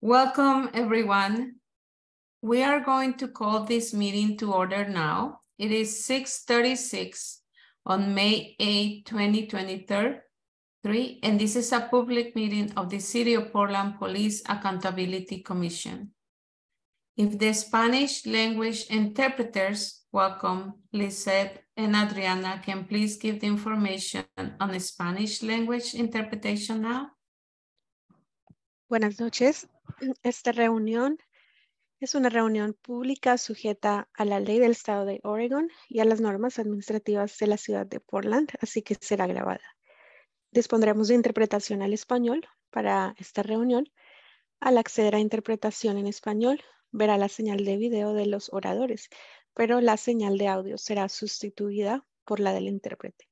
Welcome, everyone. We are going to call this meeting to order now. It is 6:36 on May 8, 2023, and this is a public meeting of the City of Portland Police Accountability Commission. If the Spanish language interpreters, welcome, Lisette and Adriana, can please give the information on the Spanish language interpretation now? Buenas noches. Esta reunión es una reunión pública sujeta a la ley del estado de Oregon y a las normas administrativas de la ciudad de Portland, así que será grabada. Dispondremos de interpretación al español para esta reunión. Al acceder a interpretación en español, verá la señal de video de los oradores, pero la señal de audio será sustituida por la del intérprete.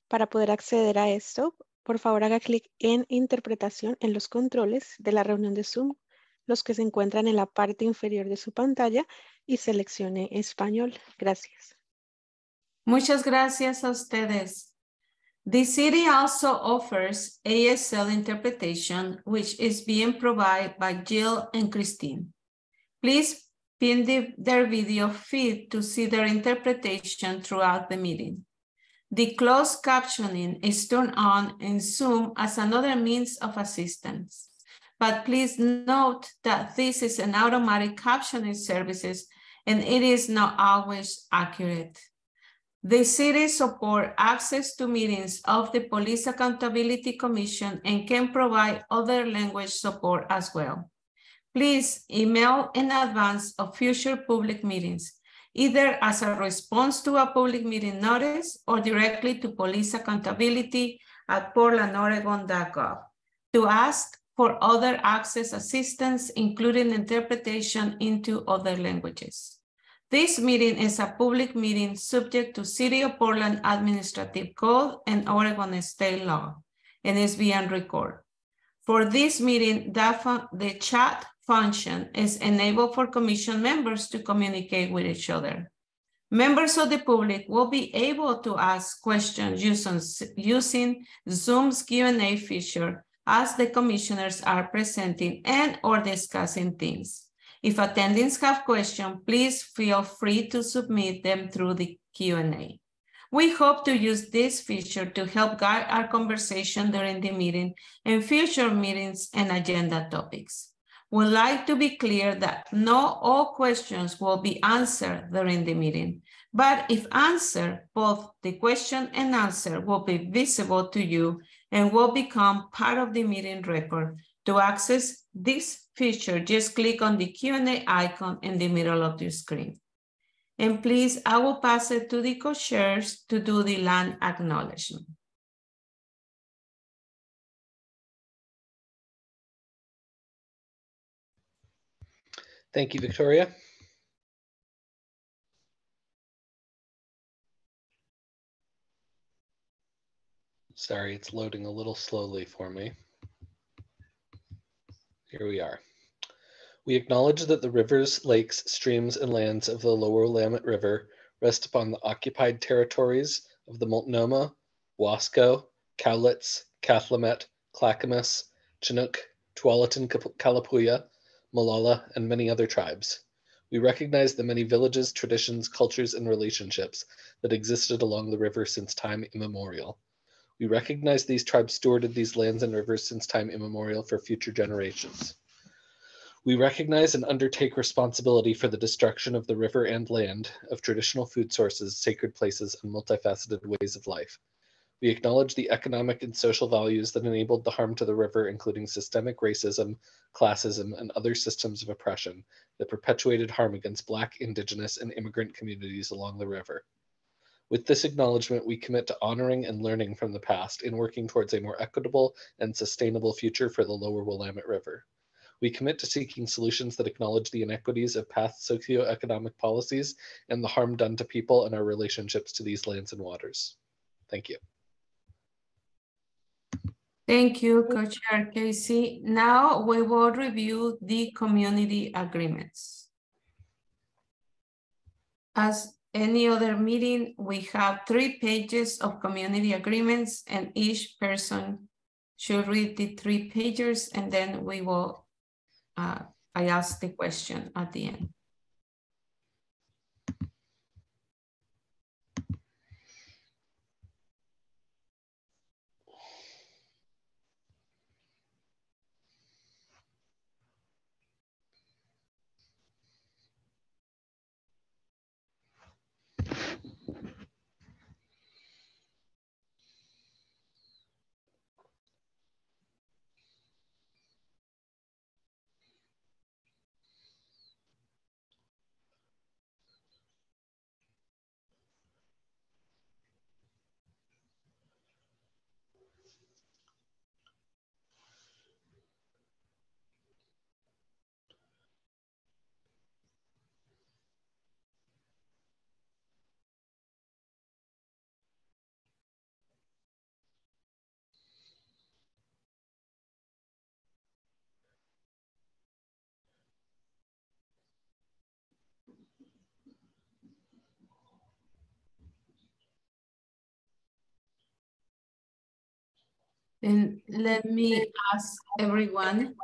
Para poder acceder a esto, por favor haga clic en interpretación en los controles de la reunión de Zoom, los que se encuentran en la parte inferior de su pantalla, y seleccione español. Gracias. Muchas gracias a ustedes. The city also offers ASL interpretation, which is being provided by Jill and Christine. Please pin their video feed to see their interpretation throughout the meeting. The closed captioning is turned on in Zoom as another means of assistance. But please note that this is an automatic captioning service and it is not always accurate. The city supports access to meetings of the Police Accountability Commission and can provide other language support as well. Please email in advance of future public meetings, either as a response to a public meeting notice or directly to policeaccountability@portlandoregon.gov to ask for other access assistance, including interpretation into other languages. This meeting is a public meeting subject to City of Portland Administrative Code and Oregon State Law, and is being recorded. For this meeting, the chat function is enabled for commission members to communicate with each other. Members of the public will be able to ask questions using Zoom's Q&A feature as the commissioners are presenting and or discussing things. If attendees have questions, please feel free to submit them through the Q&A. We hope to use this feature to help guide our conversation during the meeting and future meetings and agenda topics. We'd like to be clear that not all questions will be answered during the meeting, but if answered, both the question and answer will be visible to you and will become part of the meeting record. To access this feature, just click on the Q&A icon in the middle of your screen. And please, I will pass it to the co-chairs to do the land acknowledgement. Thank you, Victoria. Sorry, it's loading a little slowly for me. Here we are. We acknowledge that the rivers, lakes, streams, and lands of the Lower Willamette River rest upon the occupied territories of the Multnomah, Wasco, Cowlitz, Cathlamet, Clackamas, Chinook, Tualatin, Kalapuya, Molalla, and many other tribes. We recognize the many villages, traditions, cultures, and relationships that existed along the river since time immemorial. We recognize these tribes stewarded these lands and rivers since time immemorial for future generations. We recognize and undertake responsibility for the destruction of the river and land, of traditional food sources, sacred places, and multifaceted ways of life. We acknowledge the economic and social values that enabled the harm to the river, including systemic racism, classism, and other systems of oppression that perpetuated harm against Black, Indigenous, and immigrant communities along the river. With this acknowledgement, we commit to honoring and learning from the past in working towards a more equitable and sustainable future for the Lower Willamette River. We commit to seeking solutions that acknowledge the inequities of past socioeconomic policies and the harm done to people and our relationships to these lands and waters. Thank you. Thank you, Co-Chair Casey. Now we will review the community agreements. As any other meeting, we have 3 pages of community agreements, and each person should read the 3 pages, and then we will I ask the question at the end. And let me ask everyone,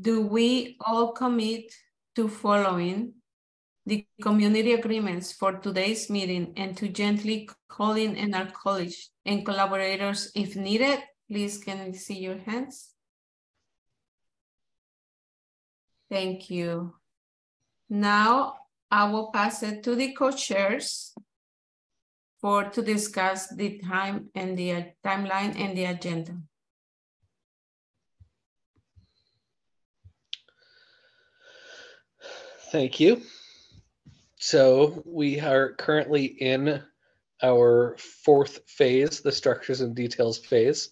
do we all commit to following the community agreements for today's meeting and to gently call in our colleagues and collaborators if needed? Please, can I see your hands? Thank you. Now I will pass it to the co-chairs to discuss the time and the timeline and the agenda. Thank you. So we are currently in our fourth phase, the structures and details phase.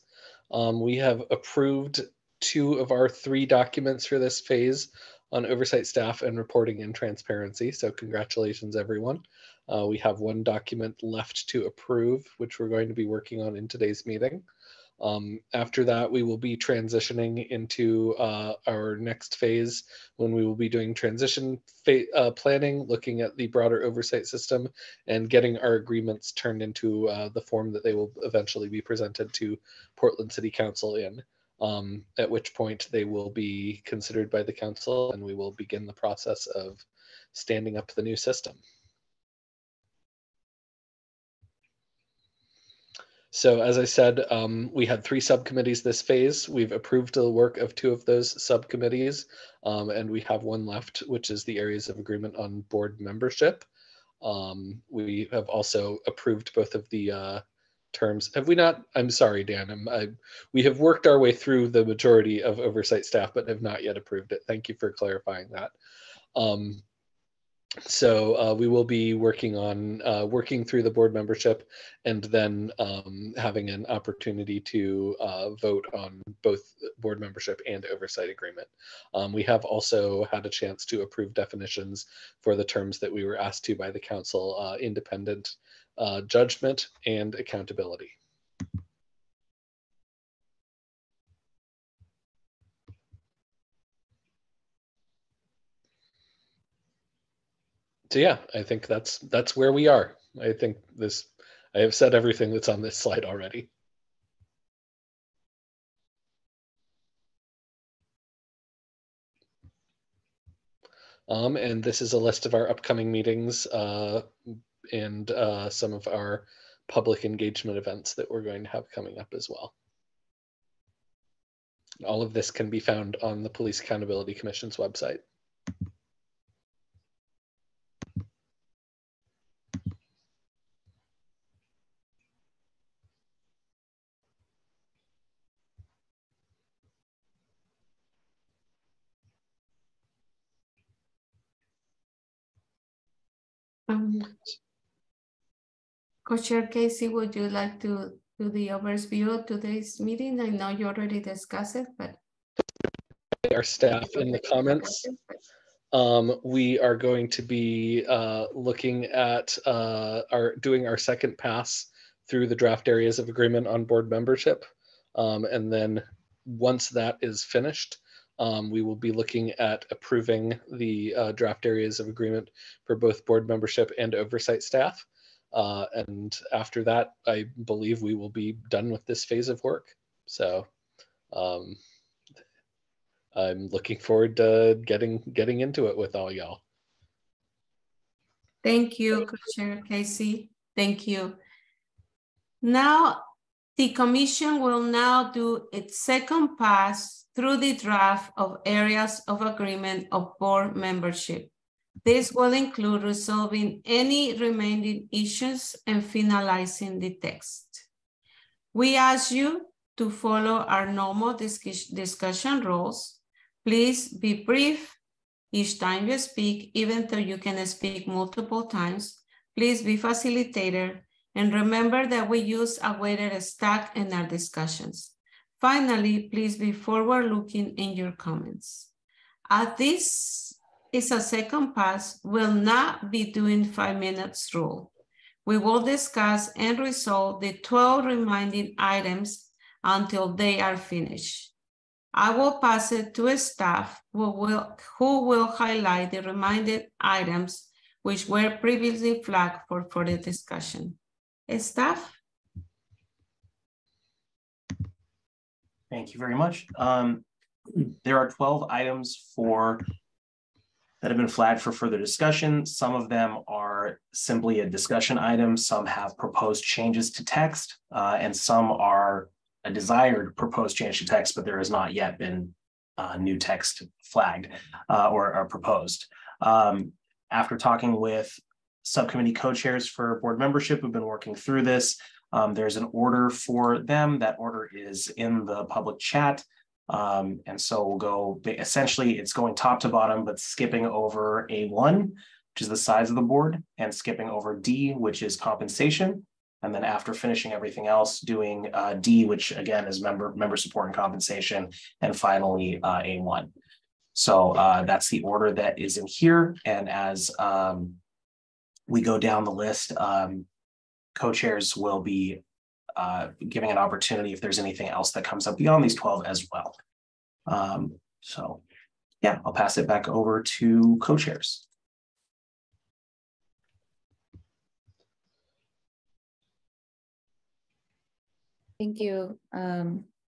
We have approved 2 of our 3 documents for this phase on oversight staff and reporting and transparency. So congratulations, everyone. We have 1 document left to approve, which we're going to be working on in today's meeting. After that, we will be transitioning into our next phase when we will be doing transition planning, looking at the broader oversight system and getting our agreements turned into the form that they will eventually be presented to Portland City Council in, at which point they will be considered by the council and we will begin the process of standing up the new system. So as I said, we had 3 subcommittees this phase. We've approved the work of 2 of those subcommittees, and we have 1 left, which is the areas of agreement on board membership. We have also approved both of the terms. Have we not? I'm sorry, Dan. We have worked our way through the majority of oversight staff, but have not yet approved it. Thank you for clarifying that. So we will be working on working through the board membership and then having an opportunity to vote on both board membership and oversight agreement. We have also had a chance to approve definitions for the terms that we were asked to by the council: independent judgment and accountability. So yeah, I think that's where we are. I think I have said everything that's on this slide already. And this is a list of our upcoming meetings and some of our public engagement events that we're going to have coming up as well. All of this can be found on the Police Accountability Commission's website. Co-Chair Casey, would you like to do the overview of today's meeting? I know you already discussed it, but our staff in the comments. We are going to be looking at doing our second pass through the draft areas of agreement on board membership. And then once that is finished, we will be looking at approving the draft areas of agreement for both board membership and oversight staff. And after that, I believe we will be done with this phase of work. So I'm looking forward to getting into it with all y'all. Thank you, Co-Chair Casey. Thank you. Now, the commission will now do its second pass through the draft of areas of agreement of board membership. This will include resolving any remaining issues and finalizing the text. We ask you to follow our normal discussion rules. Please be brief each time you speak, even though you can speak multiple times. Please be facilitator and remember that we use a weighted stack in our discussions. Finally, please be forward-looking in your comments. As this is a second pass, we'll not be doing 5 minutes rule. We will discuss and resolve the 12 remaining items until they are finished. I will pass it to a staff who will highlight the remaining items which were previously flagged for further discussion. Staff? Thank you very much. There are 12 items that have been flagged for further discussion. Some of them are simply a discussion item. Some have proposed changes to text, and some are a desired proposed change to text, but there has not yet been new text flagged or proposed. After talking with subcommittee co-chairs for board membership, we've been working through this. There's an order for them. That order is in the public chat. And so we'll go, essentially it's going top to bottom, but skipping over A1, which is the size of the board, and skipping over D, which is compensation. And then after finishing everything else, doing D, which again is member support and compensation, and finally A1. So that's the order that is in here. And as we go down the list, co-chairs will be giving an opportunity if there's anything else that comes up beyond these 12 as well. So yeah, I'll pass it back over to co-chairs. Thank you,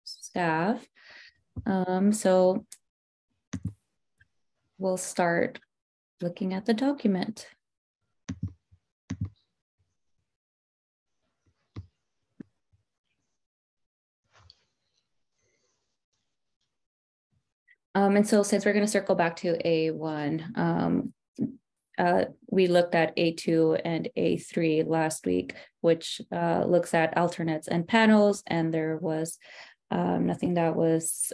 staff. So we'll start looking at the document. And so since we're going to circle back to A1, we looked at A2 and A3 last week, which looks at alternates and panels, and there was nothing that was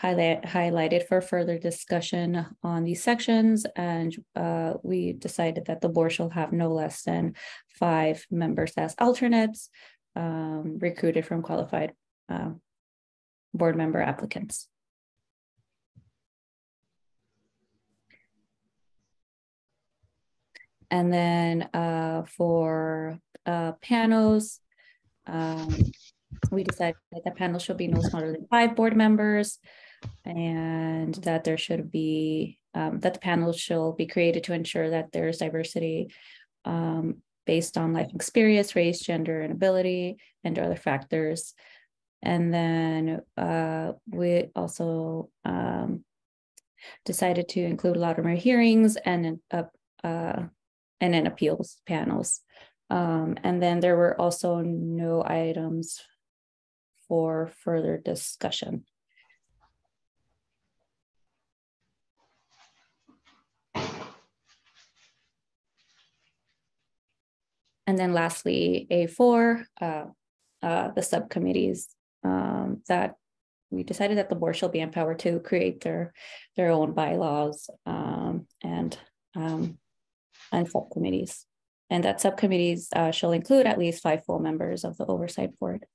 highlighted for further discussion on these sections, and we decided that the board shall have no less than 5 members as alternates, recruited from qualified board member applicants. And then for panels, we decided that the panel should be no smaller than 5 board members, and that there should be, that the panel shall be created to ensure that there's diversity based on life experience, race, gender, and ability, and other factors. And then we also decided to include Latimer hearings and in appeals panels. And then there were also no items for further discussion. And then lastly, A4, the subcommittees that we decided that the board shall be empowered to create their own bylaws and subcommittees, and that subcommittees shall include at least 5 full members of the oversight board.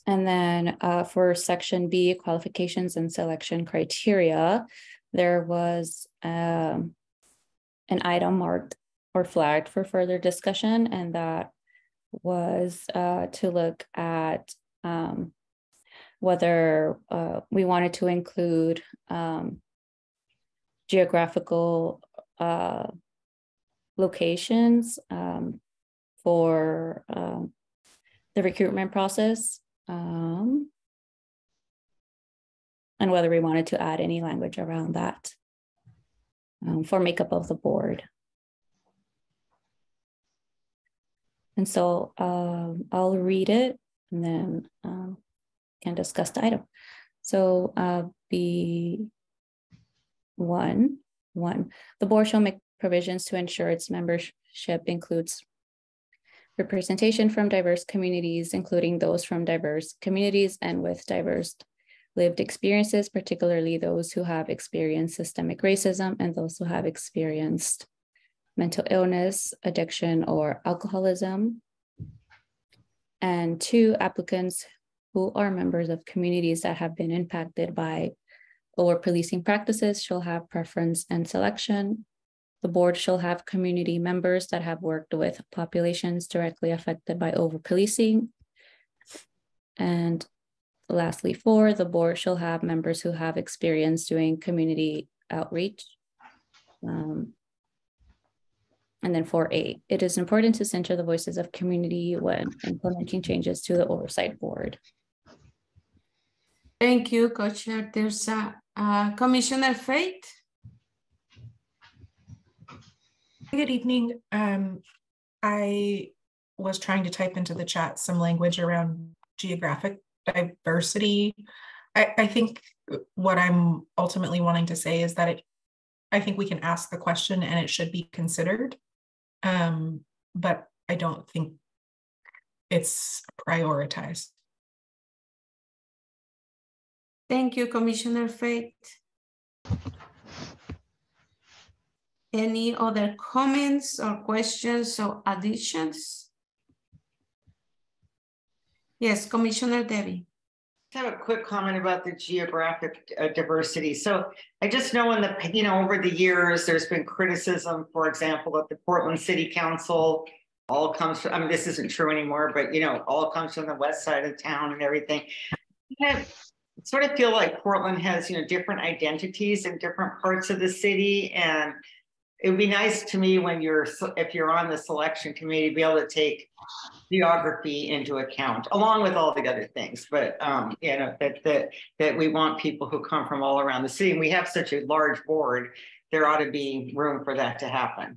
And then for section B, qualifications and selection criteria, there was an item marked or flagged for further discussion, and that was to look at whether we wanted to include geographical locations for the recruitment process, and whether we wanted to add any language around that for makeup of the board. And so I'll read it and then can discuss the item. So B1, the board shall make provisions to ensure its membership includes representation from diverse communities, including those from diverse communities and with diverse lived experiences, particularly those who have experienced systemic racism and those who have experienced mental illness, addiction, or alcoholism. And 2, applicants who are members of communities that have been impacted by over-policing practices shall have preference and selection. The board shall have community members that have worked with populations directly affected by over-policing. And lastly, 4, the board shall have members who have experience doing community outreach. And then 4A, it is important to center the voices of community when implementing changes to the oversight board. Thank you, Coach. There's Commissioner Fate. Good evening. I was trying to type into the chat some language around geographic diversity. I think what I'm ultimately wanting to say is that I think we can ask the question and it should be considered, but I don't think it's prioritized. Thank you, Commissioner Fate. Any other comments or questions or additions? Yes, Commissioner Debbie. I have a quick comment about the geographic diversity. So I just know in the, over the years, there's been criticism, for example, that the Portland City Council all comes from, this isn't true anymore, but, all comes from the west side of town and everything. I sort of feel like Portland has, different identities in different parts of the city. And it would be nice to me when if you're on the selection committee, to be able to take geography into account, along with all the other things. But that we want people who come from all around the city. And we have such a large board, there ought to be room for that to happen.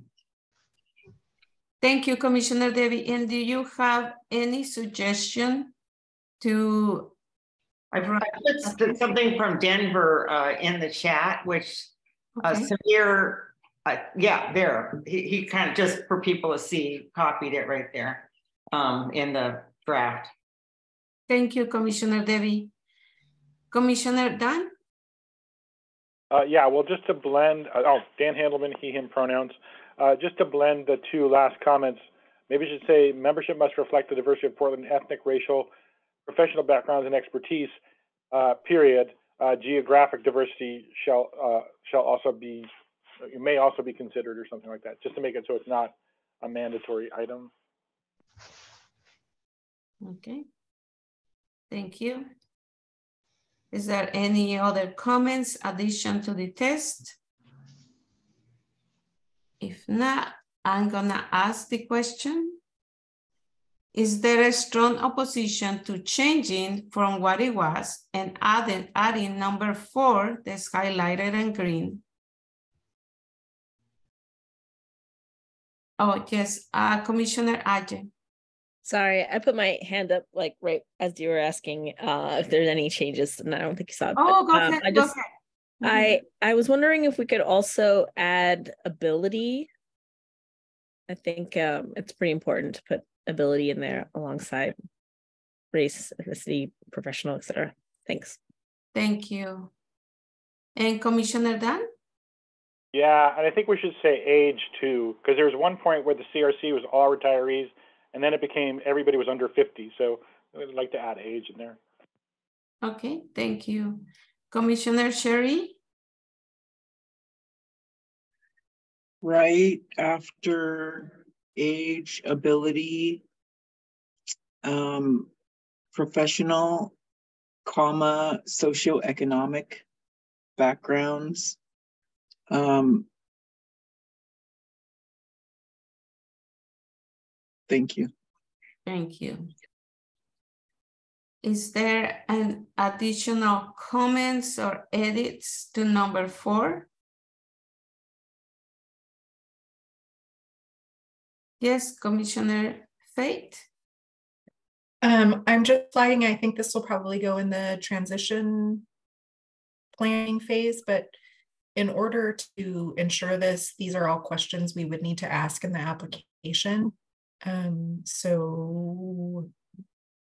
Thank you, Commissioner Debbie. And do you have any suggestion to? I put something from Denver in the chat, which Samir, there, he kind of, just for people to see, copied it right there in the draft. Thank you, Commissioner Debbie. Commissioner Dunn? Yeah, well, just to blend, Dan Handelman, he, him pronouns. Just to blend the 2 last comments, maybe I should say membership must reflect the diversity of Portland ethnic, racial, professional backgrounds, and expertise, period. Geographic diversity shall also be, may also be considered, or something like that, just to make it so it's not a mandatory item. Okay. Thank you. Is there any other comments, addition to the test? If not, I'm gonna ask the question. Is there a strong opposition to changing from what it was and adding number 4 that's highlighted in green? Oh, yes, Commissioner Ajay. Sorry, I put my hand up like right as you were asking if there's any changes, and I don't think you saw it. Oh, but, go ahead. go ahead. I was wondering if we could also add ability. I think it's pretty important to put ability in there alongside race, ethnicity, professional, etc. Thanks. Thank you. And Commissioner Dunn? Yeah, and I think we should say age too, because there was one point where the CRC was all retirees, and then it became everybody was under 50. So I'd like to add age in there. Okay, thank you. Commissioner Sherry? Right after age, ability, professional, comma, socioeconomic backgrounds, Thank you. Thank you. Is there an additional comments or edits to number 4? Yes, Commissioner Fate. I'm just flagging, I think this will probably go in the transition planning phase, but in order to ensure this, these are all questions we would need to ask in the application. So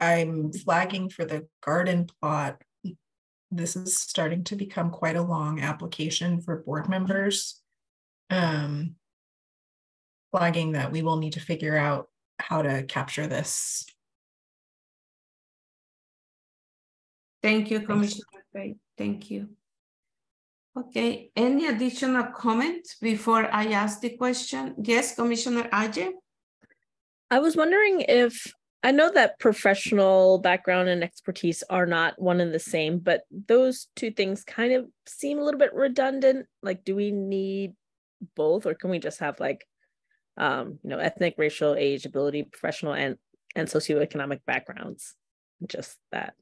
I'm flagging for the garden plot. This is starting to become quite a long application for board members. Flagging that we will need to figure out how to capture this. Thank you, Commissioner Fate. Thank you. Okay, any additional comments before I ask the question? Yes, Commissioner Ajay? I was wondering if, I know that professional background and expertise are not one and the same, but those two things kind of seem a little bit redundant. Like, do we need both, or can we just have like, ethnic, racial, age, ability, professional, and socioeconomic backgrounds? Just that.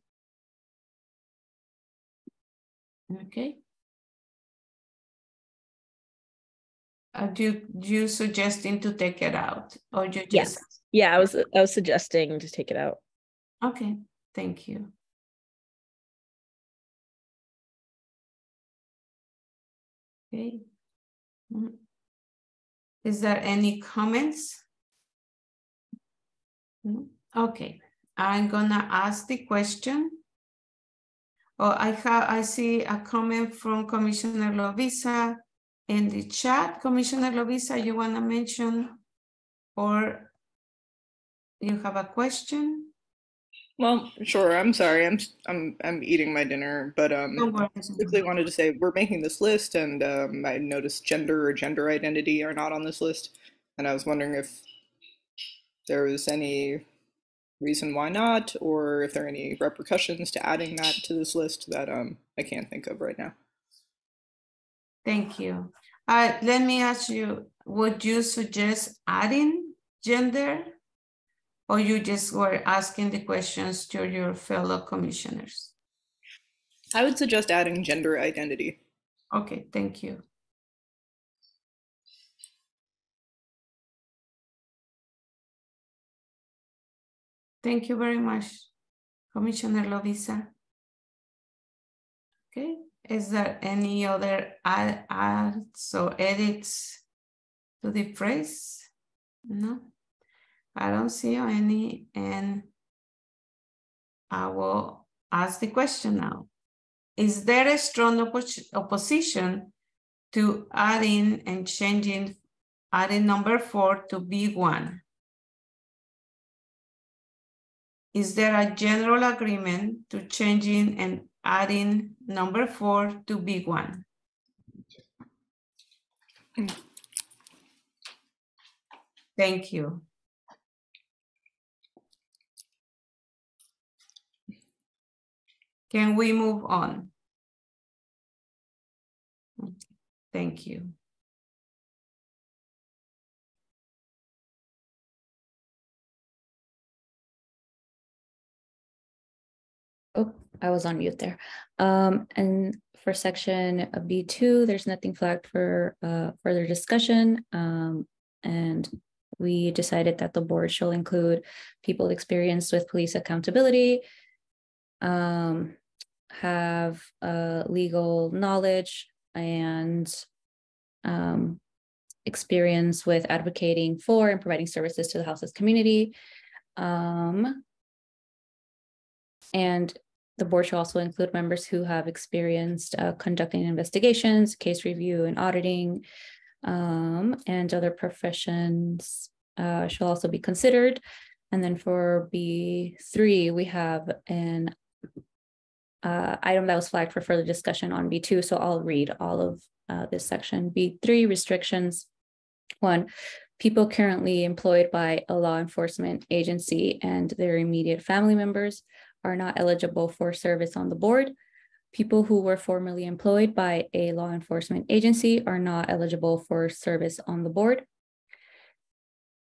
Okay. Do you suggesting to take it out, or you just? Yes. Yeah, I was suggesting to take it out. Okay, thank you. Okay. Is there any comments? No? Okay, I'm gonna ask the question. Oh, I see a comment from Commissioner Lovisa in the chat. Commissioner Lovisa, you wanna mention, or you have a question? Well, sure. I'm sorry. I'm eating my dinner, but quickly wanted to say we're making this list, and I noticed gender or gender identity are not on this list, and I was wondering if there was any reason why not, or if there are any repercussions to adding that to this list that I can't think of right now. Thank you. Let me ask you, would you suggest adding gender, or you just were asking the questions to your fellow commissioners? I would suggest adding gender identity. Okay, thank you. Thank you very much, Commissioner Lovisa. Okay, is there any other adds or edits to the phrase? No, I don't see any, and I will ask the question now. Is there a strong opposition to adding and changing, adding number 4 to B1? Is there a general agreement to changing and adding number 4 to B1? Thank you. Can we move on? Thank you. Oh, I was on mute there. And for section B2, there's nothing flagged for further discussion. And we decided that the board shall include people experienced with police accountability, have legal knowledge, and experience with advocating for and providing services to the houseless community. And the board shall also include members who have experienced conducting investigations, case review and auditing, and other professions shall also be considered. And then for B3, we have an item that was flagged for further discussion on B2. So I'll read all of this section. B3, restrictions. 1, people currently employed by a law enforcement agency and their immediate family members are not eligible for service on the board. People who were formerly employed by a law enforcement agency are not eligible for service on the board.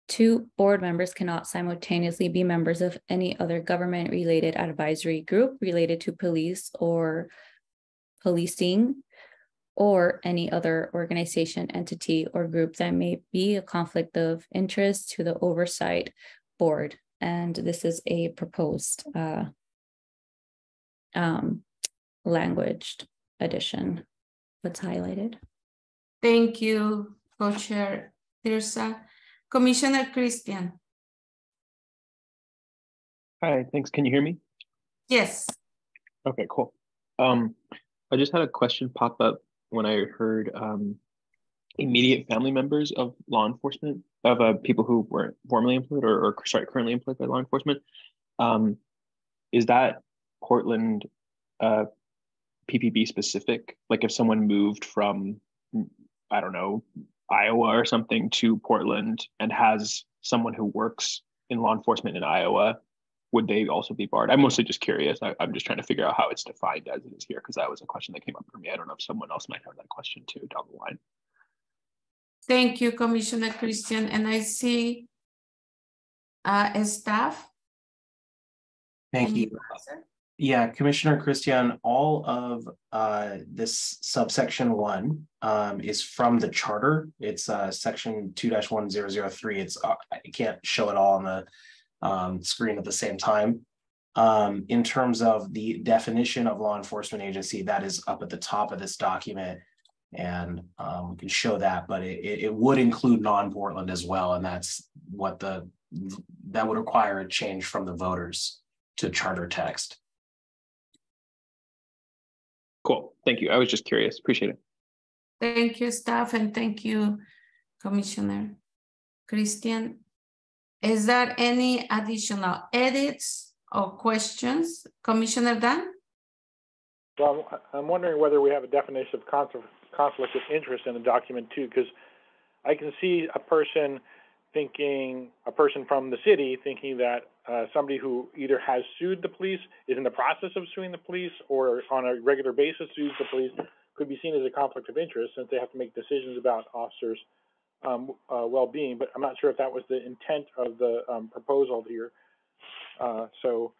2 board members cannot simultaneously be members of any other government-related advisory group related to police or policing, or any other organization, entity, or group that may be a conflict of interest to the oversight board. And this is a proposed language addition that's highlighted. Thank you, Co-Chair Tirsa. Commissioner Christian. Hi, thanks. Can you hear me? Yes. Okay, cool. I just had a question pop up when I heard immediate family members of law enforcement, of people who were formerly employed or sorry, currently employed by law enforcement. Is that Portland PPB specific? Like if someone moved from, I don't know, Iowa or something to Portland and has someone who works in law enforcement in Iowa, would they also be barred? I'm mostly just curious. I'm just trying to figure out how it's defined as it is here, because that was a question that came up for me. I don't know if someone else might have that question too down the line. Thank you, Commissioner Christian. And I see staff. Thank you. Yeah, Commissioner Christian, all of this subsection 1 is from the charter. It's section 2-1003. It's I can't show it all on the screen at the same time. In terms of the definition of law enforcement agency, that is up at the top of this document, and we can show that, but it would include non-Portland as well, and that's what that would require a change from the voters to charter text. Cool, thank you. I was just curious, appreciate it. Thank you, staff, and thank you, Commissioner Christian. Is there any additional edits or questions? Commissioner Dan? Well, I'm wondering whether we have a definition of conflict of interest in the document too, because I can see a person from the city thinking that somebody who either has sued the police, is in the process of suing the police, or on a regular basis sues the police, could be seen as a conflict of interest since they have to make decisions about officers' well-being. But I'm not sure if that was the intent of the proposal here. So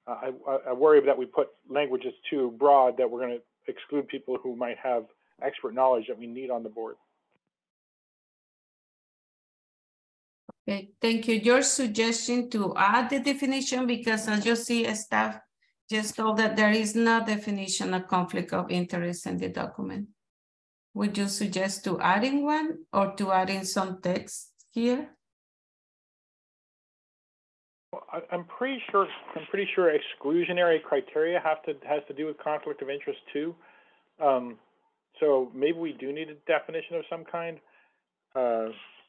I worry that we put languages too broad that we're going to exclude people who might have expert knowledge that we need on the board. Okay, thank you. Your suggestion to add the definition, because as you see, staff just told that there is no definition of conflict of interest in the document. Would you suggest to adding one or to adding some text here? Well, I'm pretty sure exclusionary criteria has to do with conflict of interest too. So maybe we do need a definition of some kind.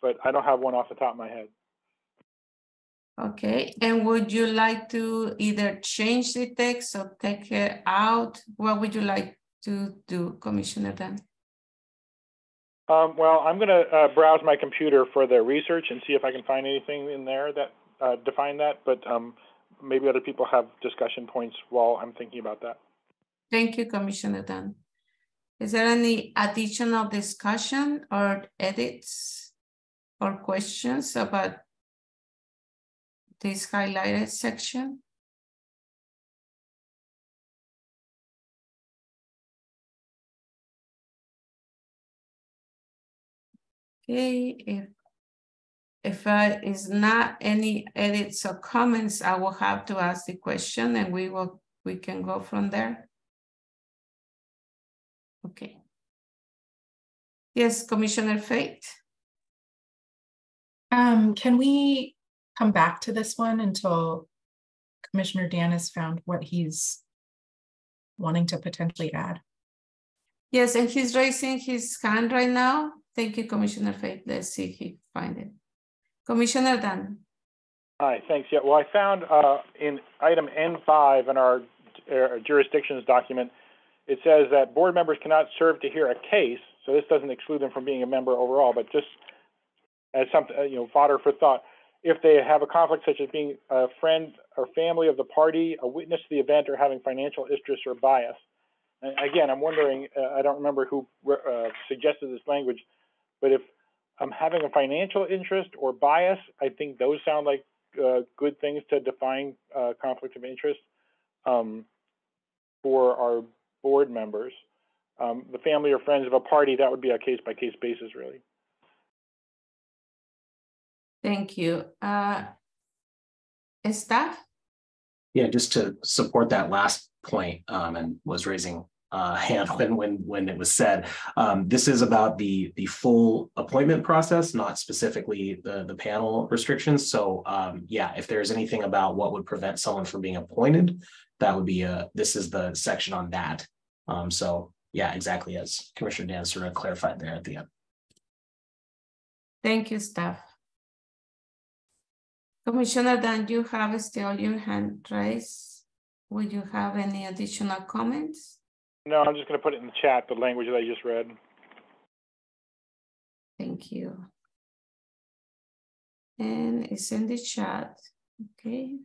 But I don't have one off the top of my head. Okay, and would you like to either change the text or take it out? What would you like to do, Commissioner Dan? Well, I'm going to browse my computer for the research and see if I can find anything in there that define that, but maybe other people have discussion points while I'm thinking about that. Thank you, Commissioner Dan. Is there any additional discussion or edits or questions about this highlighted section? Okay, if is not any edits or comments, I will have to ask the question and we can go from there. Okay. Yes, Commissioner Fate. Can we come back to this one until Commissioner Dan has found what he's wanting to potentially add? Yes, and he's raising his hand right now. Thank you, Commissioner Fate. Let's see if he find it. Commissioner Dan. Hi, thanks. Yeah, well, I found in item N5 in our jurisdictions document, it says that board members cannot serve to hear a case. So this doesn't exclude them from being a member overall, but just as something, fodder for thought. If they have a conflict such as being a friend or family of the party, a witness to the event, or having financial interest or bias. And again, I'm wondering, I don't remember who suggested this language, but if Having a financial interest or bias, I think those sound like good things to define conflict of interest for our board members. The family or friends of a party, that would be a case-by-case basis, really. Thank you. Staff? Yeah, just to support that last point, and was raising hand when it was said. This is about the full appointment process, not specifically the panel restrictions. So yeah, if there's anything about what would prevent someone from being appointed, that would be this is the section on that. So yeah, exactly as Commissioner Dan sort of clarified there at the end. Thank you, staff. Commissioner Dan, you have still your hand raised. Would you have any additional comments? No, I'm just going to put it in the chat, the language that I just read. Thank you. And it's in the chat. Okay.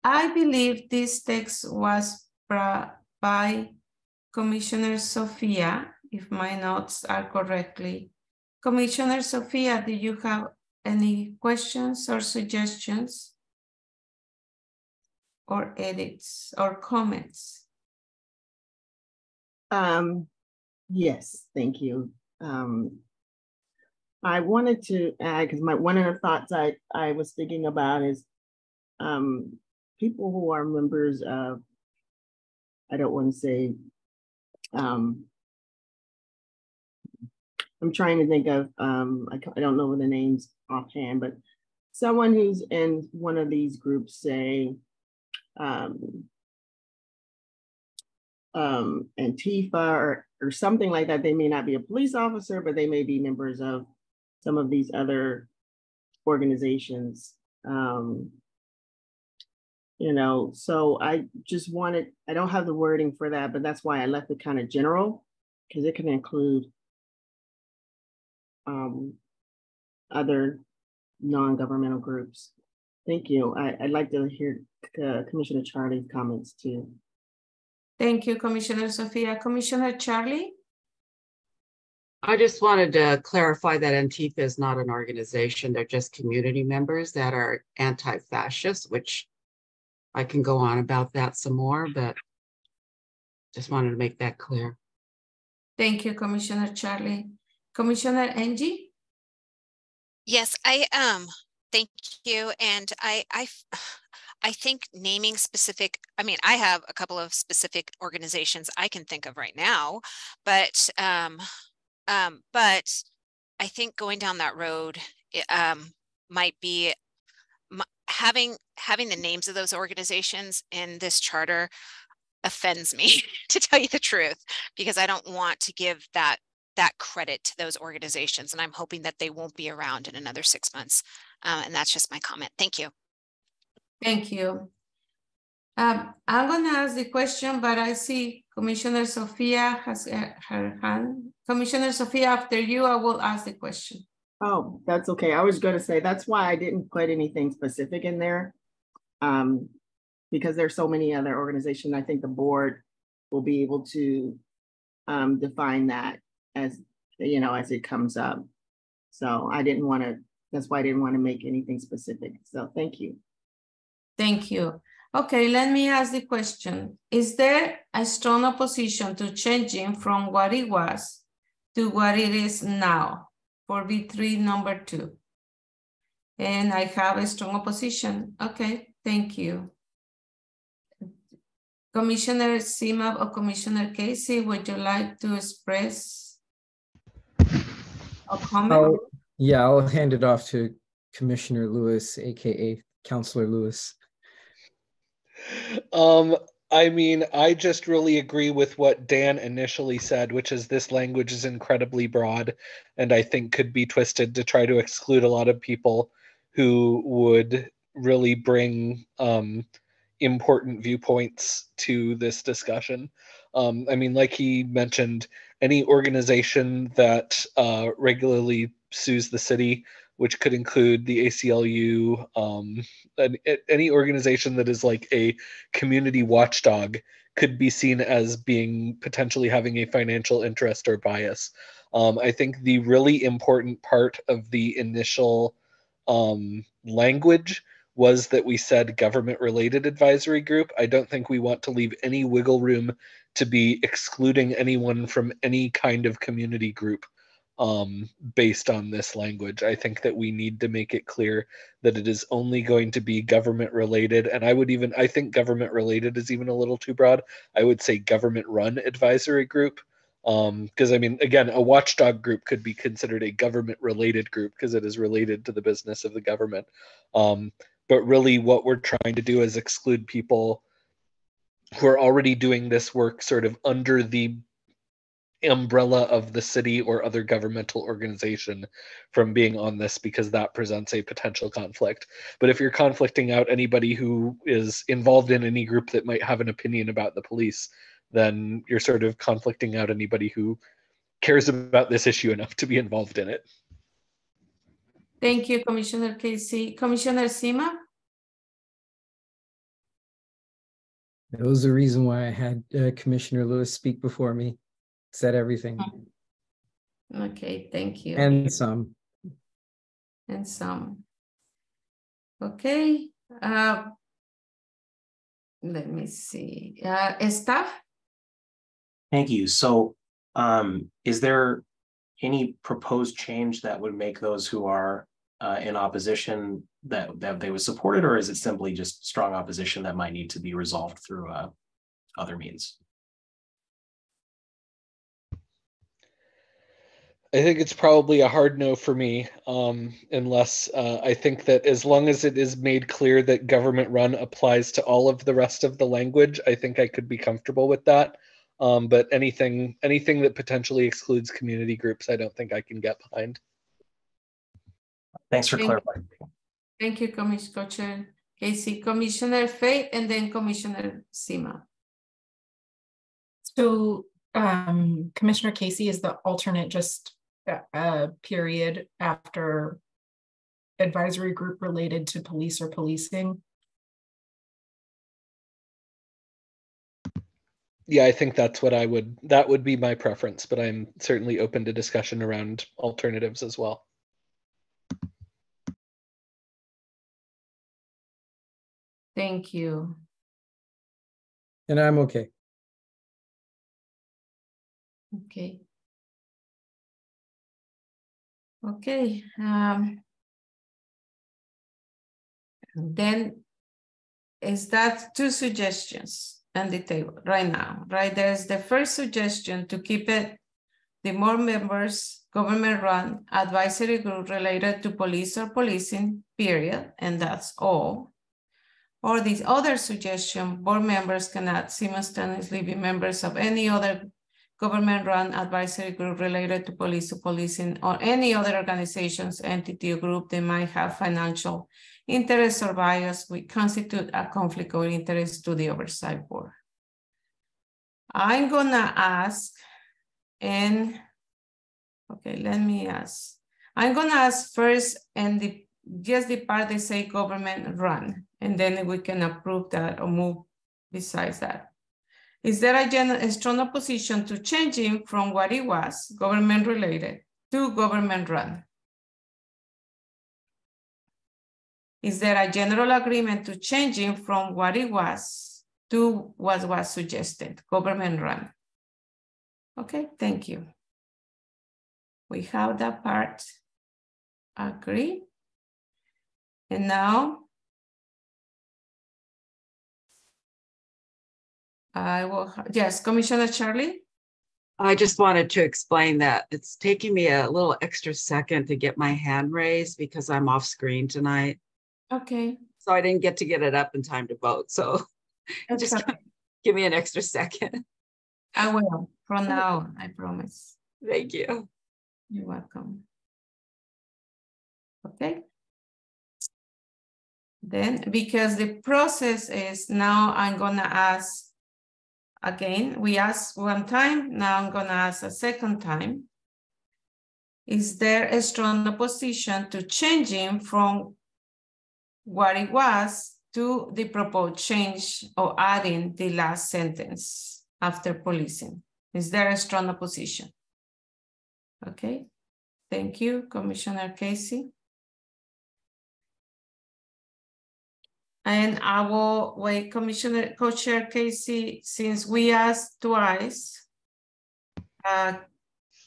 I believe this text was by Commissioner Sophia, if my notes are correctly. Commissioner Sophia, do you have any questions or suggestions or edits or comments? Yes, thank you. I wanted to add, because one of the thoughts I was thinking about is people who are members of, I don't want to say, I'm trying to think of, I don't know the names offhand, but someone who's in one of these groups, say, Antifa or something like that. They may not be a police officer, but they may be members of some of these other organizations. You know, so I just wanted, I don't have the wording for that, but that's why I left it kind of general, because it can include other non-governmental groups. Thank you. I'd like to hear Commissioner Charlie's comments too. Thank you, Commissioner Sophia. Commissioner Charlie? I just wanted to clarify that Antifa is not an organization. They're just community members that are anti-fascist, which I can go on about that some more, but just wanted to make that clear. Thank you, Commissioner Charlie. Commissioner Angie? Yes, thank you. And I think naming specific, I mean, I have a couple of specific organizations I can think of right now, but I think going down that road might be having the names of those organizations in this charter offends me, to tell you the truth, because I don't want to give that credit to those organizations, and I'm hoping that they won't be around in another 6 months. And that's just my comment. Thank you. Thank you. I'm going to ask the question, but I see Commissioner Sophia has her hand. Commissioner Sophia, after you, I will ask the question. Oh, that's okay. I was going to say, that's why I didn't put anything specific in there, because there's so many other organizations. I think the board will be able to define that as, you know, as it comes up. So I didn't want to, that's why I didn't want to make anything specific. So thank you. Thank you. Okay, let me ask the question. Is there a strong opposition to changing from what it was to what it is now for B3 number 2? And I have a strong opposition. Okay, thank you. Commissioner Simab or Commissioner Casey, would you like to express a comment? Yeah, I'll hand it off to Commissioner Lewis, aka Counselor Lewis. I mean, I just really agree with what Dan initially said, which is this language is incredibly broad and I think could be twisted to try to exclude a lot of people who would really bring important viewpoints to this discussion. I mean, like he mentioned, any organization that regularly sues the city, which could include the ACLU, any organization that is like a community watchdog could be seen as being potentially having a financial interest or bias. I think the really important part of the initial language was that we said government-related advisory group. I don't think we want to leave any wiggle room to be excluding anyone from any kind of community group based on this language. I think that we need to make it clear that it is only going to be government-related, and I think government-related is even a little too broad. I would say government-run advisory group. Because I mean, again, a watchdog group could be considered a government-related group because it is related to the business of the government. But really what we're trying to do is exclude people who are already doing this work sort of under the umbrella of the city or other governmental organization from being on this, because that presents a potential conflict. But if you're conflicting out anybody who is involved in any group that might have an opinion about the police, then you're sort of conflicting out anybody who cares about this issue enough to be involved in it. Thank you, Commissioner Casey. Commissioner Sima? That was the reason why I had Commissioner Lewis speak before me. Said everything. Okay, thank you. And some. And some. Okay. Let me see. Staff? Thank you. So is there any proposed change that would make those who are in opposition that they would support it, or is it simply just strong opposition that might need to be resolved through other means? I think it's probably a hard no for me, unless I think that as long as it is made clear that government run applies to all of the rest of the language, I think I could be comfortable with that. But anything that potentially excludes community groups, I don't think I can get behind. Thanks for clarifying. Thank you, Commissioner Casey. Commissioner Fay, and then Commissioner Sima. So Commissioner Casey is the alternate, just a period after advisory group related to police or policing. Yeah, I think that would be my preference, but I'm certainly open to discussion around alternatives as well. Thank you. And I'm okay. Okay. Okay. Then is that two suggestions on the table right now, right? There's the first suggestion to keep it the more members government-run advisory group related to police or policing, period, and that's all. Or this other suggestion, board members cannot simultaneously be members of any other government-run advisory group related to police or policing or any other organizations, entity, or group that might have financial interest or bias which constitute a conflict of interest to the oversight board. I'm gonna ask, and okay, let me ask. I'm gonna ask first, and just the part they say government run, and then we can approve that or move besides that. Is there a strong opposition to changing from what it was, government related, to government run? Is there a general agreement to changing from what it was to what was suggested, government run? Okay, thank you. We have that part. Agree. And now I will, yes, Commissioner Charlie. I just wanted to explain that it's taking me a little extra second to get my hand raised because I'm off screen tonight. Okay. So I didn't get it up in time to vote. So That's just okay. give me an extra second. I will, from now on, I promise. Thank you. You're welcome. Okay. Then, because the process is now I'm gonna ask again, we asked one time, now I'm gonna ask a second time. Is there a strong opposition to changing from what it was to the proposed change or adding the last sentence after policing? Is there a strong opposition? Okay, thank you, Commissioner Casey. And I will wait, Commissioner Co-Chair Casey, since we asked twice,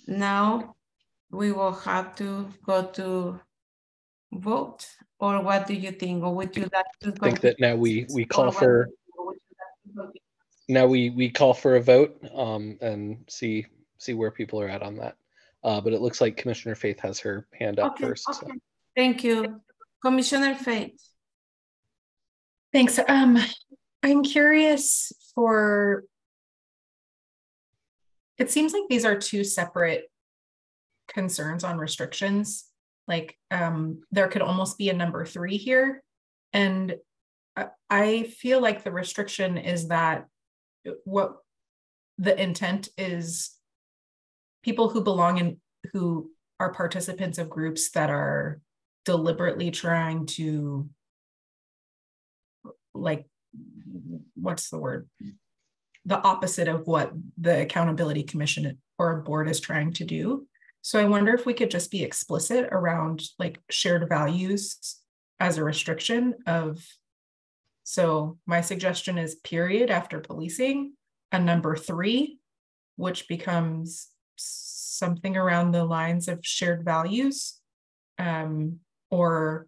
now we will have to go to vote, or what do you think? Or would you like to go? I think that now we call for we call for a vote and see where people are at on that. But it looks like Commissioner Faith has her hand up first. Okay. So. Thank you, Commissioner Faith. Thanks. I'm curious for, it seems like these are two separate concerns on restrictions. Like there could almost be a number 3 here. And I feel like the restriction is that what the intent is people who belong in, who are participants of groups that are deliberately trying to, like, what's the word? The opposite of what the Accountability Commission or board is trying to do. So I wonder if we could just be explicit around like shared values as a restriction of, so my suggestion is period after policing, a number 3, which becomes something around the lines of shared values, or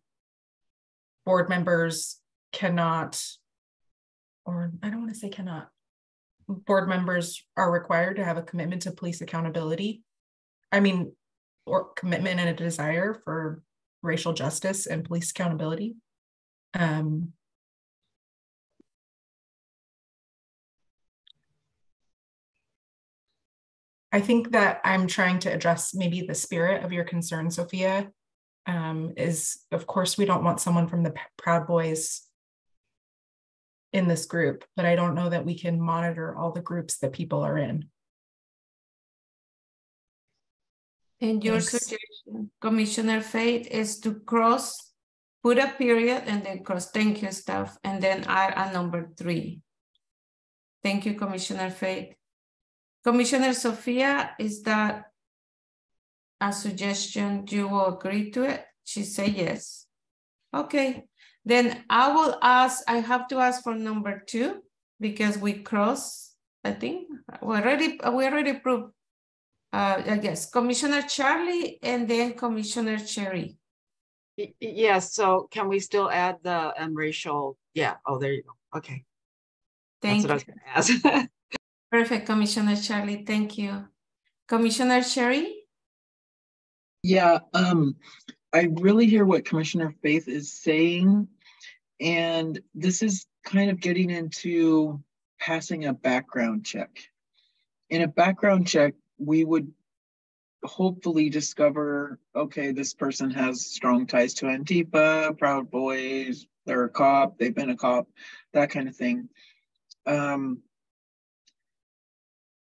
board members cannot, or I don't want to say cannot, board members are required to have a commitment to police accountability. I mean, or commitment and a desire for racial justice and police accountability. I think that I'm trying to address maybe the spirit of your concern, Sophia, is of course we don't want someone from the Proud Boys in this group, but I don't know that we can monitor all the groups that people are in. And your suggestion, Commissioner Faith, is to cross, put a period and then cross, thank you, staff, and then add a number 3. Thank you, Commissioner Faith. Commissioner Sophia, is that a suggestion? You will agree to it? She said yes. Okay, then I will ask, I have to ask for number 2 because we cross, I think, we already proved. I guess Commissioner Charlie and then Commissioner Cherry. Yes, so can we still add the racial? Yeah, oh, there you go. Okay. Thank That's you. what I was gonna ask. Perfect, Commissioner Charlie, thank you. Commissioner Cherry? Yeah, I really hear what Commissioner Faith is saying, and this is kind of getting into passing a background check. In a background check, we would hopefully discover, okay, this person has strong ties to Antifa, Proud Boys, they're a cop, they've been a cop, that kind of thing.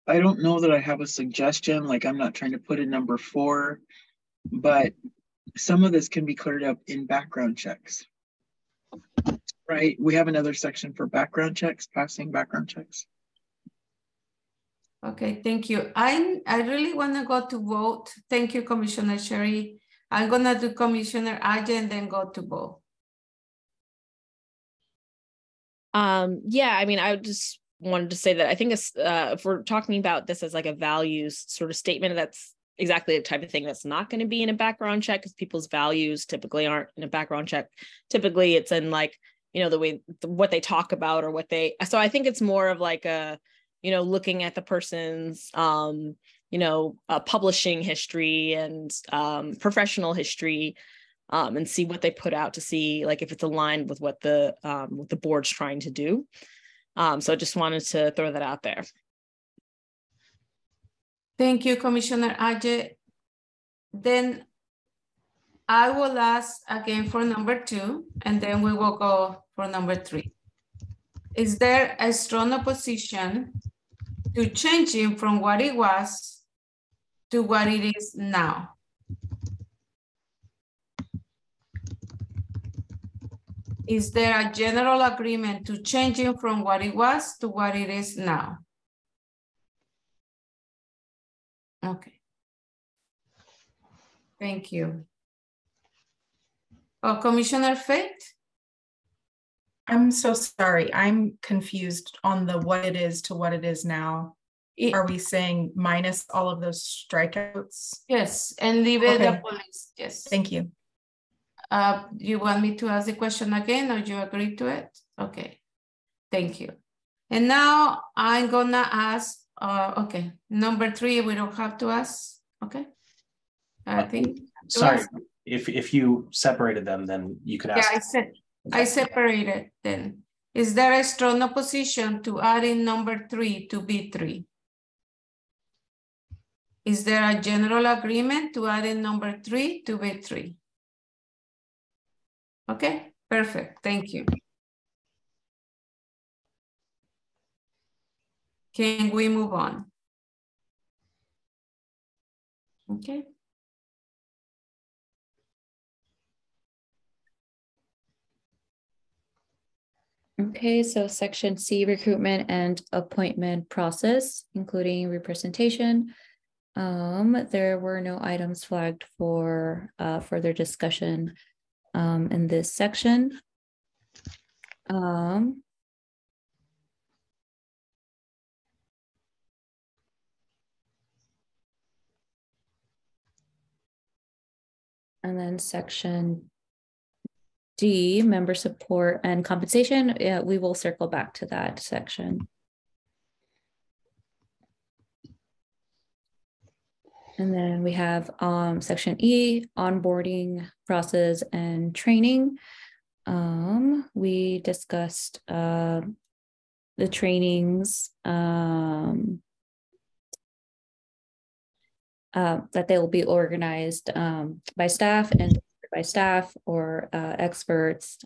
I don't know that I have a suggestion, like I'm not trying to put a number 4, but some of this can be cleared up in background checks, right? We have another section for background checks, passing background checks. Okay, thank you. I really want to go to vote. Thank you, Commissioner Cherry. I'm going to do Commissioner Aja and then go to vote. Yeah, I mean, I just wanted to say that I think it's, if we're talking about this as like a values sort of statement, that's exactly the type of thing that's not going to be in a background check, because people's values typically aren't in a background check. Typically it's in like, you know, the way, what they talk about or what they, so I think it's more of like a, you know, looking at the person's, you know, publishing history and professional history, and see what they put out to see like if it's aligned with what the board's trying to do. So I just wanted to throw that out there. Thank you, Commissioner Aja. Then I will ask again for number 2, and then we will go for number 3. Is there a strong opposition to changing from what it was to what it is now? Is there a general agreement to changing from what it was to what it is now? Okay. Thank you. Oh, Commissioner Faith? I'm so sorry. I'm confused on the what it is to what it is now. Are we saying minus all of those strikeouts? Yes, and leave it the police. Yes. Thank you. You want me to ask the question again or you agree to it? Okay. Thank you. And now I'm gonna ask, okay, number 3, we don't have to ask, okay? I think. Sorry, if you separated them, then you could ask. Yeah, I separated then. Is there a strong opposition to adding number 3 to B3? Is there a general agreement to adding number 3 to B3? Okay, perfect, thank you. Can we move on? Okay. Okay, so section C, recruitment and appointment process, including representation. There were no items flagged for further discussion in this section. And then section D, member support and compensation. Yeah, we will circle back to that section. And then we have section E, onboarding process and training. We discussed the trainings that they will be organized by staff or experts.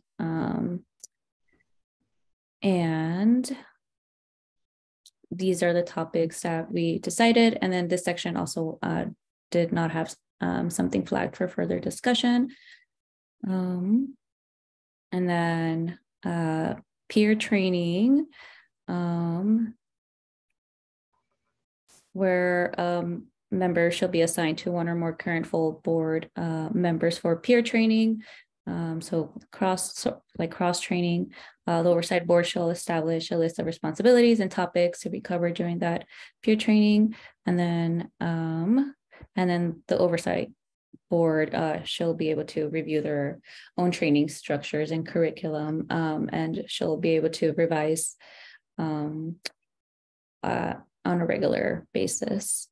And these are the topics that we decided. And then this section also did not have something flagged for further discussion. And then peer training, where members shall be assigned to one or more current full board members for peer training. So cross training. The oversight board shall establish a list of responsibilities and topics to be covered during that peer training, and then the oversight board shall be able to review their own training structures and curriculum, and shall be able to revise on a regular basis.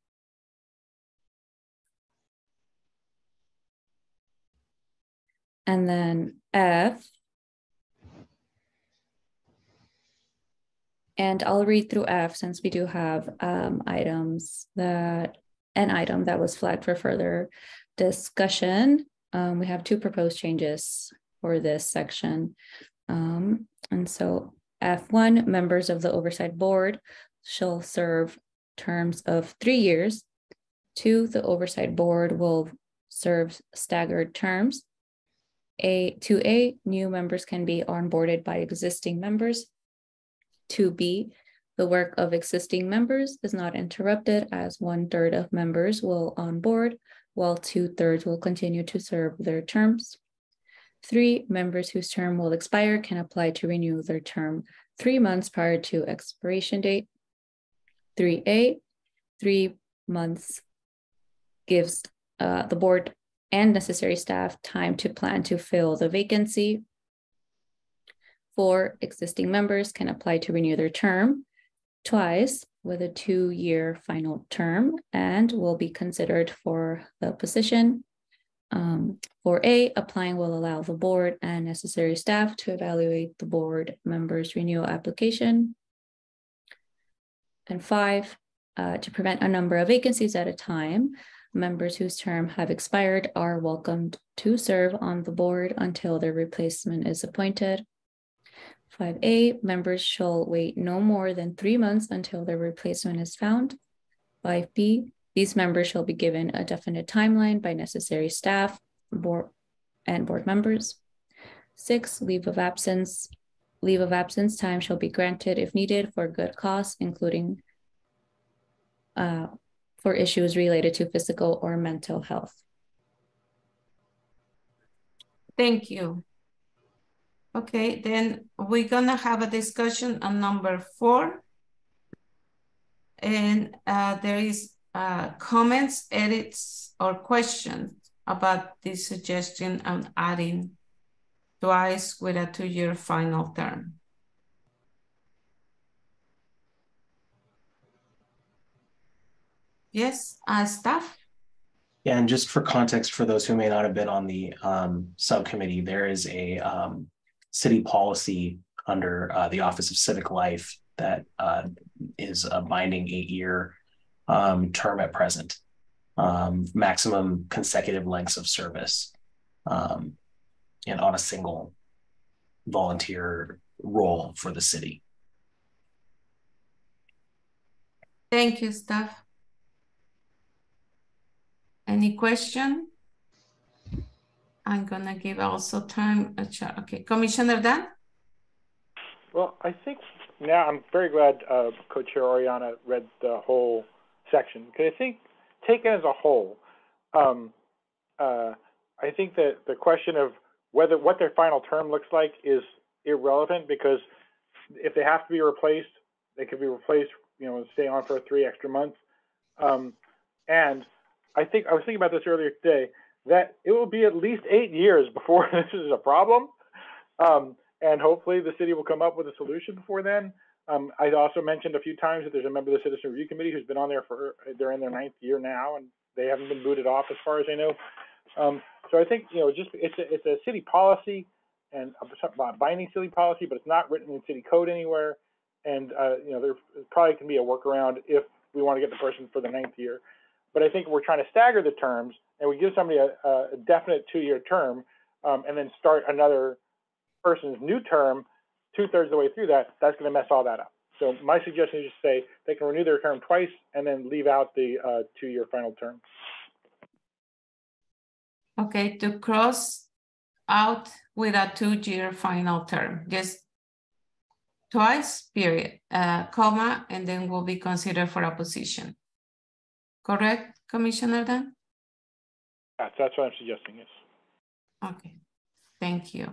And then F, and I'll read through F since we do have an item that was flagged for further discussion. We have 2 proposed changes for this section. And so F1, members of the oversight board shall serve terms of 3 years. 2, the oversight board will serve staggered terms. 2A, new members can be onboarded by existing members. 2B, the work of existing members is not interrupted as 1/3 of members will onboard, while 2/3 will continue to serve their terms. 3, members whose term will expire can apply to renew their term 3 months prior to expiration date. 3A, 3 months gives the board and necessary staff time to plan to fill the vacancy. 4, existing members can apply to renew their term twice with a 2-year final term and will be considered for the position. 4A, applying will allow the board and necessary staff to evaluate the board members' renewal application. And 5, to prevent a number of vacancies at a time, members whose term have expired are welcomed to serve on the board until their replacement is appointed. 5A, members shall wait no more than 3 months until their replacement is found. 5B, these members shall be given a definite timeline by necessary staff, board members. 6, leave of absence. Leave of absence time shall be granted if needed for good cause, including for issues related to physical or mental health. Thank you. Okay, then we're gonna have a discussion on number 4. And there is comments, edits, or questions about this suggestion on adding twice with a 2-year final term. Yes, staff? Yeah, and just for context, for those who may not have been on the subcommittee, there is a city policy under the Office of Civic Life that is a binding 8-year term at present, maximum consecutive lengths of service, and on a single volunteer role for the city. Thank you, staff. Any question? I'm gonna give also time. Okay, Commissioner Dan? Well, I think now I'm very glad Co-Chair Oriana read the whole section, because I think taken as a whole, I think that the question of what their final term looks like is irrelevant, because if they have to be replaced, they could be replaced, and stay on for 3 extra months. And I think I was thinking about this earlier today, that it will be at least 8 years before this is a problem. And hopefully the city will come up with a solution before then. I also mentioned a few times that there's a member of the Citizen Review Committee who's been on there they're in their 9th year now, and they haven't been booted off as far as I know. So I think, it's a city policy, and a binding city policy, but it's not written in city code anywhere. And, there probably can be a workaround if we want to get the person for the 9th year. But I think we're trying to stagger the terms, and we give somebody a definite 2-year term, and then start another person's new term 2/3 of the way through that. That's going to mess all that up. So my suggestion is just say they can renew their term twice and then leave out the 2-year final term. Okay, to cross out with a 2-year final term, just twice, period, comma, and then will be considered for a position. Correct, Commissioner Dan? That's what I'm suggesting, yes. Okay, thank you.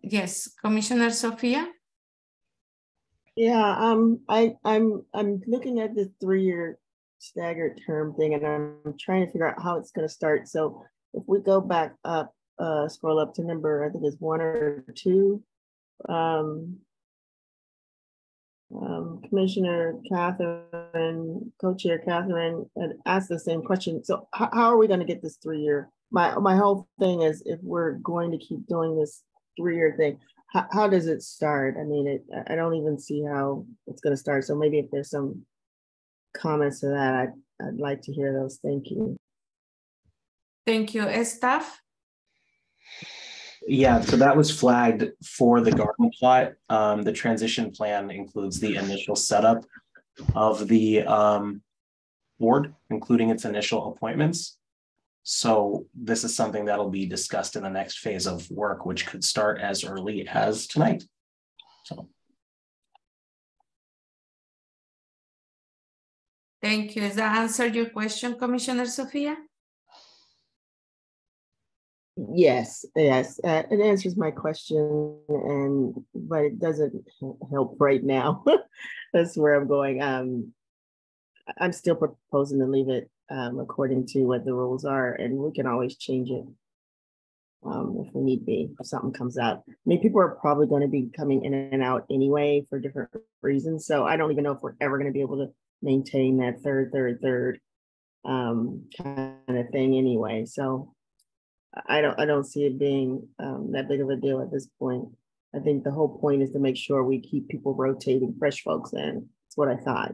Yes, Commissioner Sophia? Yeah, I'm looking at the 3-year staggered term thing, and I'm trying to figure out how it's going to start. So if we go back up, scroll up to number, I think it's 1 or 2. Commissioner Catherine, Co-Chair Catherine had asked the same question. So how are we going to get this 3-year? My whole thing is, if we're going to keep doing this 3-year thing, how does it start? I mean, I don't even see how it's going to start. So maybe if there's some comments to that, I'd like to hear those. Thank you. Thank you. Staff? Yeah, so that was flagged for the garden plot. The transition plan includes the initial setup of the board, including its initial appointments. So this is something that'll be discussed in the next phase of work, which could start as early as tonight. So. Thank you. Does that answer your question, Commissioner Sophia? Yes, it answers my question, but it doesn't help right now. That's where I'm going. I'm still proposing to leave it according to what the rules are, and we can always change it if we need be, if something comes up. I mean, people are probably going to be coming in and out anyway for different reasons, so I don't even know if we're ever going to be able to maintain that third kind of thing anyway. So I don't see it being that big of a deal at this point. I think the whole point is to make sure we keep people rotating, fresh folks in. That's what I thought.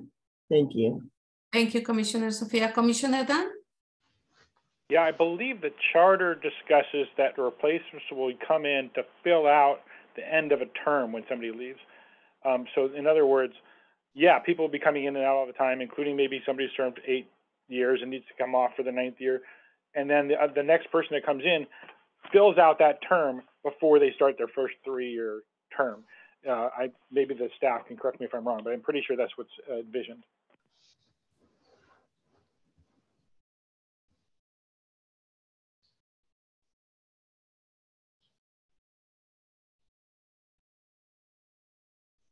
Thank you. Thank you, Commissioner Sophia. Commissioner Dan? Yeah, I believe the charter discusses that the replacements will come in to fill out the end of a term when somebody leaves. So in other words, yeah, people will be coming in and out all the time, including maybe somebody's served 8 years and needs to come off for the 9th year. And then the next person that comes in fills out that term before they start their first 3-year term. Maybe the staff can correct me if I'm wrong, but I'm pretty sure that's what's envisioned.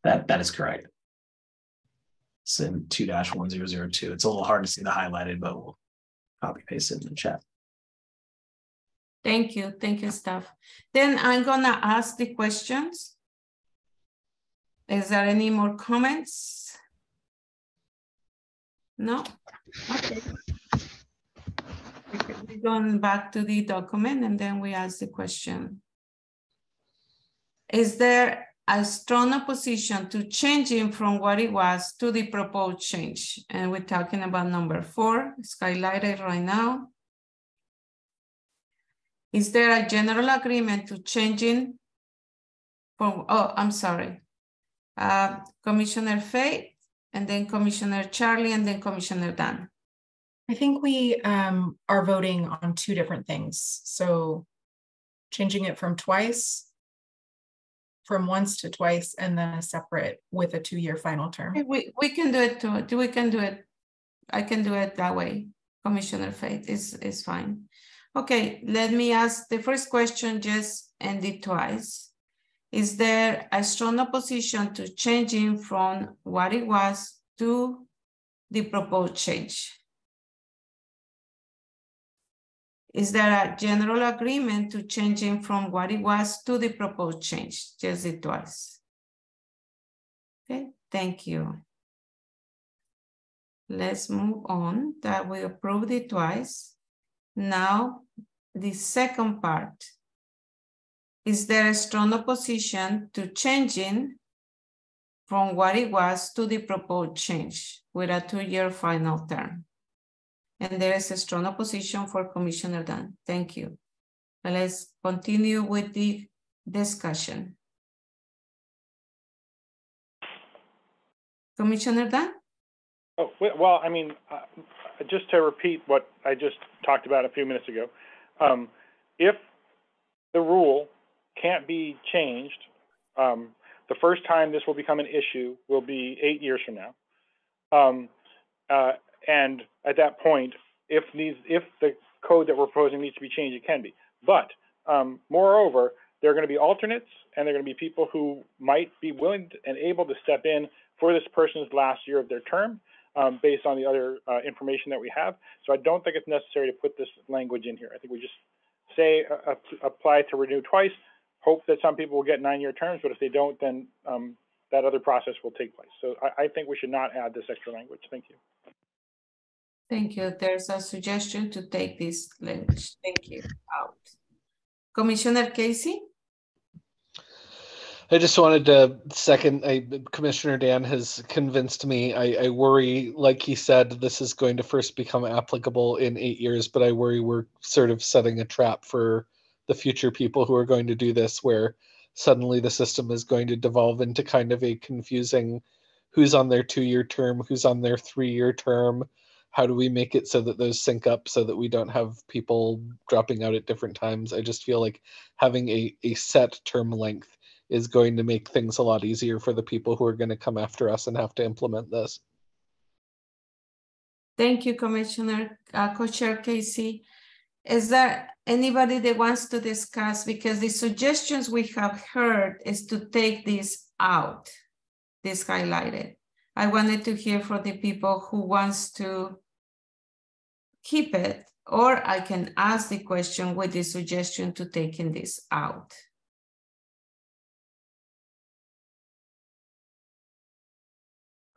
That is correct. It's in 2-1002. It's a little hard to see the highlighted, but we'll copy paste it in the chat. Thank you, staff. Then I'm gonna ask the questions. Is there any more comments? No? Okay. We're going back to the document and then we ask the question. Is there a strong opposition to changing from what it was to the proposed change? And we're talking about number 4, it's highlighted right now. Is there a general agreement to changing from, oh, I'm sorry. Commissioner Faith, and then Commissioner Charlie, and then Commissioner Dan. I think we are voting on 2 different things. So changing it from once to twice, and then a separate with a 2-year final term. We can do it too. We can do it. I can do it that way. Commissioner Faith is fine. Okay, let me ask the first question, just end it twice. Is there a strong opposition to changing from what it was to the proposed change? Is there a general agreement to changing from what it was to the proposed change? Just it twice. Okay, thank you. Let's move on. That we approved it twice. Now, the second part. Is there a strong opposition to changing from what it was to the proposed change with a 2-year final term? And there is a strong opposition for Commissioner Dan. Thank you. Let's continue with the discussion. Commissioner Dan? Oh, well, I mean, just to repeat what I just talked about a few minutes ago, if the rule can't be changed, the first time this will become an issue will be 8 years from now. And at that point, if the code that we're proposing needs to be changed, it can be. But moreover, there are going to be alternates, and there are going to be people who might be willing and able to step in for this person's last year of their term, based on the other information that we have. So I don't think it's necessary to put this language in here. I think we just say apply to renew twice, hope that some people will get 9-year terms, but if they don't, then that other process will take place. So I think we should not add this extra language. Thank you. Thank you. There's a suggestion to take this language. Thank you. Out. Commissioner Casey? I just wanted to second, Commissioner Dan has convinced me. I worry, like he said, this is going to first become applicable in 8 years, but I worry we're sort of setting a trap for the future people who are going to do this, where suddenly the system is going to devolve into kind of a confusing who's on their 2-year term, who's on their 3-year term. How do we make it so that those sync up so that we don't have people dropping out at different times? I just feel like having a set term length is going to make things a lot easier for the people who are going to come after us and have to implement this. Thank you, Commissioner, Co-Chair Casey. Is there anybody that wants to discuss? Because the suggestions we have heard is to take this out, this highlighted. I wanted to hear from the people who wants to keep it, or I can ask the question with the suggestion to taking this out.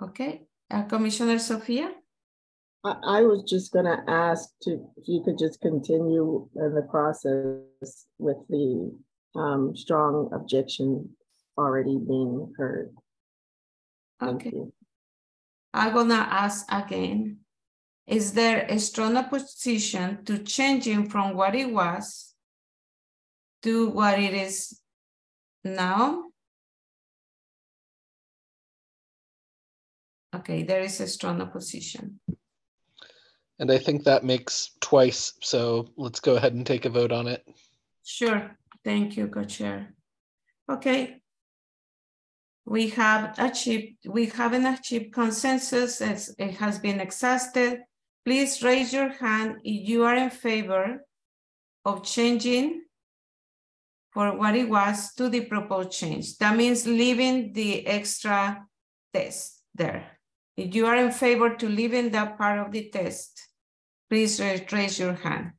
Okay, Commissioner Sophia? I was just going to ask if you could just continue the process with the strong objection already being heard. Okay. I'm going to ask again. Is there a strong opposition to changing from what it was to what it is now? Okay, there is a strong opposition. And I think that makes twice, so let's go ahead and take a vote on it. Sure. Thank you, Co-Chair. Okay. We haven't achieved consensus as it has been exhausted. Please raise your hand if you are in favor of changing for what it was to the proposed change. That means leaving the extra test there. If you are in favor to leaving that part of the test, please raise your hand.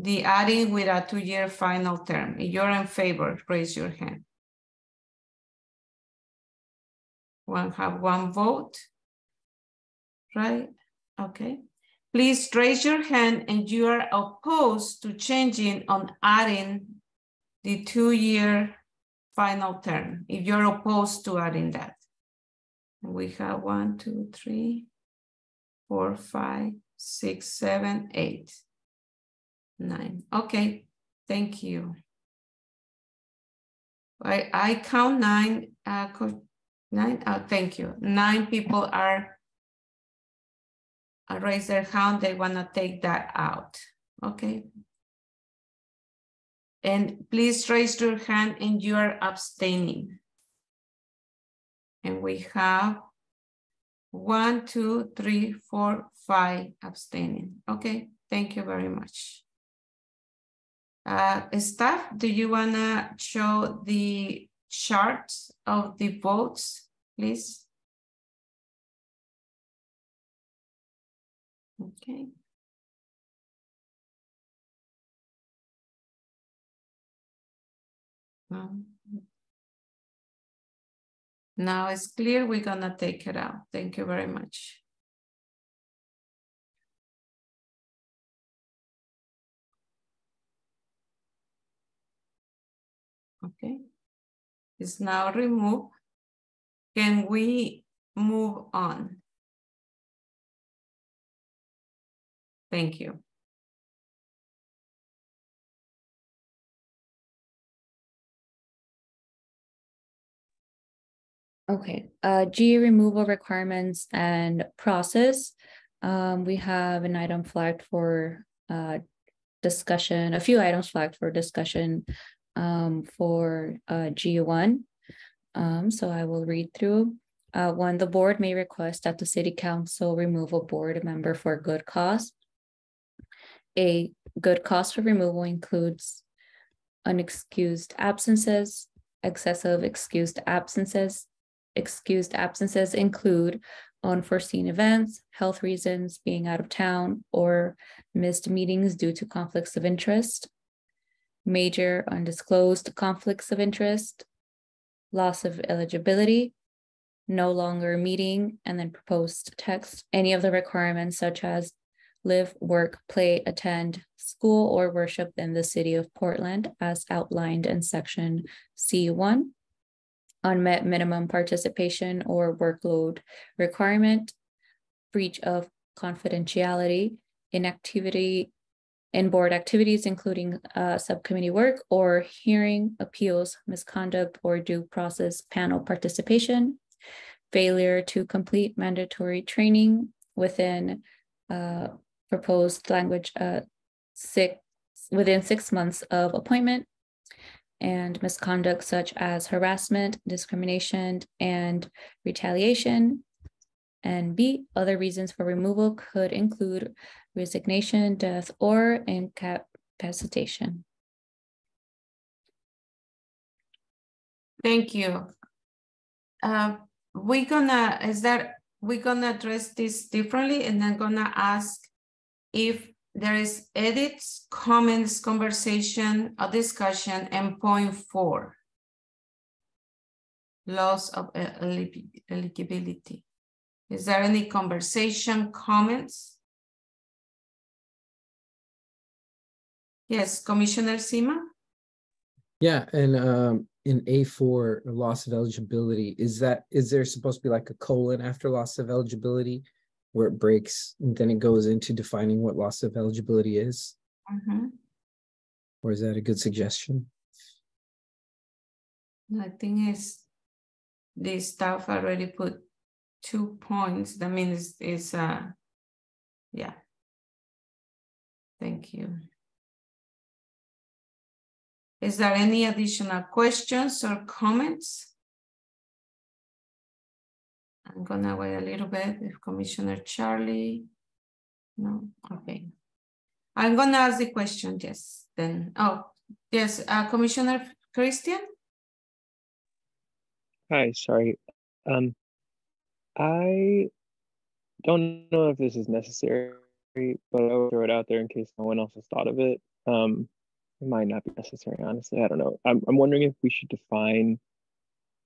The adding with a 2-year final term. If you're in favor, raise your hand. Have one vote, right? Okay. Please raise your hand and you are opposed to changing on adding the 2-year final term. If you're opposed to adding that. We have 1, 2, 3, 4, 5, 6, 7, 8, 9. Okay, thank you. I count 9. 9. Thank you. 9 people are raise their hand. They want to take that out. Okay. And please raise your hand and you are abstaining. And we have 1, 2, 3, 4, 5 abstaining. Okay. Thank you very much. Staff, do you want to show the chart of the votes, please? Okay. Now it's clear. We're going to take it out. Thank you very much. Okay. It's now removed. Can we move on? Thank you. Okay, G removal requirements and process. We have an item flagged for discussion, a few items flagged for discussion for G1. So I will read through. 1, the board may request that the city council remove a board member for good cause. A good cause for removal includes unexcused absences, excessive excused absences. Excused absences include unforeseen events, health reasons, being out of town, or missed meetings due to conflicts of interest, major undisclosed conflicts of interest, loss of eligibility, no longer meeting, and then proposed text, any of the requirements such as live, work, play, attend school or worship in the city of Portland as outlined in section C1. Unmet minimum participation or workload requirement, breach of confidentiality, inactivity in board activities, including subcommittee work or hearing, appeals, misconduct, or due process panel participation, failure to complete mandatory training within proposed language within 6 months of appointment, and misconduct such as harassment, discrimination, and retaliation. And B, other reasons for removal could include resignation, death, or incapacitation. Thank you. We're gonna address this differently, and I'm gonna ask if there is edits, comments, conversation, or discussion, and point 4, loss of eligibility. Is there any conversation, comments? Yes, Commissioner Sima? Yeah, and in A4, loss of eligibility, is there supposed to be like a colon after loss of eligibility where it breaks and then it goes into defining what loss of eligibility is? Mm-hmm. Or is that a good suggestion? I think the staff already put 2 points. That means it's yeah. Thank you. Is there any additional questions or comments? I'm gonna wait a little bit if Commissioner Charlie, no, okay. I'm gonna ask the question, yes, then, oh, yes, Commissioner Christian? Hi, sorry. I don't know if this is necessary, but I'll throw it out there in case no one else has thought of it. It might not be necessary, honestly. I don't know. I'm wondering if we should define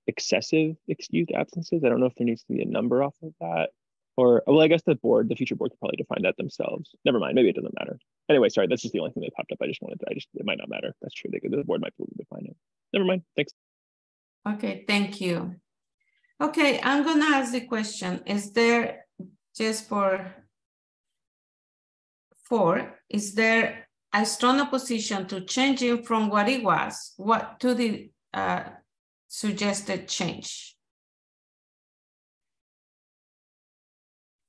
excessive excused absences. I don't know if there needs to be a number off of that. Or, well, I guess the future board could probably define that themselves. Never mind, maybe it doesn't matter. Anyway, sorry, that's just the only thing that popped up. It might not matter. That's true. The board might be able to define it. Never mind, thanks. Okay, thank you. Okay, I'm gonna ask the question. Is there, just is there a strong opposition to changing from what it was, to the suggested change?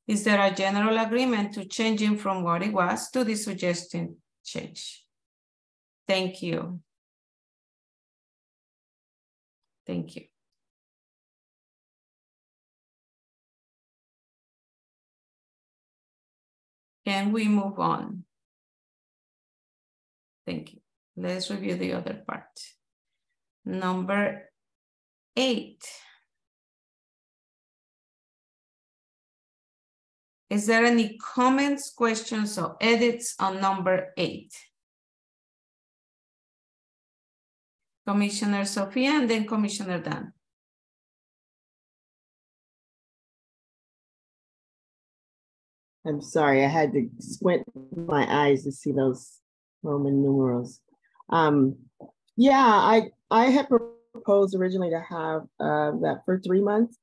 Is there a general agreement to changing from what it was to the suggested change? Thank you. Thank you. Can we move on? Thank you. Let's review the other part. Number 8. Is there any comments, questions, or edits on number 8? Commissioner Sophia and then Commissioner Dan. I'm sorry, I had to squint my eyes to see those Roman numerals. Yeah, I had proposed originally to have that for 3 months.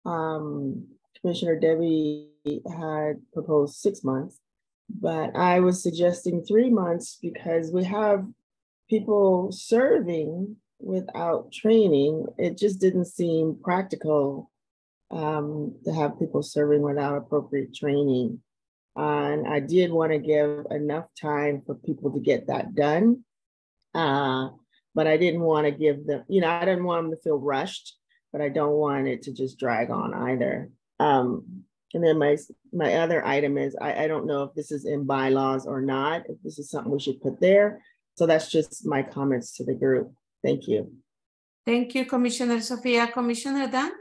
Commissioner Debbie had proposed 6 months, but I was suggesting 3 months because we have people serving without training. It just didn't seem practical to have people serving without appropriate training. And I did want to give enough time for people to get that done. But I didn't want to give them, I didn't want them to feel rushed, but I don't want it to just drag on either. And then my other item is, I don't know if this is in bylaws or not, if this is something we should put there. So that's just my comments to the group. Thank you. Thank you, Commissioner Sophia. Commissioner Dan?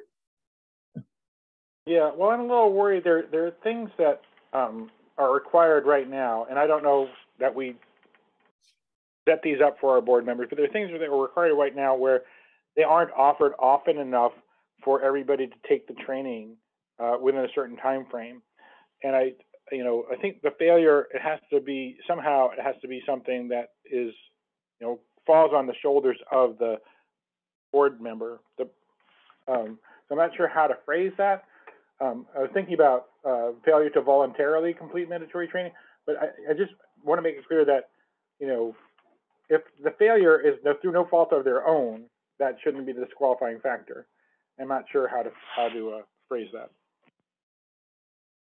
Yeah, well, I'm a little worried. There are things that are required right now, and I don't know that we set these up for our board members, but there are things that are required right now where they aren't offered often enough for everybody to take the training within a certain time frame. And I think the failure, it has to be something that is, falls on the shoulders of the board member. So I'm not sure how to phrase that. I was thinking about failure to voluntarily complete mandatory training, but I just want to make it clear that, if the failure is through no fault of their own, that shouldn't be the disqualifying factor. I'm not sure how to phrase that.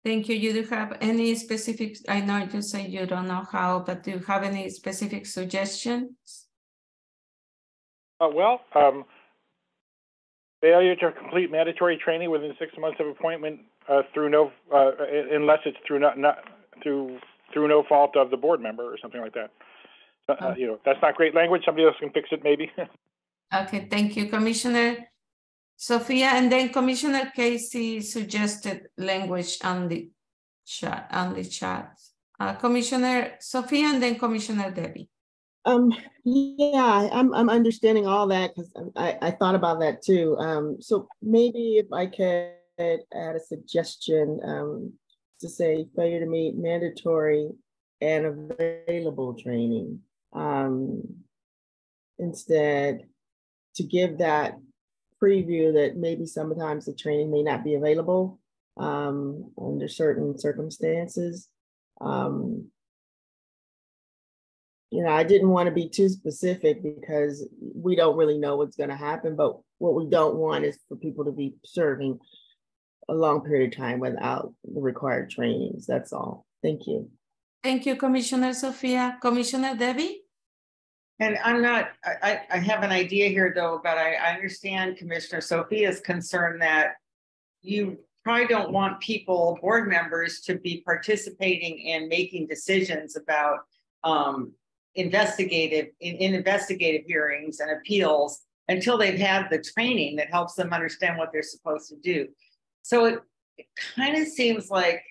Thank you. You do have any specific, I know you say you don't know how, but do you have any specific suggestions? Failure to complete mandatory training within 6 months of appointment unless it's through no fault of the board member or something like that. That's not great language. Somebody else can fix it, maybe. Okay, thank you, Commissioner Sophia, and then Commissioner Casey suggested language on the chat. Commissioner Sophia, and then Commissioner Debbie. Yeah, I'm understanding all that because I thought about that too. So maybe if I could add a suggestion to say failure to meet mandatory and available training. Instead, to give that preview that maybe sometimes the training may not be available under certain circumstances. I didn't want to be too specific because we don't really know what's going to happen, but what we don't want is for people to be serving a long period of time without the required trainings. That's all. Thank you. Thank you, Commissioner Sophia. Commissioner Debbie? And I'm not, I have an idea here though, but I understand Commissioner Sophia's concern that you probably don't want people, board members, to be participating in making decisions about investigative hearings and appeals until they've had the training that helps them understand what they're supposed to do. So it kind of seems like,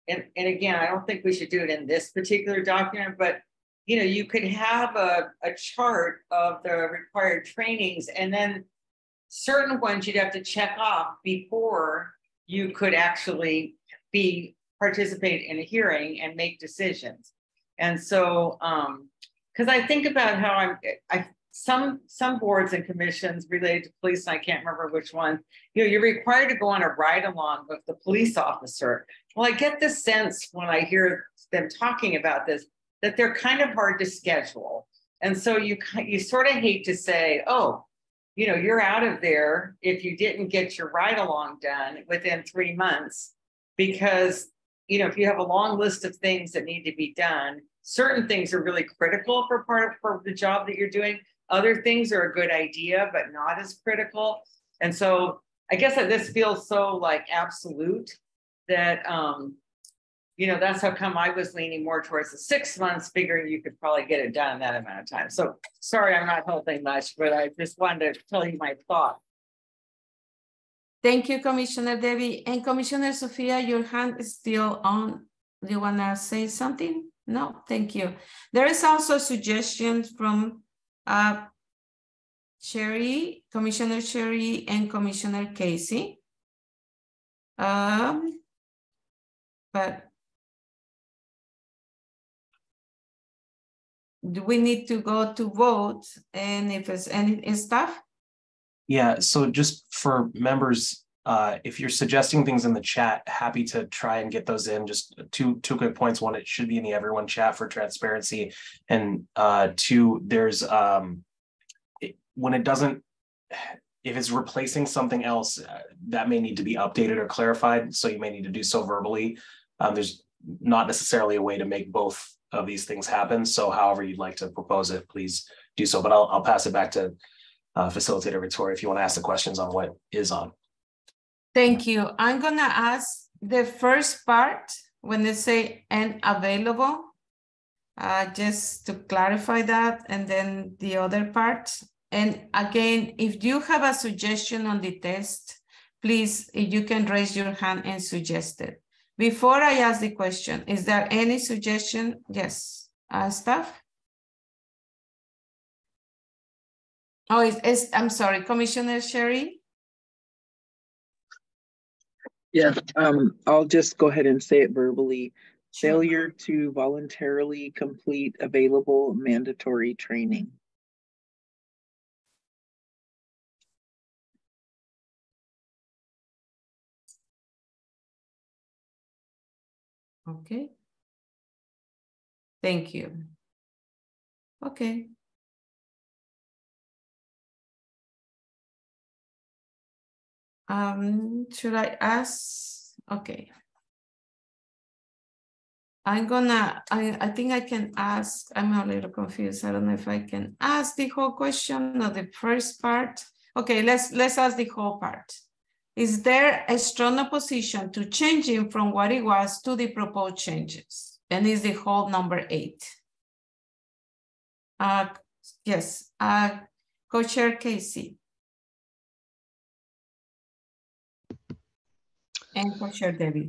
and again, I don't think we should do it in this particular document, but you know, you could have a chart of the required trainings, and then certain ones you'd have to check off before you could actually participate in a hearing and make decisions. And so, because I think about how some boards and commissions related to police, and I can't remember which one, you know, you're required to go on a ride along with the police officer. Well, I get the sense when I hear them talking about this, that they're kind of hard to schedule. And so you sort of hate to say, oh, you know, you're out of there if you didn't get your ride along done within 3 months, because, you know, if you have a long list of things that need to be done, certain things are really critical for the job that you're doing. Other things are a good idea, but not as critical. And so I guess that this feels so like absolute that, you know, that's how come I was leaning more towards the 6 months, figuring you could probably get it done in that amount of time. So sorry, I'm not helping much, but I just wanted to tell you my thought. Thank you, Commissioner Debbie. And Commissioner Sophia, your hand is still on. Do you want to say something? No, thank you. There is also suggestions from Sherry, Commissioner Sherry, and Commissioner Casey. But do we need to go to vote? And if it's any stuff? Yeah, so just for members, if you're suggesting things in the chat, happy to try and get those in. Just two quick points. One, it should be in the everyone chat for transparency. And two, there's when it doesn't, if it's replacing something else, that may need to be updated or clarified. So you may need to do so verbally. There's not necessarily a way to make both of these things happen. So however you'd like to propose it, please do so. But I'll pass it back to Facilitator Victoria if you want to ask the questions on what is on. Thank you. I'm gonna ask the first part when they say and available, just to clarify that, and then the other part. And again, if you have a suggestion on the test, please, if you can raise your hand and suggest it. Before I ask the question, is there any suggestion? Yes, staff? Oh, I'm sorry, Commissioner Sherry? Yes, I'll just go ahead and say it verbally. Sure. Failure to voluntarily complete available mandatory training. Okay. Thank you. Okay. Should I ask? Okay. I think I can ask, I'm a little confused. I don't know if I can ask the whole question or the first part. Okay, let's ask the whole part. Is there a strong opposition to changing from what it was to the proposed changes? And is the whole number 8? Yes, Co-Chair Casey. And Co-Chair Debbie.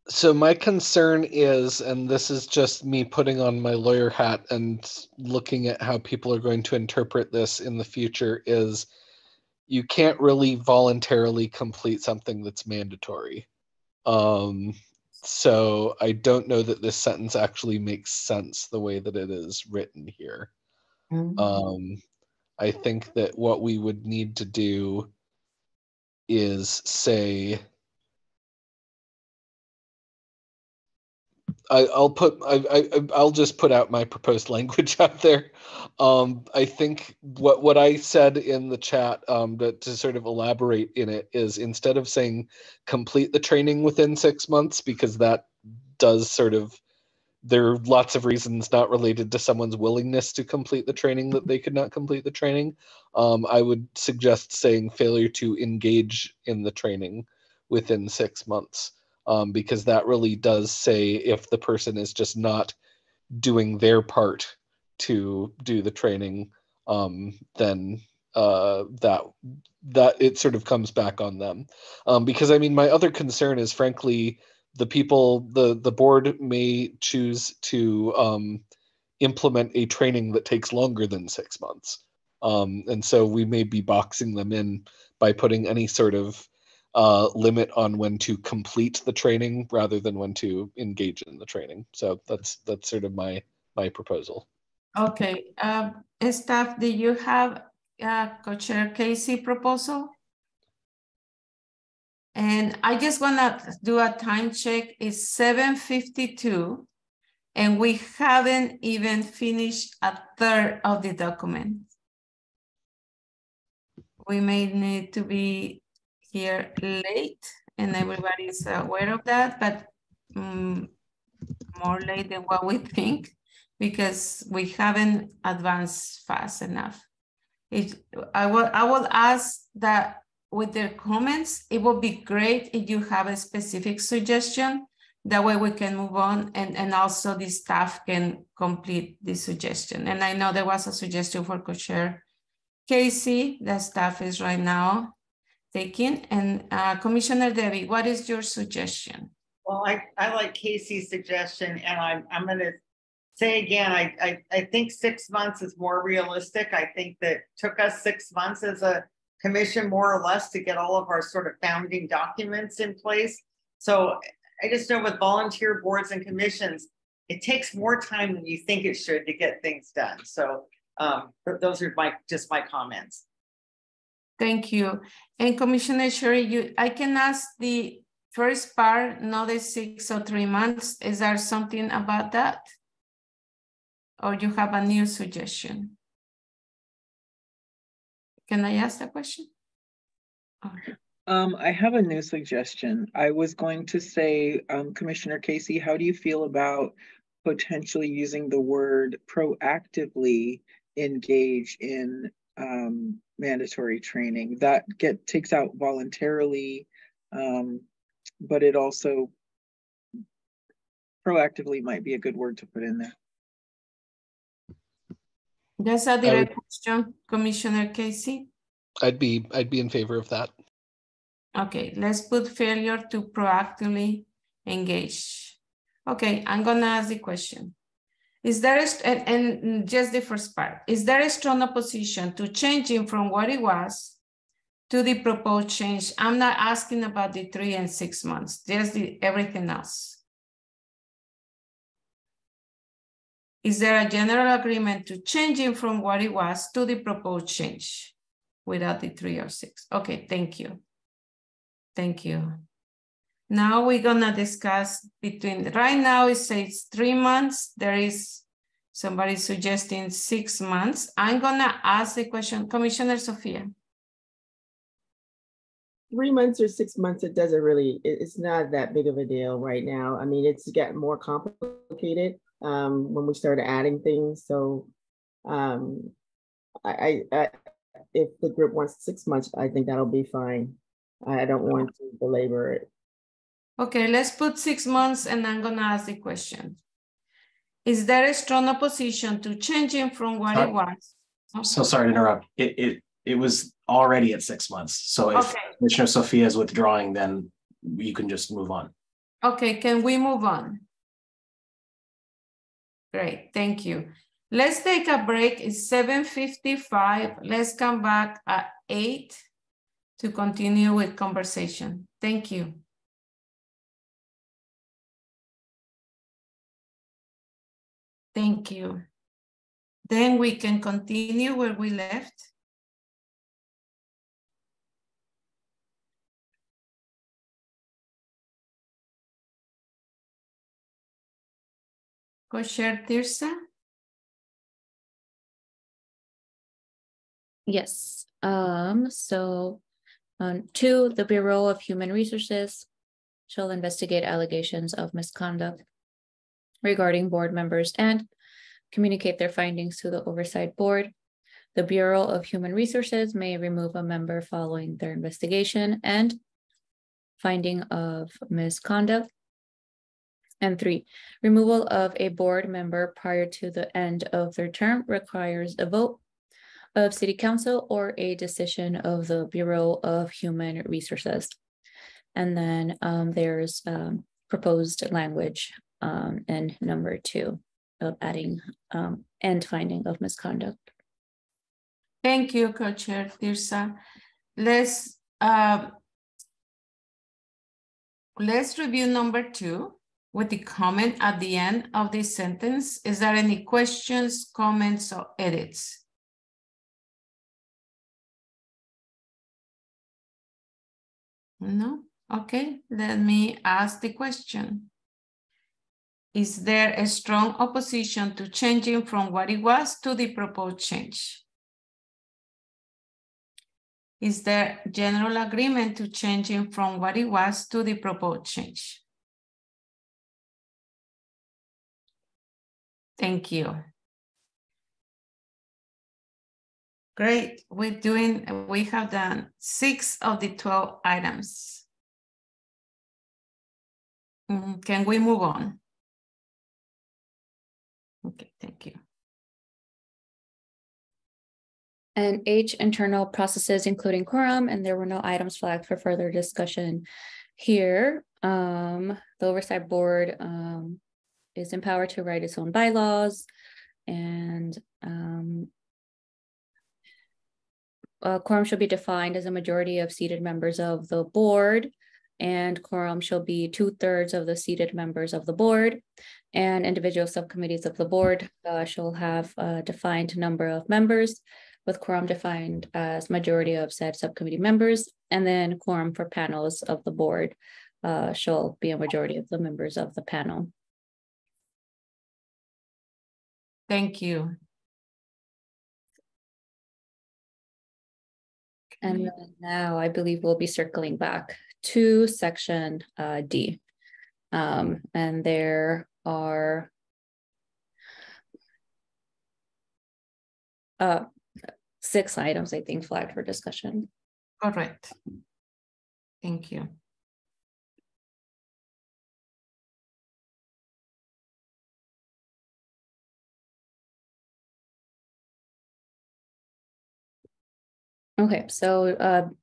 So my concern is, and this is just me putting on my lawyer hat and looking at how people are going to interpret this in the future, is you can't really voluntarily complete something that's mandatory. So I don't know that this sentence actually makes sense the way that it is written here. Mm-hmm. I think that what we would need to do is say, I'll just put out my proposed language out there. I think what I said in the chat, to sort of elaborate in it, is instead of saying complete the training within 6 months, because that does sort of there are lots of reasons not related to someone's willingness to complete the training that they could not complete the training. I would suggest saying failure to engage in the training within 6 months, because that really does say if the person is just not doing their part to do the training, then that it sort of comes back on them. Because I mean, my other concern is, frankly, the board may choose to implement a training that takes longer than 6 months. And so we may be boxing them in by putting any sort of limit on when to complete the training rather than when to engage in the training. So that's sort of my proposal. Okay, staff, do you have Co-Chair Casey proposal? And I just wanna do a time check. It's 7:52 and we haven't even finished a third of the document. We may need to be here late and everybody's aware of that, but more late than what we think, because we haven't advanced fast enough. I will ask that with their comments, it would be great if you have a specific suggestion. That way we can move on, and also the staff can complete the suggestion. And I know there was a suggestion for Co-Chair Casey that staff is right now taking. And Commissioner Debbie, what is your suggestion? Well, I like Casey's suggestion, and I'm going to say again, I think 6 months is more realistic. I think that took us 6 months as a commission, more or less, to get all of our sort of founding documents in place. So I just know with volunteer boards and commissions, it takes more time than you think it should to get things done. So those are just my comments. Thank you. And Commissioner Sherry, I can ask the first part, not the 6 or 3 months. Is there something about that? Or you have a new suggestion? Can I ask the question? I have a new suggestion. I was going to say, Commissioner Casey, how do you feel about potentially using the word proactively engage in mandatory training? That takes out voluntarily, but it also proactively might be a good word to put in there. That's a direct question, Commissioner Casey. I'd be in favor of that. Okay, let's put failure to proactively engage. Okay, I'm gonna ask the question. Is there, and just the first part, is there a strong opposition to changing from what it was to the proposed change? I'm not asking about the 3 and 6 months, just everything else. Is there a general agreement to changing from what it was to the proposed change without the 3 or 6? Okay, thank you. Thank you. Now we're gonna discuss between, right now it says 3 months. There is somebody suggesting 6 months. I'm gonna ask the question, Commissioner Sophia. 3 months or 6 months, it doesn't really, it's not that big of a deal right now. I mean, it's gotten more complicated when we started adding things. So if the group wants 6 months, I think that'll be fine. I don't want to belabor it. Okay, let's put 6 months and I'm gonna ask the question. Is there a strong opposition to changing from what it was? Okay. So sorry to interrupt. It was already at 6 months. So if Commissioner Sophia is withdrawing, then you can just move on. Okay, can we move on? Great, thank you. Let's take a break. It's 7:55. Let's come back at 8 to continue with conversation. Thank you. Thank you. Then we can continue where we left. Co-Chair Tirsa? Yes. So 2, the Bureau of Human Resources shall investigate allegations of misconduct regarding board members and communicate their findings to the oversight board. The Bureau of Human Resources may remove a member following their investigation and finding of misconduct. And 3, removal of a board member prior to the end of their term requires a vote of City Council or a decision of the Bureau of Human Resources. And then there's proposed language in number 2 of adding and finding of misconduct. Thank you, Co-Chair Tirsa. Let's review number 2 with the comment at the end of this sentence. Is there any questions, comments, or edits? No? Okay, let me ask the question. Is there a strong opposition to changing from what it was to the proposed change? Is there general agreement to changing from what it was to the proposed change? Thank you. Great, we have done 6 of the 12 items. Can we move on? Okay, thank you. And H, internal processes, including quorum, and there were no items flagged for further discussion here. The oversight board is empowered to write its own bylaws, and quorum shall be defined as a majority of seated members of the board, and quorum shall be 2/3 of the seated members of the board, and individual subcommittees of the board shall have a defined number of members, with quorum defined as majority of said subcommittee members, and then quorum for panels of the board shall be a majority of the members of the panel. Thank you. And now I believe we'll be circling back to section D. And there are 6 items, I think, flagged for discussion. Correct. Thank you. Okay, so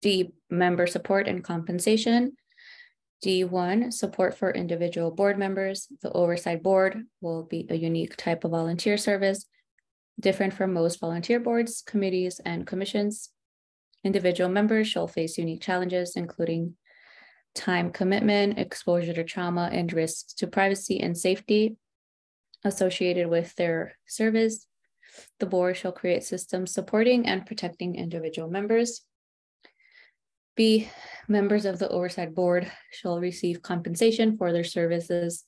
D, member support and compensation. D1, support for individual board members. The oversight board will be a unique type of volunteer service, different from most volunteer boards, committees, and commissions. Individual members shall face unique challenges, including time commitment, exposure to trauma, and risks to privacy and safety associated with their service. The board shall create systems supporting and protecting individual members. B, members of the oversight board shall receive compensation for their services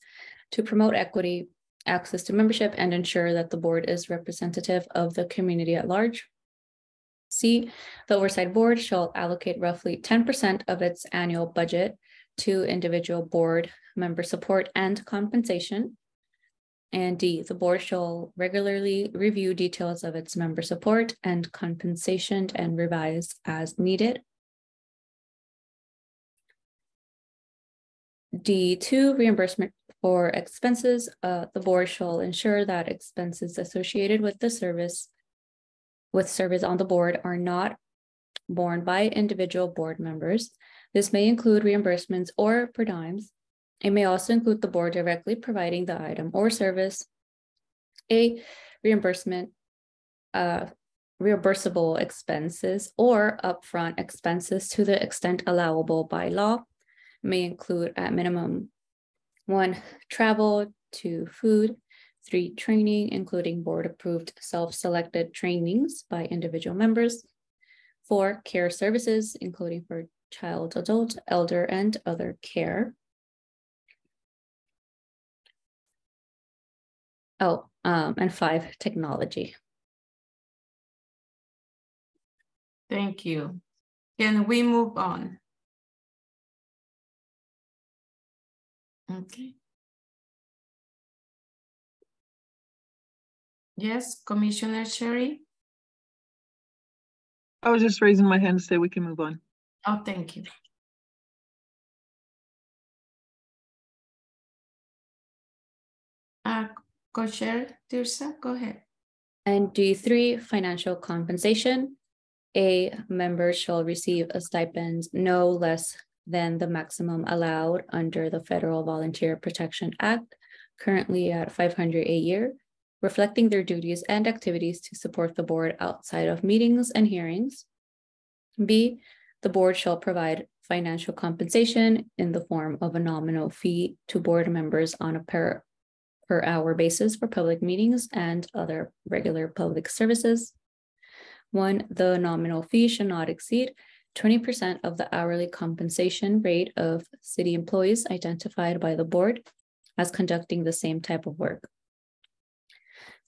to promote equity, access to membership, and ensure that the board is representative of the community at large. C, the oversight board shall allocate roughly 10% of its annual budget to individual board member support and compensation. And D, the board shall regularly review details of its member support and compensation and revise as needed. D2, reimbursement for expenses. The board shall ensure that expenses associated with the service on the board are not borne by individual board members. This may include reimbursements or per dimes. It may also include the board directly providing the item or service. A, reimbursement, reimbursable expenses or upfront expenses to the extent allowable by law may include at minimum 1, travel, 2, food, 3, training, including board-approved self-selected trainings by individual members, 4, care services, including for child, adult, elder, and other care. Oh, and 5, technology. Thank you. Can we move on? Okay. Yes, Commissioner Sherry. I was just raising my hand to say we can move on. Oh, thank you. Co-chair Tirsa, go ahead. And D3, financial compensation. A member shall receive a stipend no less than the maximum allowed under the Federal Volunteer Protection Act, currently at $500 a year, reflecting their duties and activities to support the board outside of meetings and hearings. B, the board shall provide financial compensation in the form of a nominal fee to board members on a per hour basis for public meetings and other regular public services. 1, the nominal fee shall not exceed 20% of the hourly compensation rate of city employees identified by the board as conducting the same type of work.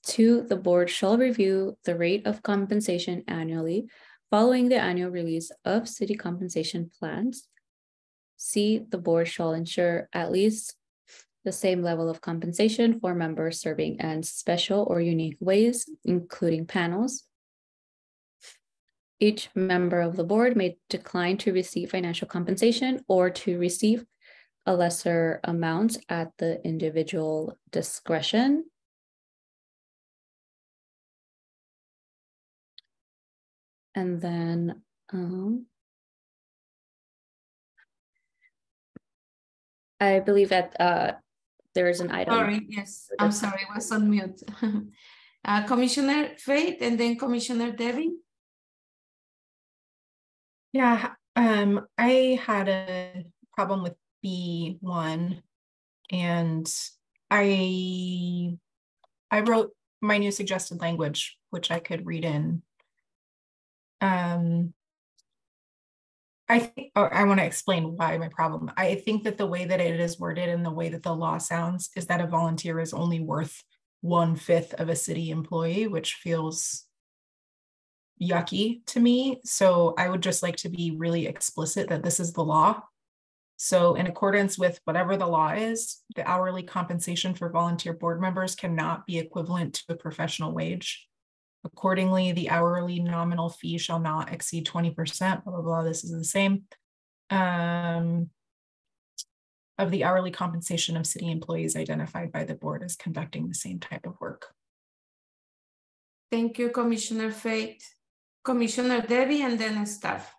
2, the board shall review the rate of compensation annually following the annual release of city compensation plans. C, the board shall ensure at least the same level of compensation for members serving in special or unique ways, including panels. Each member of the board may decline to receive financial compensation or to receive a lesser amount at the individual discretion. And then I believe that there is an item. Sorry, yes, I'm sorry, I was on mute. Commissioner Faith and then Commissioner Debbie. Yeah, I had a problem with B1 and I wrote my new suggested language, which I could read in. I think I want to explain why my problem. I think that the way that it is worded and the way that the law sounds is that a volunteer is only worth 1/5 of a city employee, which feels yucky to me. So I would just like to be really explicit that this is the law. So in accordance with whatever the law is, the hourly compensation for volunteer board members cannot be equivalent to a professional wage. Accordingly, the hourly nominal fee shall not exceed 20%, blah, blah, blah, this is the same, of the hourly compensation of city employees identified by the board as conducting the same type of work. Thank you, Commissioner Faith. Commissioner Debbie and then staff.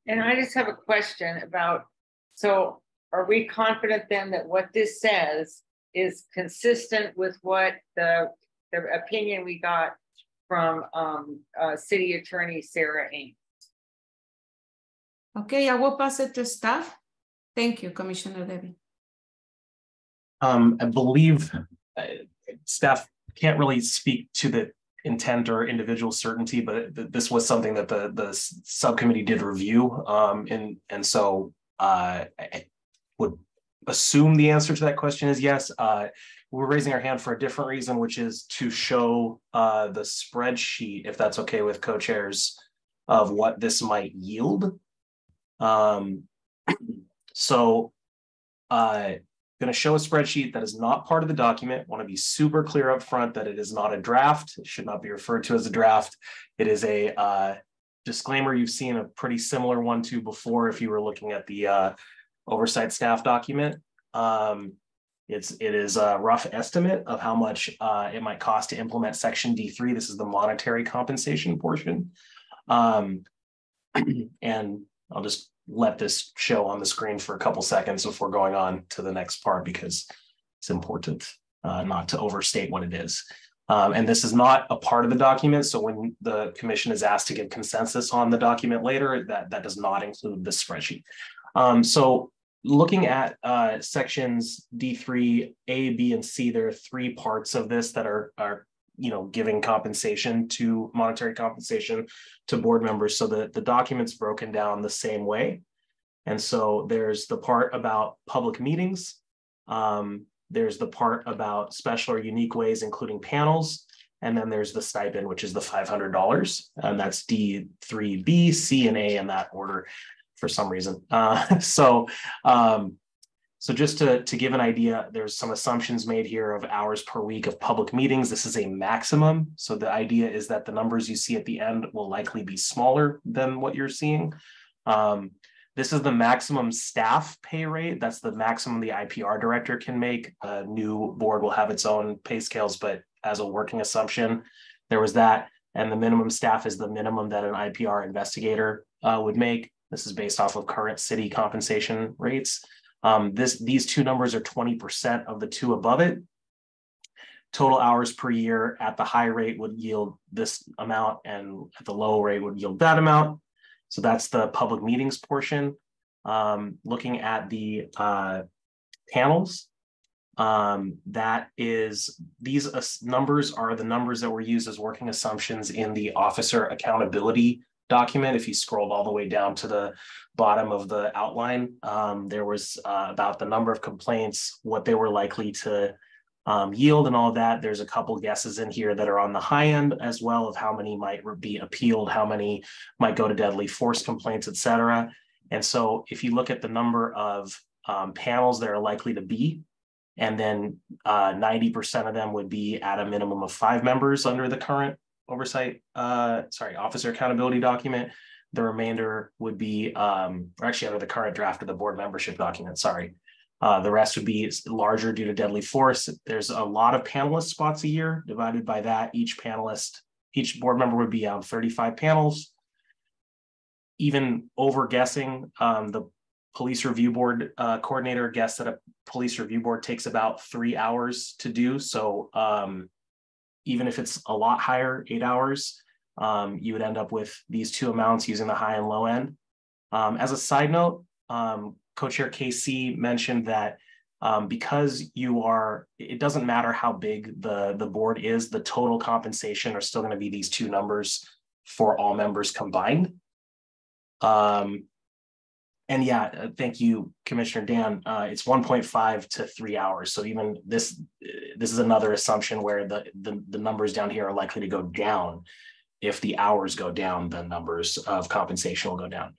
And I just have a question about, so are we confident then that what this says is consistent with what the opinion we got from City Attorney Sarah Ames? Okay, I will pass it to staff. Thank you, Commissioner Debbie. I believe staff can't really speak to the intent or individual certainty, but this was something that the subcommittee did review, and so I would assume the answer to that question is yes. We're raising our hand for a different reason, which is to show the spreadsheet, if that's okay with co-chairs, of what this might yield. So going to show a spreadsheet that is not part of the document. Want to be super clear up front that it is not a draft. It should not be referred to as a draft. It is a disclaimer. You've seen a pretty similar one to before if you were looking at the oversight staff document. It is a rough estimate of how much it might cost to implement Section D3. This is the monetary compensation portion. And I'll just let this show on the screen for a couple seconds before going on to the next part, because it's important not to overstate what it is. And this is not a part of the document. So when the commission is asked to give consensus on the document later, that does not include this spreadsheet. So looking at sections D3, A, B, and C, there are 3 parts of this that are giving compensation to monetary compensation to board members. So the document's broken down the same way. And so there's the part about public meetings. There's the part about special or unique ways, including panels. And then there's the stipend, which is the $500. And that's D3, B, C, and A in that order for some reason. So So just to give an idea, there's some assumptions made here of hours per week of public meetings. This is a maximum. So the idea is that the numbers you see at the end will likely be smaller than what you're seeing. This is the maximum staff pay rate. That's the maximum the IPR director can make. A new board will have its own pay scales, but as a working assumption, there was that. And the minimum staff is the minimum that an IPR investigator would make. This is based off of current city compensation rates. These two numbers are 20% of the two above it. Total hours per year at the high rate would yield this amount, and at the low rate would yield that amount. So that's the public meetings portion. Looking at the panels, that is, these numbers are the numbers that were used as working assumptions in the officer accountability document. If you scrolled all the way down to the bottom of the outline, there was about the number of complaints, what they were likely to yield and all of that. There's a couple guesses in here that are on the high end as well of how many might be appealed, how many might go to deadly force complaints, et cetera. And so if you look at the number of panels that are likely to be, and then 90% of them would be at a minimum of 5 members under the current officer accountability document. The remainder would be, or actually under the current draft of the board membership document, sorry. The rest would be larger due to deadly force. There's a lot of panelist spots a year. Divided by that, each board member would be on 35 panels. Even over guessing, the police review board coordinator guessed that a police review board takes about 3 hours to do. So even if it's a lot higher, 8 hours, you would end up with these two amounts using the high and low end. As a side note, Co-Chair KC mentioned that because it doesn't matter how big the board is, the total compensation are still going to be these two numbers for all members combined. And yeah, thank you, Commissioner Dan. It's 1.5 to 3 hours. So even this is another assumption where the numbers down here are likely to go down. If the hours go down, the numbers of compensation will go down.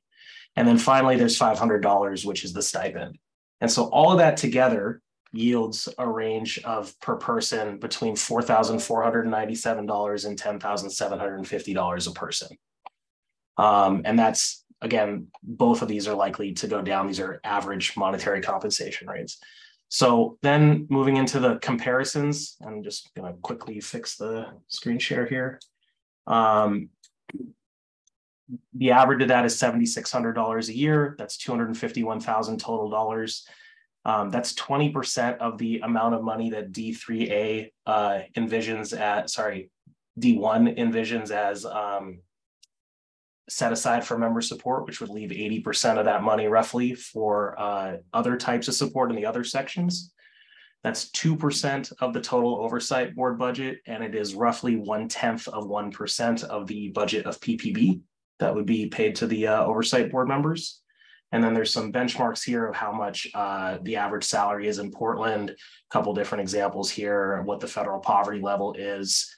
And then finally, there's $500, which is the stipend. And so all of that together yields a range of per person between $4,497 and $10,750 a person. And that's, again, both of these are likely to go down. These are average monetary compensation rates. So then moving into the comparisons, I'm just going to quickly fix the screen share here. The average of that is $7,600 a year. That's $251,000 total dollars. That's 20% of the amount of money that D3A envisions D1 envisions as set aside for member support, which would leave 80% of that money roughly for other types of support in the other sections. That's 2% of the total oversight board budget, and it is roughly 0.1% of the budget of PPB that would be paid to the oversight board members. And then there's some benchmarks here of how much the average salary is in Portland, a couple different examples here, what the federal poverty level is.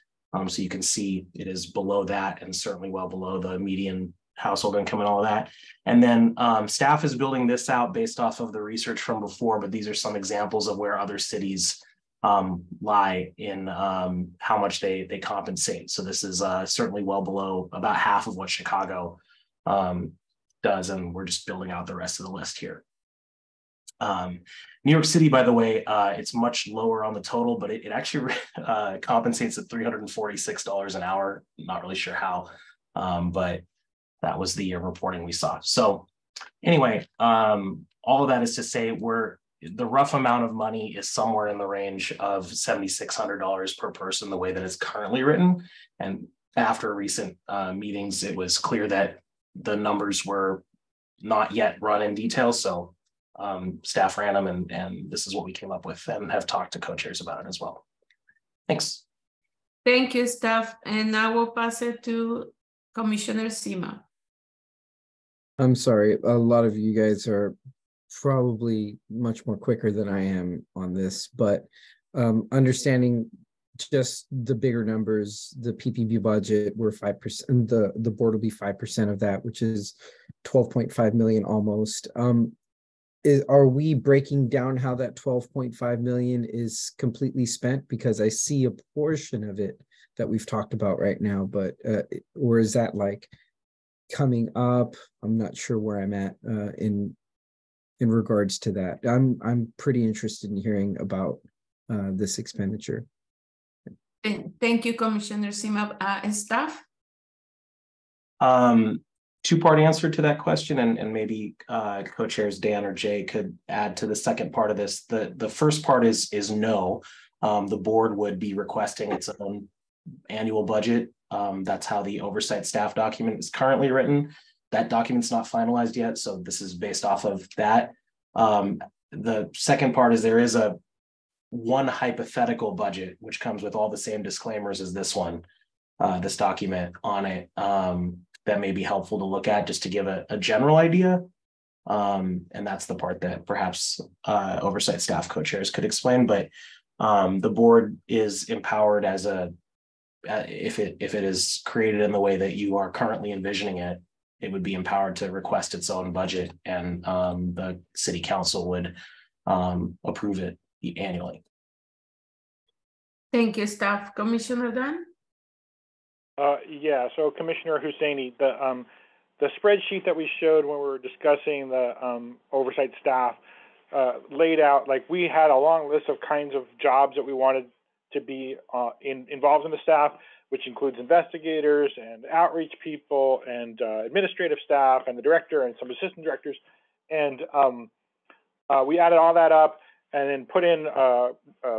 So you can see it is below that and certainly well below the median household income and all of that. And then staff is building this out based off of the research from before, but these are some examples of where other cities lie in how much they compensate. So this is certainly well below about half of what Chicago does, and we're just building out the rest of the list here. New York City, by the way, it's much lower on the total, but it actually compensates at $346 an hour. Not really sure how, but that was the reporting we saw. So anyway, all of that is to say the rough amount of money is somewhere in the range of $7,600 per person, the way that it's currently written. And after recent meetings, it was clear that the numbers were not yet run in detail. So staff ran them, and this is what we came up with, and have talked to co-chairs about it as well. Thanks. Thank you, staff. And now we'll pass it to Commissioner Sima. I'm sorry, a lot of you guys are probably much more quicker than I am on this, but understanding just the bigger numbers, the PPB budget, we're 5%, the board will be 5% of that, which is 12.5 million almost. are we breaking down how that 12.5 million is completely spent? Because I see a portion of it that we've talked about right now, but or is that like coming up? I'm not sure where I'm at in regards to that. I'm pretty interested in hearing about this expenditure. Thank you, Commissioner Simab. Staff? Two-part answer to that question, and maybe co-chairs Dan or Jay could add to the second part of this. The first part is no. The board would be requesting its own annual budget. That's how the oversight staff document is currently written. That document's not finalized yet, so this is based off of that. The second part is there is one hypothetical budget, which comes with all the same disclaimers as this one, this document on it. That may be helpful to look at just to give a general idea. And that's the part that perhaps oversight staff co-chairs could explain, but the board is empowered as if it is created in the way that you are currently envisioning it, it would be empowered to request its own budget, and the city council would approve it annually. Thank you, staff. Commissioner Dan? Yeah, so Commissioner Hussaini, the spreadsheet that we showed when we were discussing the oversight staff laid out, like, we had a long list of kinds of jobs that we wanted to be involved in the staff, which includes investigators and outreach people and administrative staff and the director and some assistant directors. And we added all that up and then put in a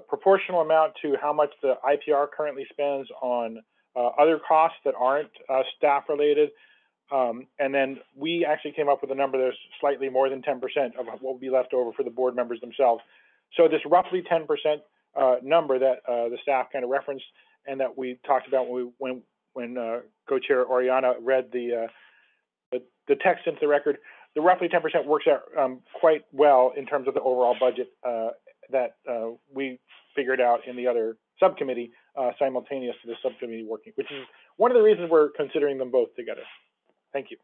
proportional amount to how much the IPR currently spends on other costs that aren't staff related. And then we actually came up with a number that's slightly more than 10% of what will be left over for the board members themselves. So this roughly 10% number that the staff kind of referenced and that we talked about when co-chair Oriana read the text into the record, the roughly 10% works out quite well in terms of the overall budget that we figured out in the other subcommittee simultaneous to the subcommittee working, which is one of the reasons we're considering them both together. Thank you.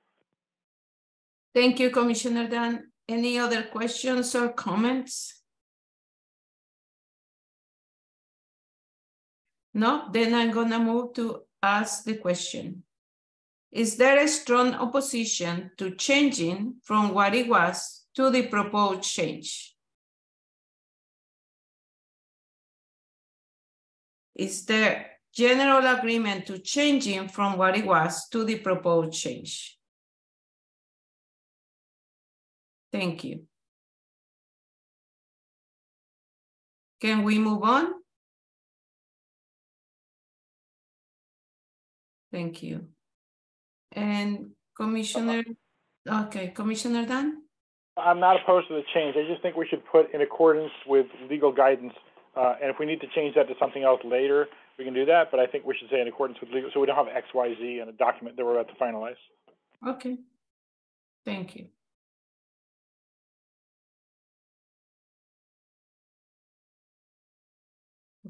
Thank you, Commissioner Dan. Any other questions or comments? No, then I'm gonna move to ask the question. Is there a strong opposition to changing from what it was to the proposed change? Is there general agreement to changing from what it was to the proposed change? Thank you. Can we move on? Thank you. And Commissioner, okay, Commissioner Dan? I'm not opposed to the change. I just think we should put in accordance with legal guidance. And if we need to change that to something else later, we can do that. But I think we should say in accordance with legal, so we don't have X, Y, Z in a document that we're about to finalize. Okay, thank you.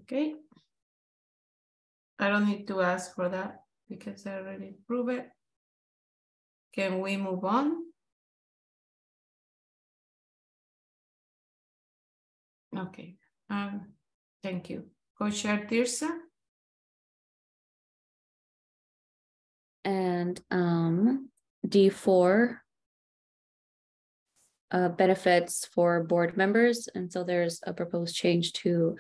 Okay. I don't need to ask for that because I already proved it. Can we move on? Okay, thank you. Co-chair Tirsa? And D4, benefits for board members. And so there's a proposed change to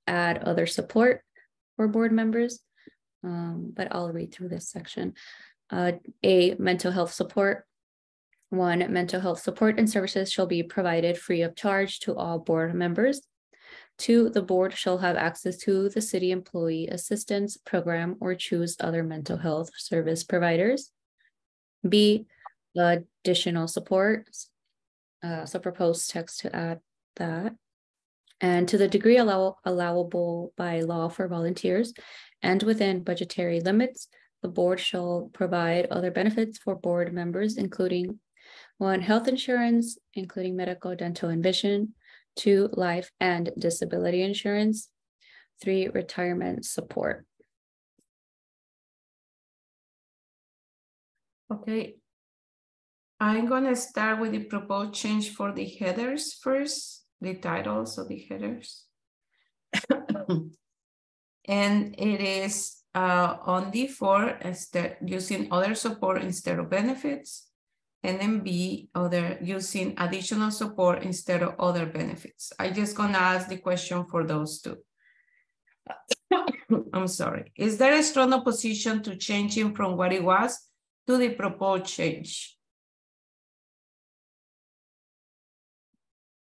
add other support for board members. But I'll read through this section. A, mental health support. 1, mental health support and services shall be provided free of charge to all board members. 2, the board shall have access to the city employee assistance program or choose other mental health service providers. B, additional support. So proposed text to add that. And to the degree allowable by law for volunteers and within budgetary limits, the board shall provide other benefits for board members, including 1, health insurance, including medical, dental, and vision. 2, life and disability insurance. 3, retirement support. Okay. I'm gonna start with the proposed change for the headers first, the titles of the headers. And it is on D4 instead using other support instead of benefits. And then B, other using additional support instead of other benefits. I just gonna ask the question for those two. I'm sorry. Is there a strong opposition to changing from what it was to the proposed change?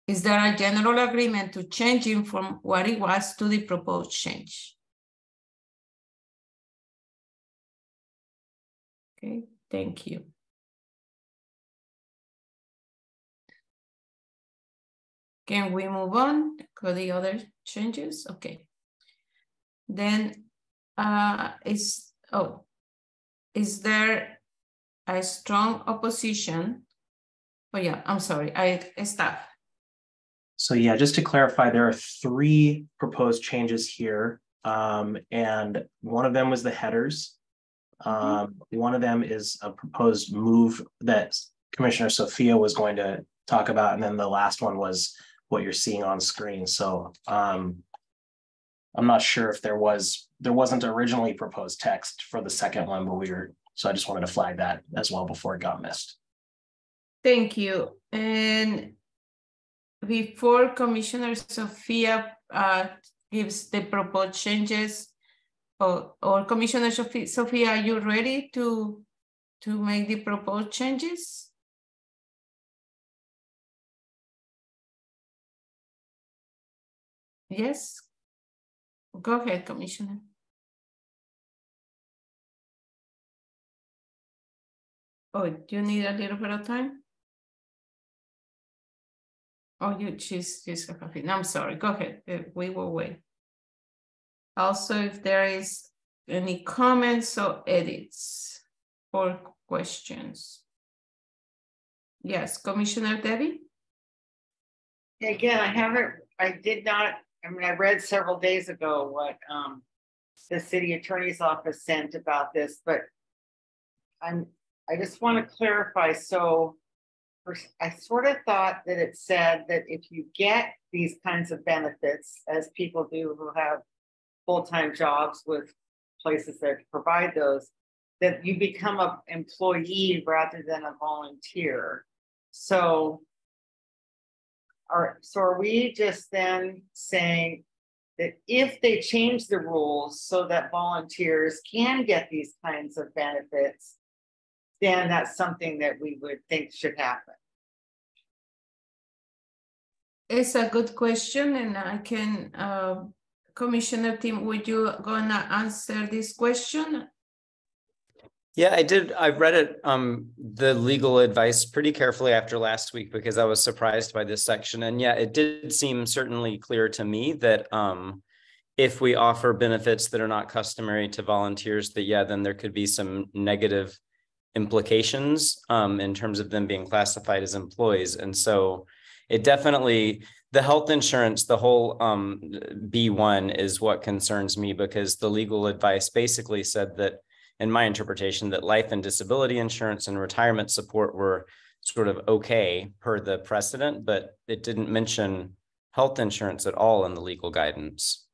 Is there a general agreement to changing from what it was to the proposed change? Okay, thank you. Can we move on to the other changes? Okay. Then is there a strong opposition? Oh yeah, I'm sorry, staff. So yeah, just to clarify, there are 3 proposed changes here. And one of them was the headers. One of them is a proposed move that Commissioner Sophia was going to talk about. And then the last one was what you're seeing on screen. So I'm not sure if there wasn't originally proposed text for the second one, but so I just wanted to flag that as well before it got missed. Thank you. And before Commissioner Sophia gives the proposed changes, or Commissioner Sophia, are you ready to make the proposed changes? Yes. Go ahead, Commissioner. Oh, do you need a little bit of time? Oh, she's a coffee. No, I'm sorry. Go ahead. We will wait. Also, if there is any comments or edits or questions. Yes, Commissioner Debbie? Again, I read several days ago what the city attorney's office sent about this, but I just want to clarify. So I sort of thought that it said that if you get these kinds of benefits, as people do who have full-time jobs with places that provide those, that you become an employee rather than a volunteer. So are we just then saying that if they change the rules so that volunteers can get these kinds of benefits, then that's something that we would think should happen? It's a good question, and I can, Commissioner Tim, would you gonna answer this question? Yeah, I did. I read it, the legal advice pretty carefully after last week because I was surprised by this section. And yeah, it did seem certainly clear to me that if we offer benefits that are not customary to volunteers, that yeah, then there could be some negative implications in terms of them being classified as employees. And so it definitely, the health insurance, the whole B1 is what concerns me, because the legal advice basically said that, in my interpretation, that life and disability insurance and retirement support were sort of okay per the precedent, but it didn't mention health insurance at all in the legal guidance.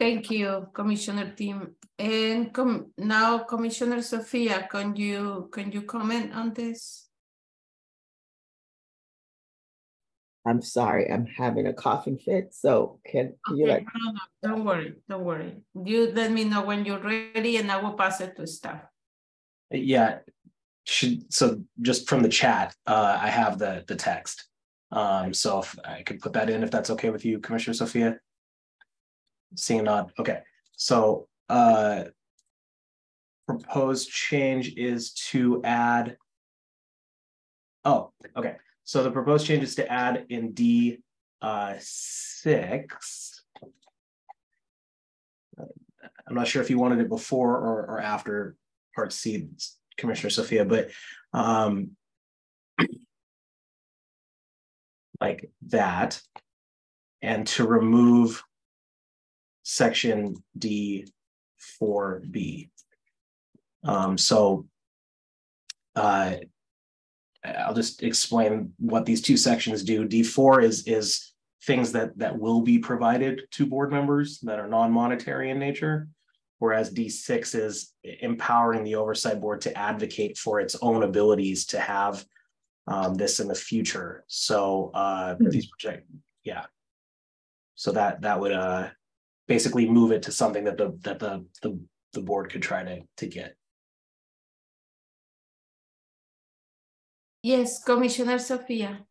Thank you, Commissioner Tim. And now, Commissioner Sophia, can you comment on this? I'm sorry, I'm having a coughing fit. So can you No, don't worry. You let me know when you're ready and I will pass it to staff. Yeah, so just from the chat, I have the text. So if I could put that in, if that's okay with you, Commissioner Sophia. Seeing nod. Okay. So proposed change is to add. Oh, okay. So the proposed change is to add in D6. I'm not sure if you wanted it before or after Part C, Commissioner Sophia, but like that, and to remove section D4B. I'll just explain what these two sections do. D4 is things that will be provided to board members that are non-monetary in nature, whereas D6 is empowering the oversight board to advocate for its own abilities to have this in the future. So these project, yeah. So that would basically move it to something that the board could try to get. Yes, Commissioner Sophia.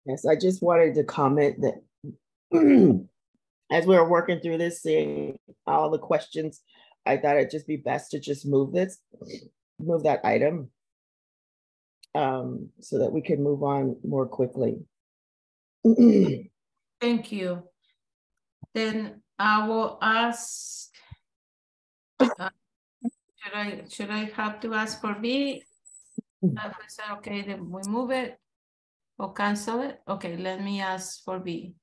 Yes, I just wanted to comment that as we were working through this, seeing all the questions, I thought it'd just be best to just move that item so that we can move on more quickly. Thank you. Then I will ask, should I have to ask for B? Is that okay, then we move it or cancel it? Okay, let me ask for B.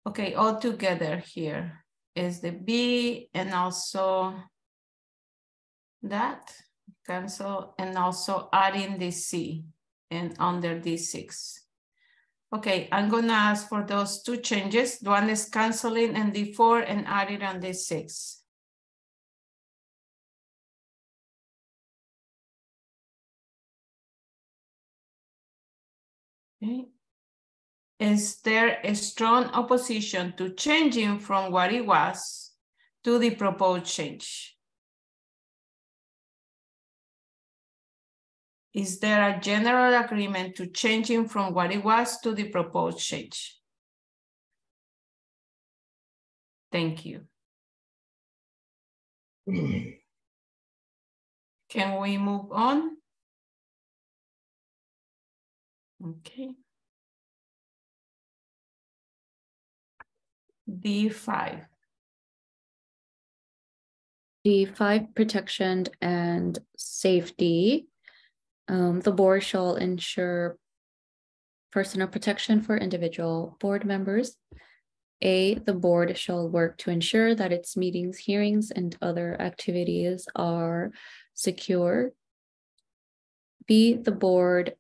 Okay, all together here is the B and also that, cancel, and also adding the C and under D6. Okay, I'm gonna ask for those two changes. One is canceling and D4 and adding on D6. Okay. Is there a strong opposition to changing from what it was to the proposed change? Is there a general agreement to changing from what it was to the proposed change? Thank you. Can we move on? Okay. D5. D5, protection and safety. The board shall ensure personal protection for individual board members. A, the board shall work to ensure that its meetings, hearings, and other activities are secure. B, the board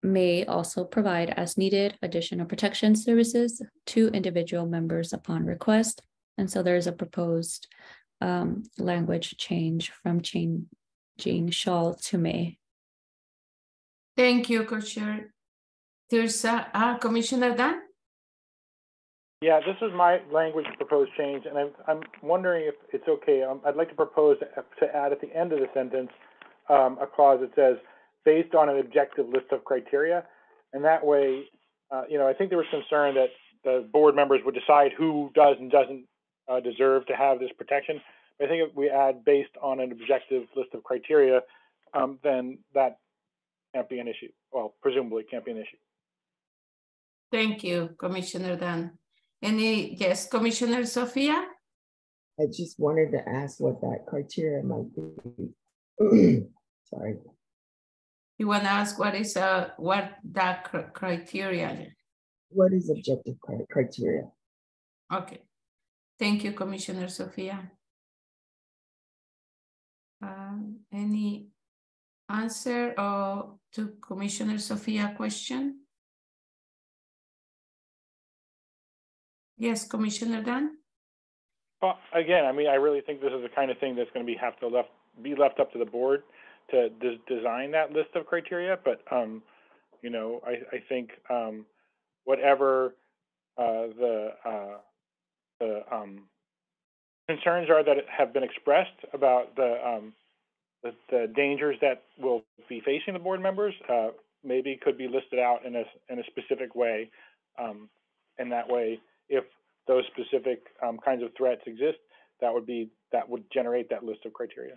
may also provide as needed additional protection services to individual members upon request. And so there's a proposed language change from changing shall to may. Thank you, Co-Chair. There's Commissioner Dunn. Yeah, this is my language proposed change, and I'm wondering if it's okay. I'd like to propose to add at the end of the sentence a clause that says, based on an objective list of criteria, and that way, I think there was concern that the board members would decide who does and doesn't deserve to have this protection. But I think if we add based on an objective list of criteria, then that can't be an issue. Well, presumably can't be an issue. Thank you, Commissioner Dunn. Yes, Commissioner Sophia? I just wanted to ask what that criteria might be. Sorry. You want to ask what that criteria? What is objective criteria? Okay. Thank you, Commissioner Sophia. Any answer to Commissioner Sophia question? Yes, Commissioner Dunn? Well, again, I mean, I really think this is the kind of thing that's going to be left up to the board to design that list of criteria. But I think whatever the concerns are that have been expressed about the dangers that will be facing the board members, maybe could be listed out in a specific way, and that way, if those specific kinds of threats exist, that would generate that list of criteria.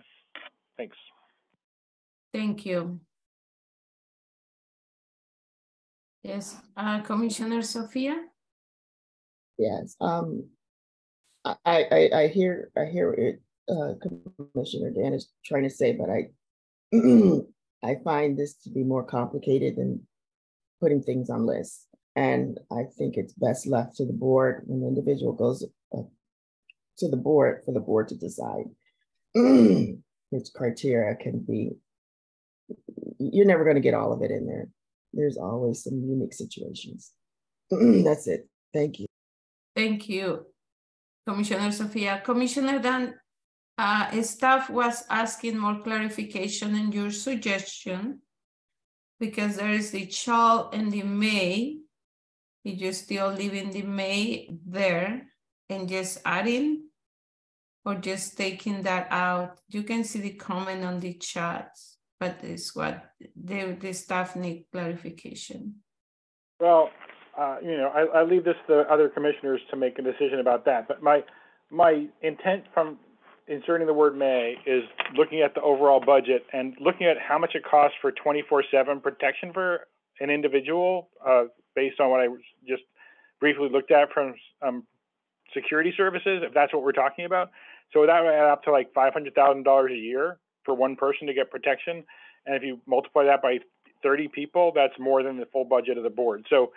Thanks. Thank you. Yes, Commissioner Sophia. Yes. I hear it. Commissioner Dan is trying to say, but I find this to be more complicated than putting things on lists. And I think it's best left to the board when the individual goes to the board for the board to decide which criteria can be you're never going to get all of it in there. There's always some unique situations. That's it. Thank you. Thank you, Commissioner Sophia. Commissioner Dan, staff was asking more clarification in your suggestion because there is the shall and the may. You still leaving the may there and just adding or just taking that out. You can see the comment on the chat, but it's what the staff need clarification. Well, you know, I leave this to other commissioners to make a decision about that. But my intent from inserting the word may is looking at the overall budget and looking at how much it costs for 24/7 protection for an individual, based on what I just briefly looked at from security services, if that's what we're talking about. So that would add up to like $500,000 a year for one person to get protection. And if you multiply that by 30 people, that's more than the full budget of the board. So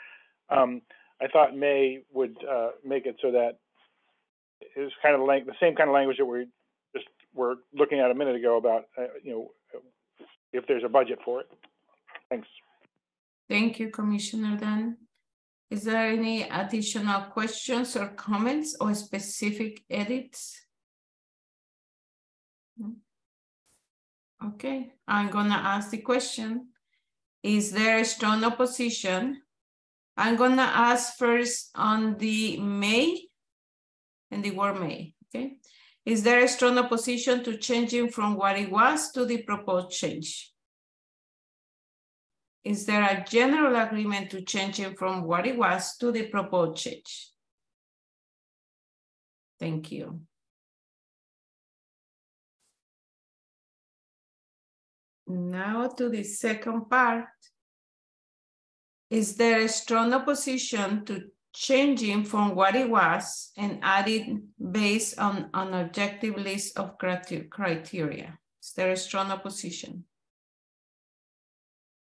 I thought May would make it so that it's kind of the same kind of language that we're looking at a minute ago about, you know, if there's a budget for it. Thanks. Thank you, Commissioner Dan. Is there any additional questions or comments or specific edits? Okay, I'm gonna ask the question. Is there a strong opposition? I'm gonna ask first on the may and the word may, okay? Is there a strong opposition to changing from what it was to the proposed change? Is there a general agreement to changing from what it was to the proposed change? Thank you. Now to the second part. Is there a strong opposition to changing from what it was and adding based on an objective list of criteria? Is there a strong opposition?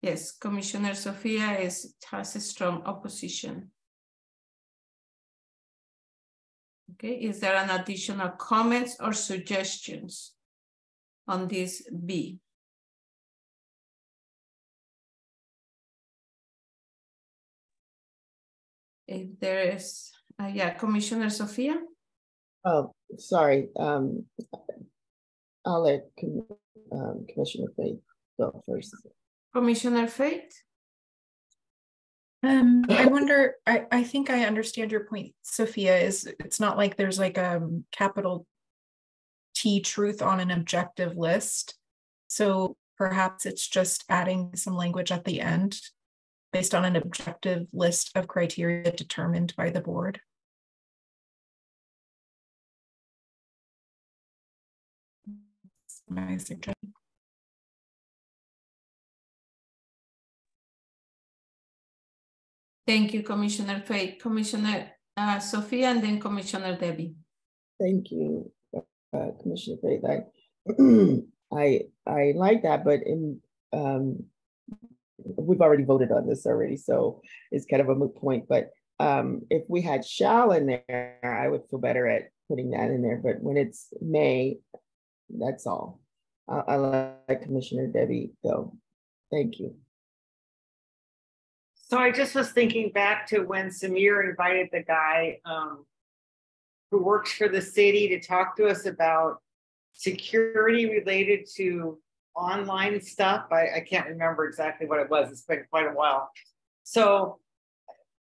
Yes, Commissioner Sophia has a strong opposition. Okay, is there an additional comments or suggestions on this B? If there is, yeah, Commissioner Sophia? Oh, sorry. I'll let Commissioner Faith go first. Commissioner Faith? I wonder, I think I understand your point, Sophia, is it's not like there's like a capital T truth on an objective list. So perhaps it's just adding some language at the end based on an objective list of criteria determined by the board. That's my suggestion. Thank you, Commissioner Faith. Commissioner Sophia and then Commissioner Debbie. Thank you, Commissioner Faith. I like that, but we've already voted on this already, so it's kind of a moot point. But if we had shall in there, I would feel better at putting that in there. But when it's may, that's all. I like Commissioner Debbie go. Thank you. So I just was thinking back to when Samir invited the guy who works for the city to talk to us about security related to online stuff. I can't remember exactly what it was. It's been quite a while. So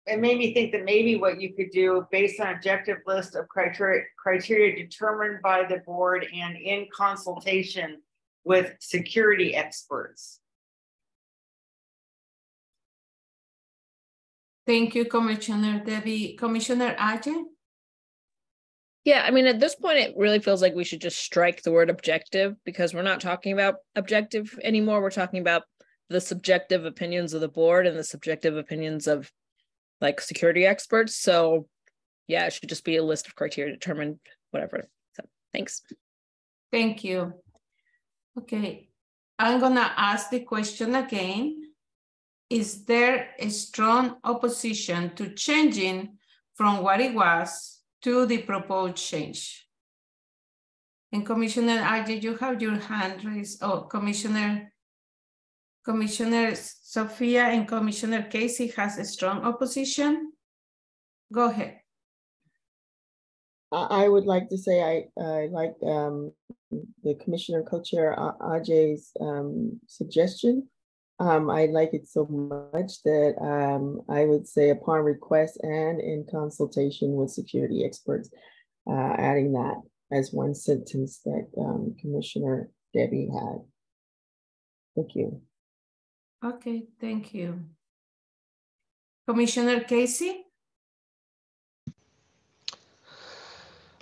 it made me think that maybe what you could do based on objective list of criteria determined by the board and in consultation with security experts. Thank you, Commissioner Debbie. Commissioner Ajay? Yeah, I mean, at this point, it really feels like we should just strike the word objective because we're not talking about objective anymore. We're talking about the subjective opinions of the board and the subjective opinions of like security experts. So yeah, it should just be a list of criteria determined, whatever. So thanks. Thank you. Okay, I'm gonna ask the question again. Is there a strong opposition to changing from what it was to the proposed change? And Commissioner Ajay, you have your hand raised. Oh, Commissioner Commissioner Sophia and Commissioner Casey has a strong opposition. Go ahead. I would like to say I like the Commissioner Co-Chair Ajay's suggestion. I like it so much that I would say upon request and in consultation with security experts, adding that as one sentence that Commissioner Debbie had. Thank you. Okay, thank you. Commissioner Casey?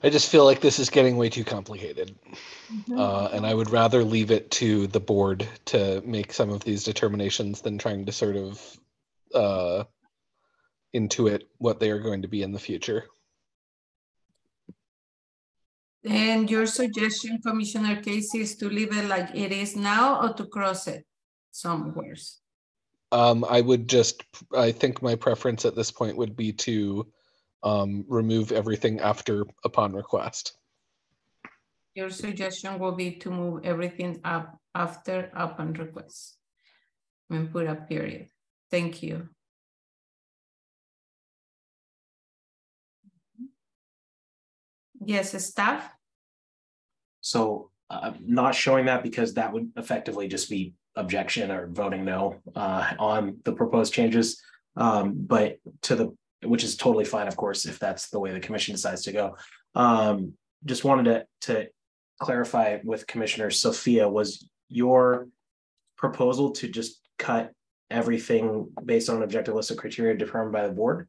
I just feel like this is getting way too complicated. And I would rather leave it to the board to make some of these determinations than trying to sort of intuit what they are going to be in the future. And your suggestion, Commissioner Casey, is to leave it like it is now or to cross it somewhere? I think my preference at this point would be to remove everything after upon request. Your suggestion will be to move everything up after upon request and put a period. Thank you. Yes, staff? So I'm not showing that because that would effectively just be objection or voting no on the proposed changes. But which is totally fine, of course, if that's the way the commission decides to go. Just wanted to clarify with Commissioner Sophia, was your proposal to just cut everything based on an objective list of criteria determined by the board?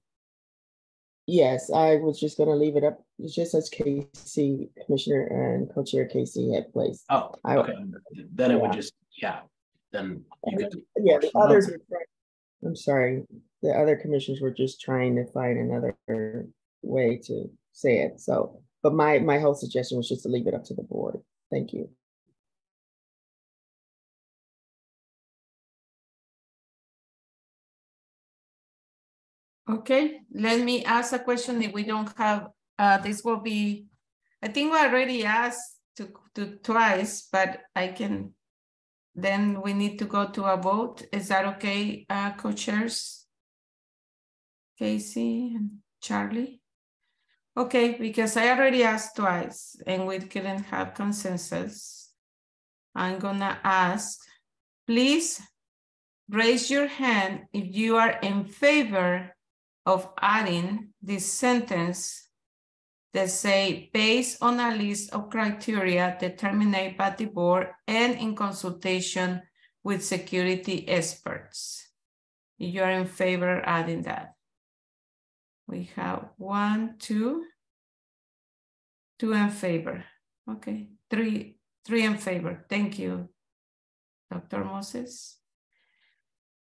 Yes, I was just going to leave it up just as Casey, Commissioner and Co-Chair Casey had placed. Oh, okay. Then it would just, then you could. The others were trying, I'm sorry, the other commissioners were just trying to find another way to say it. So, but my whole suggestion was just to leave it up to the board. Thank you. Okay, let me ask a question. If we don't have, this will be, I think we already asked to twice, but I can, then we need to go to a vote. Is that okay, co-chairs? Casey and Charlie? Okay, because I already asked twice and we couldn't have consensus. I'm gonna ask, please raise your hand if you are in favor of adding this sentence that say, based on a list of criteria determined by the board and in consultation with security experts. If you're in favor of adding that. We have 1, 2 in favor. Okay, three in favor. Thank you, Dr. Moses.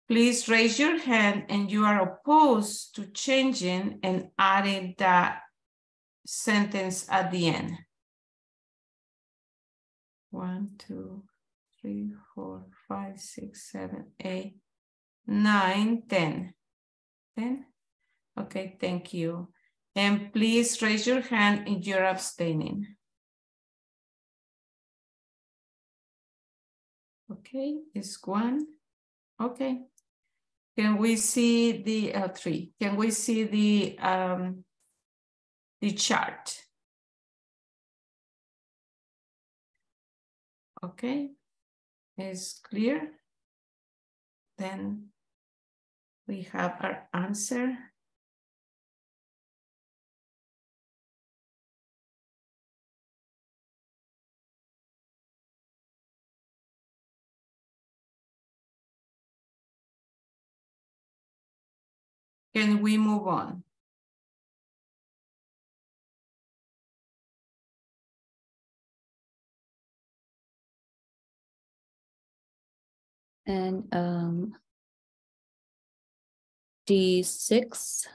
Please raise your hand and you are opposed to changing and adding that sentence at the end. 1, 2, 3, 4, 5, 6, 7, 8, 9, 10. 10? Okay, thank you. And please raise your hand if you're abstaining. Okay, it's 1. Okay. Can we see the 3? Can we see the chart? Okay, it's clear. Then we have our answer. Can we move on? And D6,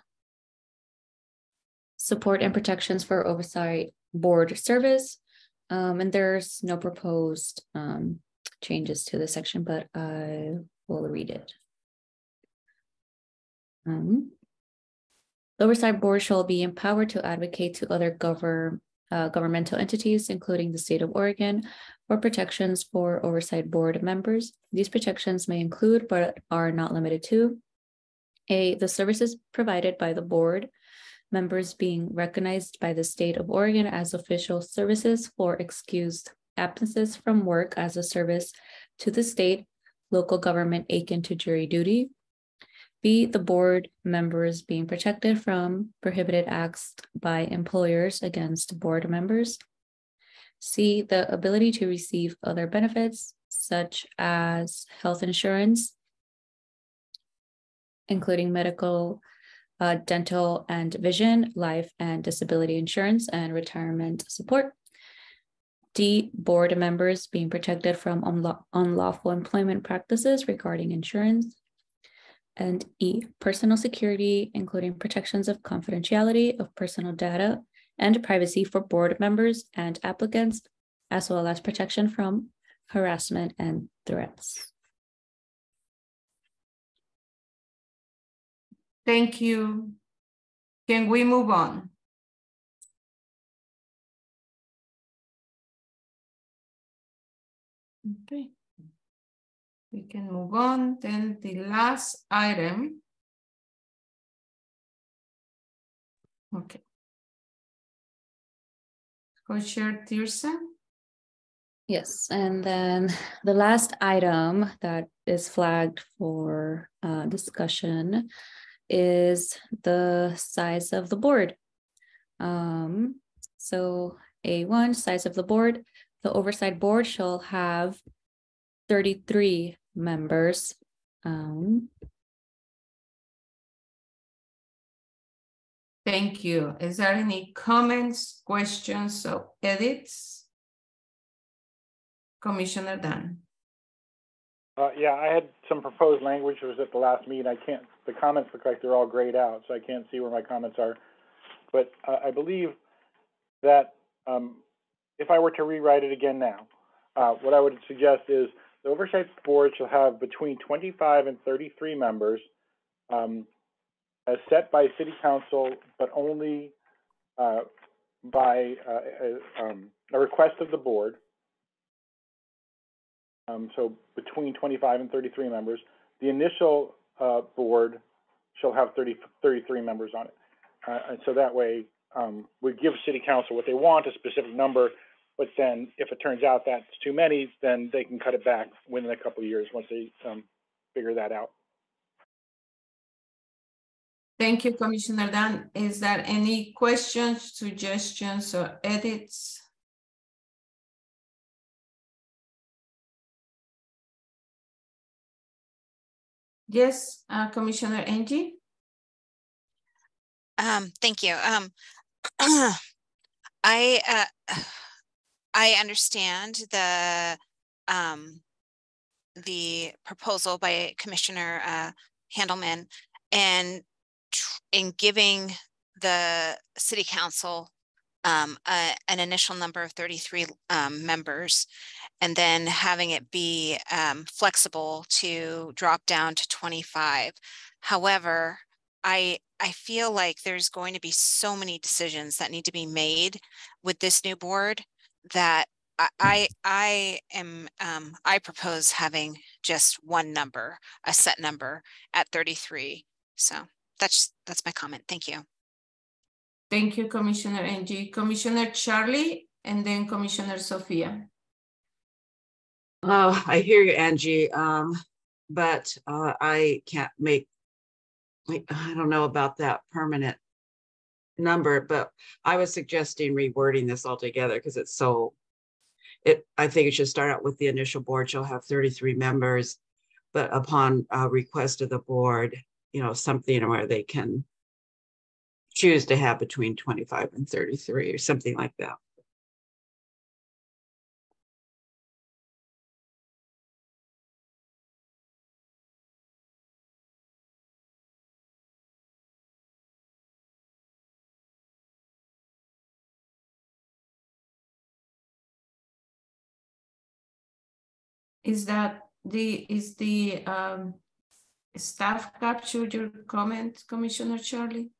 support and protections for oversight board service. And there's no proposed changes to the section, but I will read it. The oversight board shall be empowered to advocate to other governmental entities, including the state of Oregon, or protections for oversight board members. These protections may include, but are not limited to, A, the services provided by the board members being recognized by the state of Oregon as official services for excused absences from work as a service to the state, local government akin to jury duty. B, the board members being protected from prohibited acts by employers against board members. C, the ability to receive other benefits such as health insurance, including medical, dental and vision, life and disability insurance, and retirement support. D, board members being protected from unlawful employment practices regarding insurance. And E, personal security, including protections of confidentiality of personal data and privacy for board members and applicants, as well as protection from harassment and threats. Thank you. Can we move on? Okay. We can move on. Then the last item. Okay. Co-chair Tirsa. Yes, and then the last item that is flagged for discussion is the size of the board. So A1, size of the board. The oversight board shall have 33 members. Thank you. Is there any comments, questions, or edits? Commissioner Dunn. Yeah, I had some proposed language. It was at the last meeting. The comments look like they're all grayed out, so I can't see where my comments are. But I believe that if I were to rewrite it again now, what I would suggest is the oversight board shall have between 25 and 33 members as set by city council, but only by a request of the board. So between 25 and 33 members. The initial board shall have 33 members on it. And so that way we give city council what they want, a specific number, but then if it turns out that's too many, then they can cut it back within a couple of years once they figure that out. Thank you, Commissioner Dunn. Is there any questions, suggestions, or edits? Yes, Commissioner Angie. Thank you. I understand the proposal by Commissioner Handelman, and in giving the City Council an initial number of 33 members, and then having it be flexible to drop down to 25. However, I feel like there's going to be so many decisions that need to be made with this new board that I propose having just one number, a set number at 33. So that's my comment. Thank you. Thank you, Commissioner Angie. Commissioner Charlie, and then Commissioner Sophia. Oh, I hear you, Angie. But I can't make, I don't know about that permanent number, but I was suggesting rewording this altogether because it's so, I think it should start out with the initial board shall have 33 members, but upon request of the board, something where they can choose to have between 25 and 33 or something like that. Is the staff captured your comment, Commissioner Charlie?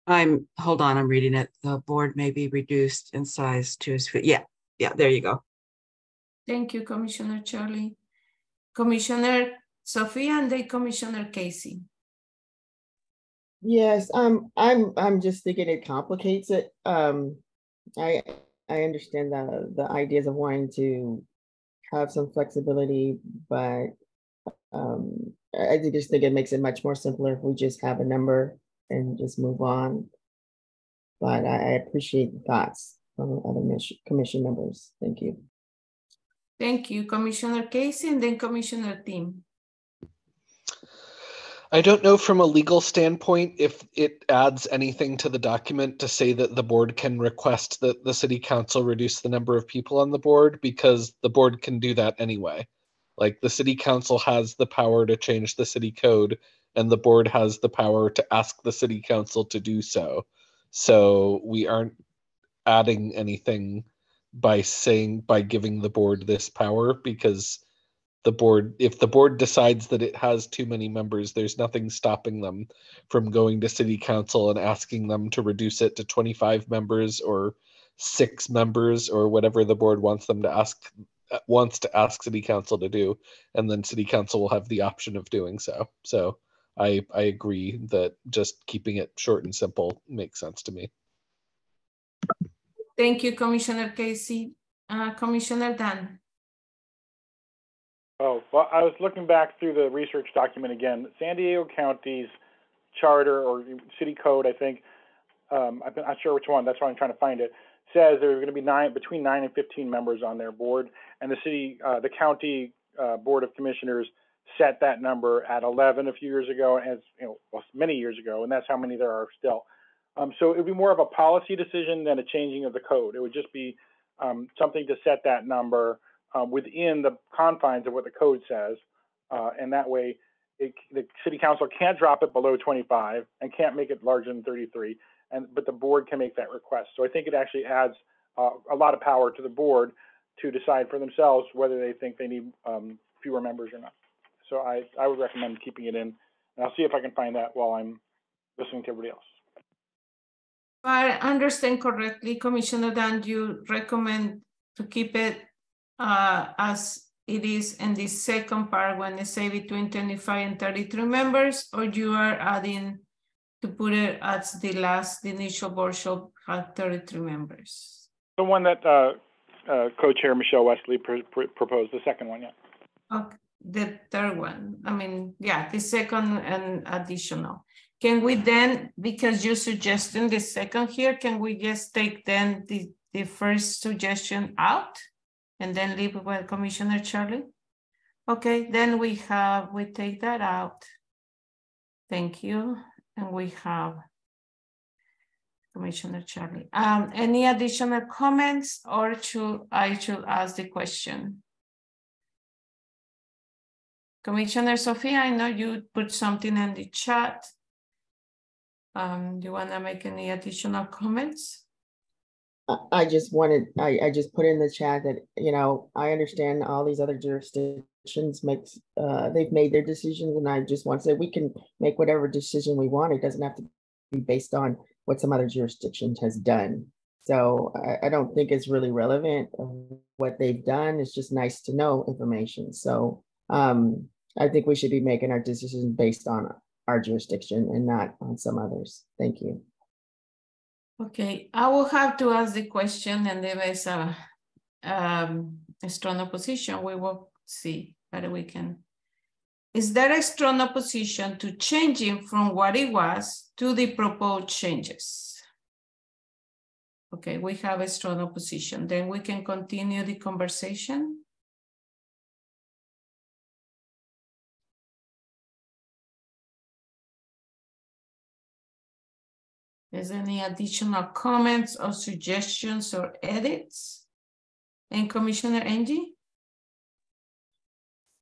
Hold on, I'm reading it. The board may be reduced in size to, yeah, there you go. Thank you, Commissioner Charlie. Commissioner Sophia and then Commissioner Casey. Yes, I'm just thinking it complicates it. I understand the ideas of wanting to have some flexibility, but I just think it makes it much more simpler if we just have a number and just move on. But I appreciate the thoughts from other commission members. Thank you. Thank you, Commissioner Casey, and then Commissioner Tim. I don't know from a legal standpoint if it adds anything to the document to say that the board can request that the city council reduce the number of people on the board, because the board can do that anyway. Like, the city council has the power to change the city code, and the board has the power to ask the city council to do so. So we aren't adding anything by giving the board this power, because the board, if the board decides that it has too many members, there's nothing stopping them from going to city council and asking them to reduce it to 25 members or 6 members or whatever the board wants to ask city council to do, and then city council will have the option of doing so. So I agree that just keeping it short and simple makes sense to me. Thank you, Commissioner Casey. Commissioner Dan. Oh, well, I was looking back through the research document again. San Diego County's charter or city code, I think, I'm not sure which one, that's why I'm trying to find it, says there are going to be between 9 and 15 members on their board, and the county board of commissioners set that number at 11 a few years ago, as many years ago, and that's how many there are still. So it would be more of a policy decision than a changing of the code. It would just be something to set that number within the confines of what the code says, and that way the city council can't drop it below 25 and can't make it larger than 33, but the board can make that request. So I think it actually adds a lot of power to the board to decide for themselves whether they think they need fewer members or not. So I would recommend keeping it in, and I'll see if I can find that while I'm listening to everybody else. If I understand correctly, Commissioner Dan, you recommend to keep it as it is in the second part when they say between 25 and 33 members, or you are adding to put it as the initial board shall have 33 members? The one that co-chair Michelle Wesley proposed, the second one, yeah. Okay, the third one. I mean, yeah, the second and additional. Can we then, because you're suggesting the second here, can we just take then the first suggestion out and then leave with Commissioner Charlie? Okay, then we take that out. Thank you. And we have Commissioner Charlie. Any additional comments, or I should ask the question? Commissioner Sophia, I know you put something in the chat. Do you want to make any additional comments? I just put in the chat that, I understand all these other jurisdictions they've made their decisions, and I just want to say we can make whatever decision we want. It doesn't have to be based on what some other jurisdiction has done. So I don't think it's really relevant of what they've done. It's just nice to know information. So I think we should be making our decisions based on our jurisdiction and not on some others. Thank you. Okay, I will have to ask the question, and there is a strong opposition. We will see whether we can. Is there a strong opposition to changing from what it was to the proposed changes? Okay, we have a strong opposition. Then we can continue the conversation. Is there any additional comments or suggestions or edits? And Commissioner Angie?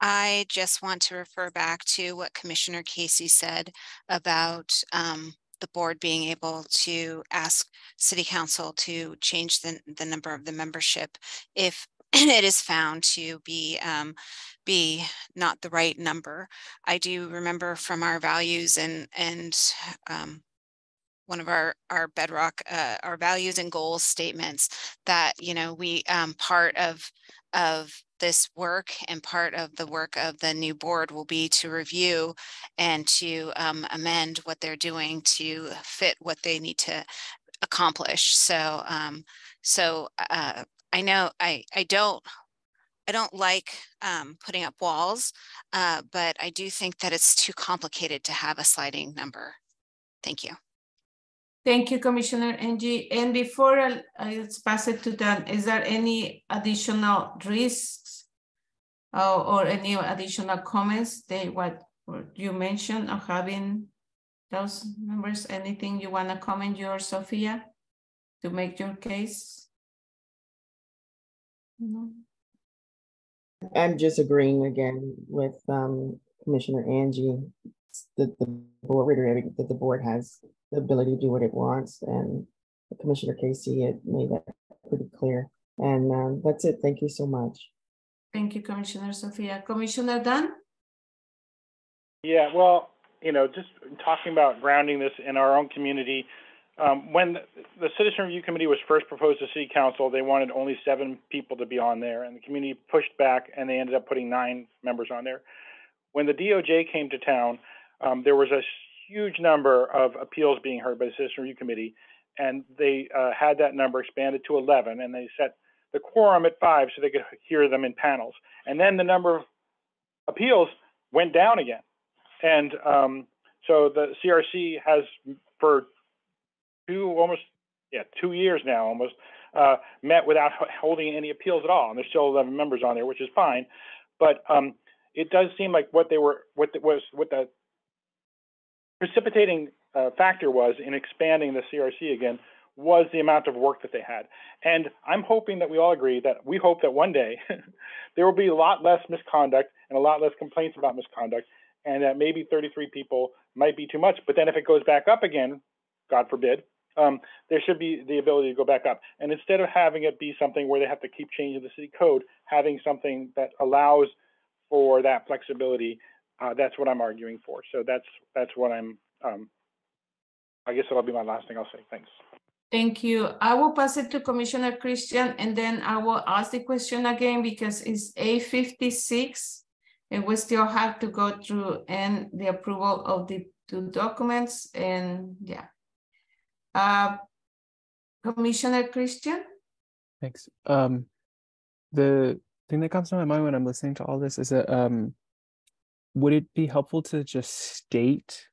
I just want to refer back to what Commissioner Casey said about the board being able to ask City Council to change the number of the membership if it is found to be not the right number. I do remember from our values and one of our bedrock, our values and goals statements that, you know, we part of this work and part of the work of the new board will be to review and to amend what they're doing to fit what they need to accomplish. So I know I don't like putting up walls, but I do think that it's too complicated to have a sliding number. Thank you. Thank you, Commissioner Angie. And before I pass it to Dan, is there any additional risks or any additional comments that what you mentioned of having those numbers? Anything you want to comment, Sophia, to make your case? No. I'm just agreeing again with Commissioner Angie, that the board reiterating that the board has the ability to do what it wants, and Commissioner Casey had made that pretty clear. And that's it. Thank you so much. Thank you, Commissioner Sophia. Commissioner Dunn? Yeah, well, you know, just talking about grounding this in our own community, when the Citizen Review Committee was first proposed to City Council, they wanted only 7 people to be on there, and the community pushed back, and they ended up putting 9 members on there. When the DOJ came to town, there was a huge number of appeals being heard by the Citizen Review Committee, and they had that number expanded to 11, and they set the quorum at 5 so they could hear them in panels. And then the number of appeals went down again. And so the CRC has, for 2 years now almost, met without holding any appeals at all. And there's still 11 members on there, which is fine. But it does seem like what the precipitating factor was in expanding the CRC again was the amount of work that they had. And I'm hoping that we all agree that we hope that one day there will be a lot less misconduct and a lot less complaints about misconduct, and that maybe 33 people might be too much. But then if it goes back up again, God forbid, there should be the ability to go back up. And instead of having it be something where they have to keep changing the city code, having something that allows for that flexibility, that's what I'm arguing for. So that's what I'm, I guess that'll be my last thing I'll say. Thanks. Thank you. I will pass it to Commissioner Christian, and then I will ask the question again because it's 8:56 and we still have to go through and the approval of the 2 documents. And yeah. Commissioner Christian? Thanks. The thing that comes to my mind when I'm listening to all this is that would it be helpful to just state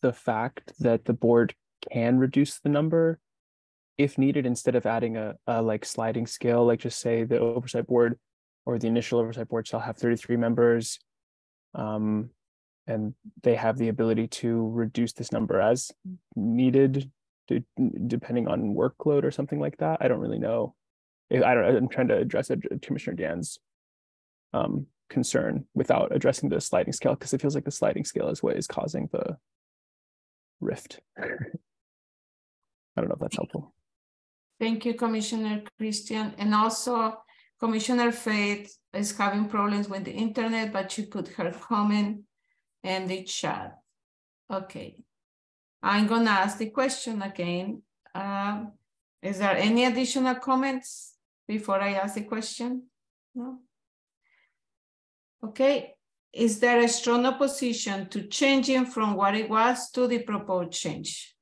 the fact that the board can reduce the number if needed, instead of adding a like sliding scale, like just say the oversight board or the initial oversight board shall have 33 members, and they have the ability to reduce this number as needed, depending on workload or something like that. I don't really know. I'm trying to address Commissioner Dan's concern without addressing the sliding scale, because it feels like the sliding scale is what is causing the rift. I don't know if that's helpful. Thank you, Commissioner Christian. And also, Commissioner Faith is having problems with the internet, but she put her comment in the chat. Okay. I'm going to ask the question again. Is there any additional comments before I ask the question? No? Okay. Is there a strong opposition to changing from what it was to the proposed change?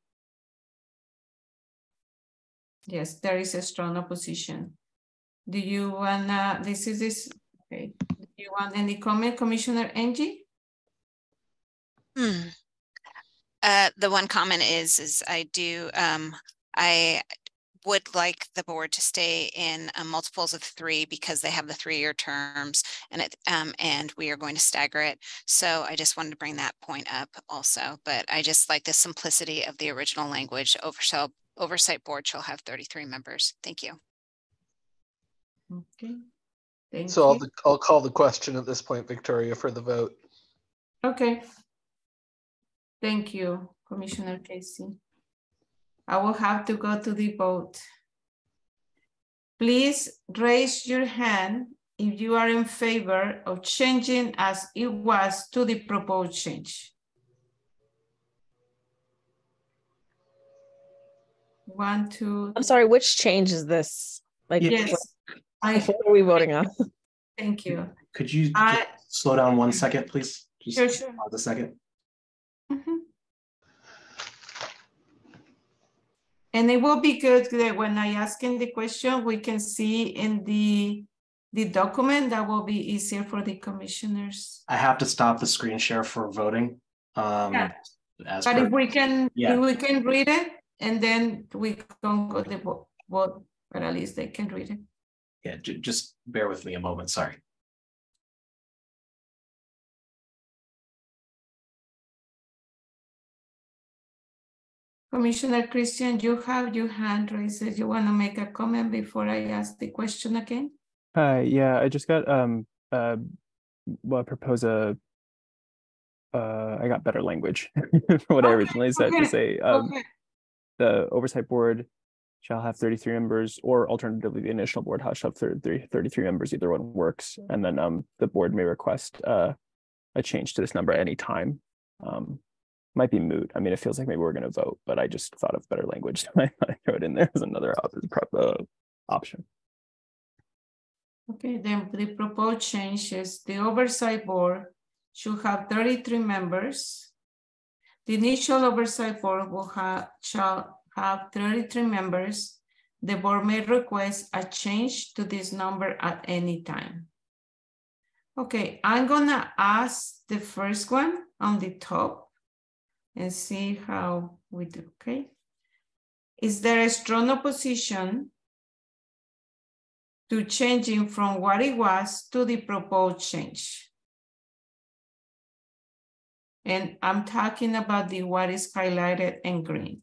Yes, there is a strong opposition. Do you want, okay. Do you want any comment, Commissioner Angie? The one comment is I would like the board to stay in multiples of 3 because they have the 3-year terms, and we are going to stagger it. So I just wanted to bring that point up also, but I just like the simplicity of the original language. Oversight board shall have 33 members. Thank you. Okay. Thank so you. I'll call the question at this point, Victoria, for the vote. Okay. Thank you, Commissioner Casey. I will have to go to the vote. Please raise your hand if you are in favor of changing as it was to the proposed change. 1, 2. I'm sorry, which change is this? Like, yes, what are we voting on? Thank you. Could you just slow down 1 second, please? Just sure. pause a second. And it will be good that when I ask in the question, we can see in the document. That will be easier for the commissioners. I have to stop the screen share for voting. Yeah. But if we can read it, and then we can go to vote, but at least they can read it. Yeah, just bear with me a moment. Sorry. Commissioner Christian, you have your hand raised. You want to make a comment before I ask the question again? Yeah, I just got propose a I got better language from what I originally said to say. The oversight board shall have 33 members, or alternatively the initial board shall have 33 members, either one works. And then the board may request a change to this number at any time. Might be moot. I mean, it feels like maybe we're going to vote, but I just thought of better language. So I throw it in there as another option. Okay, then the proposed change is the oversight board should have 33 members. The initial oversight board shall have 33 members. The board may request a change to this number at any time. Okay, I'm gonna ask the first one on the top and see how we do, okay? Is there a strong opposition to changing from what it was to the proposed change? And I'm talking about the what is highlighted in green.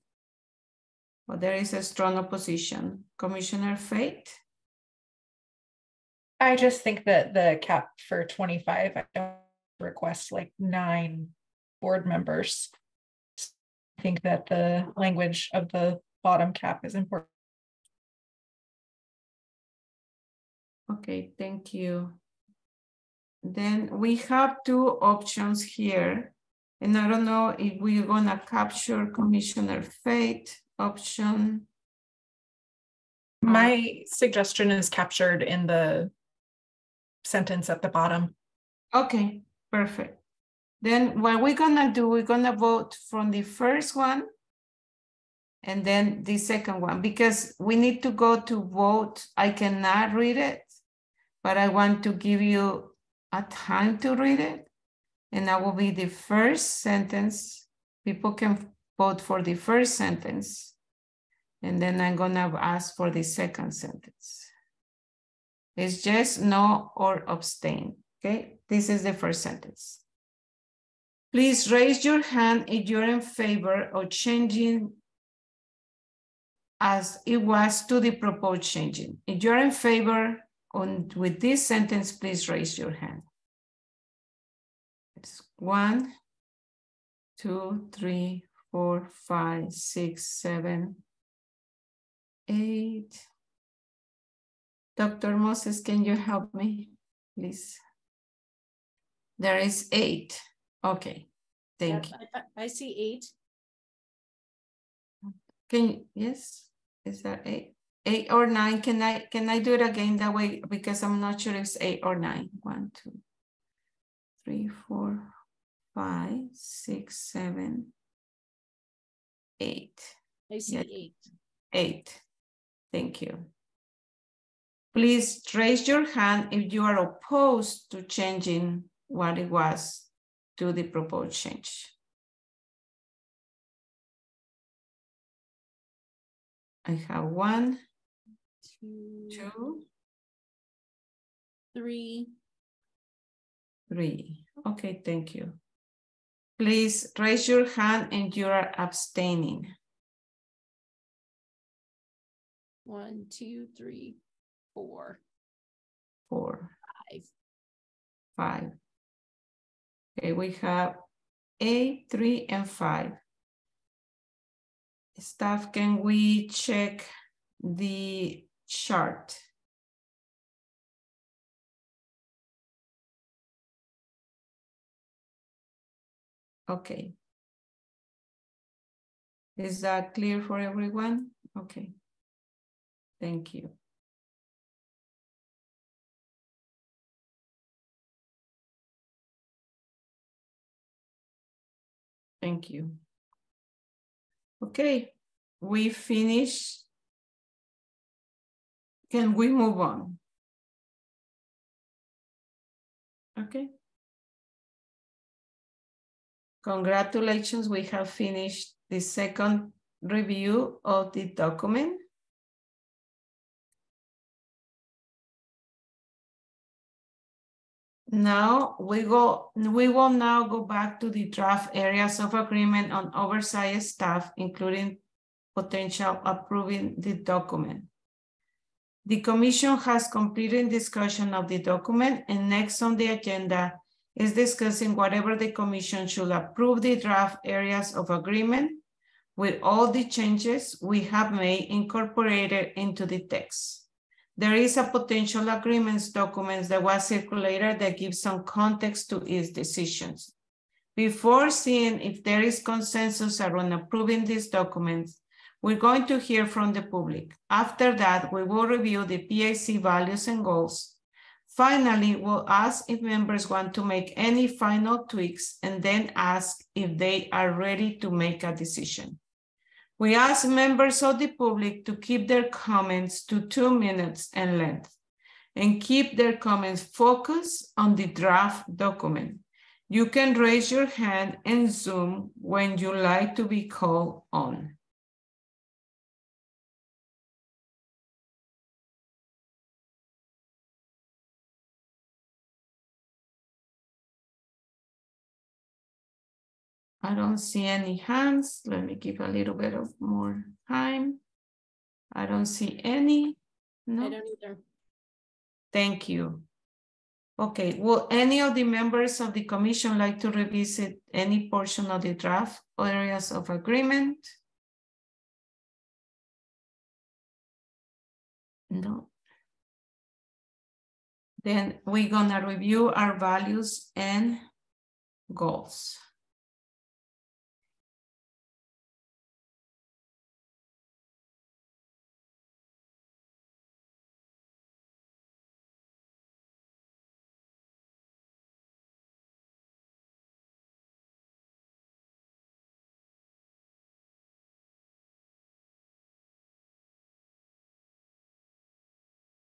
Well, there is a strong opposition. Commissioner Fate? I just think that the cap for 25, I don't request like 9 board members. I think that the language of the bottom cap is important. Okay, thank you. Then we have 2 options here. And I don't know if we're gonna capture Commissioner Fate option. My suggestion is captured in the sentence at the bottom. Okay, perfect. Then what we're gonna do, we're gonna vote from the first one and then the second one, because we need to go to vote. I cannot read it, but I want to give you a time to read it. And that will be the first sentence. People can vote for the first sentence. And then I'm gonna ask for the second sentence. It's just no or abstain, okay? This is the first sentence. Please raise your hand if you're in favor of changing as it was to the proposed changing. If you're in favor with this sentence, please raise your hand. It's 1, 2, 3, 4, 5, 6, 7, 8. Dr. Moses, can you help me, please? There is 8. Okay, thank you. I see 8. Yes, is that 8? 8 or 9, can I do it again that way? Because I'm not sure if it's 8 or 9. 1, 2, 3, 4, 5, 6, 7, 8. I see 8. 8, thank you. Please raise your hand if you are opposed to changing what it was to the proposed change. I have 1, 2, 3. 3. Okay, thank you. Please raise your hand if you are abstaining. 1, 2, 3, 4. 4. 5. 5. Okay, we have 8, 3, and 5. Staff, can we check the chart? Okay. Is that clear for everyone? Okay. Thank you. Thank you. Okay, we finished. Can we move on? Okay. Congratulations, we have finished the second review of the document. Now we will now go back to the draft areas of agreement on oversight staff, including potential approving the document. The commission has completed discussion of the document, and next on the agenda is discussing whatever the commission should approve the draft areas of agreement with all the changes we have made incorporated into the text. There is a potential agreements document that was circulated that gives some context to its decisions. Before seeing if there is consensus around approving these documents, we're going to hear from the public. After that, we will review the PAC values and goals. Finally, we'll ask if members want to make any final tweaks and then ask if they are ready to make a decision. We ask members of the public to keep their comments to 2 minutes in length and keep their comments focused on the draft document. You can raise your hand in Zoom when you like to be called on. I don't see any hands. Let me give a little bit of more time. I don't see any. No. I don't either. Thank you. Okay, will any of the members of the commission like to revisit any portion of the draft areas of agreement? No. Then we're gonna review our values and goals.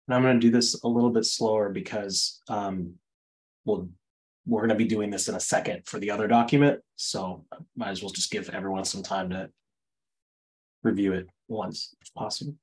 And I'm going to do this a little bit slower because we're going to be doing this in a second for the other document. So might as well just give everyone some time to review it once if possible.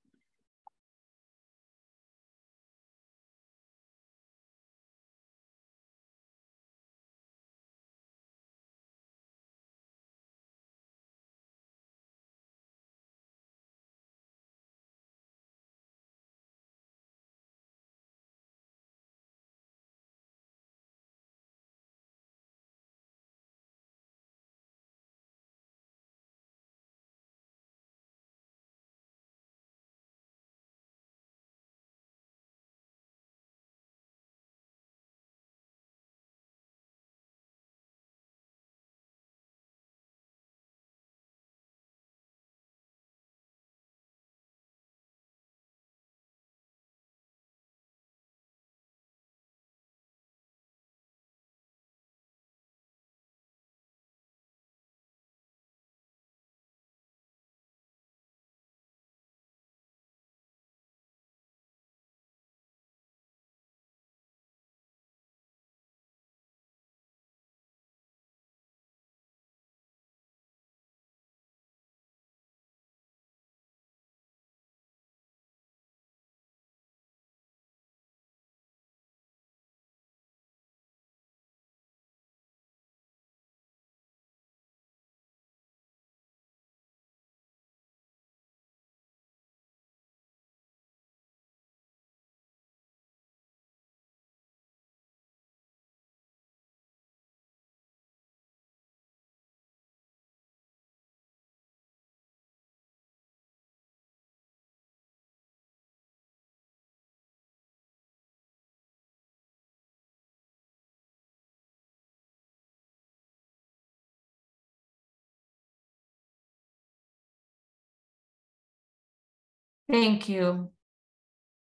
Thank you.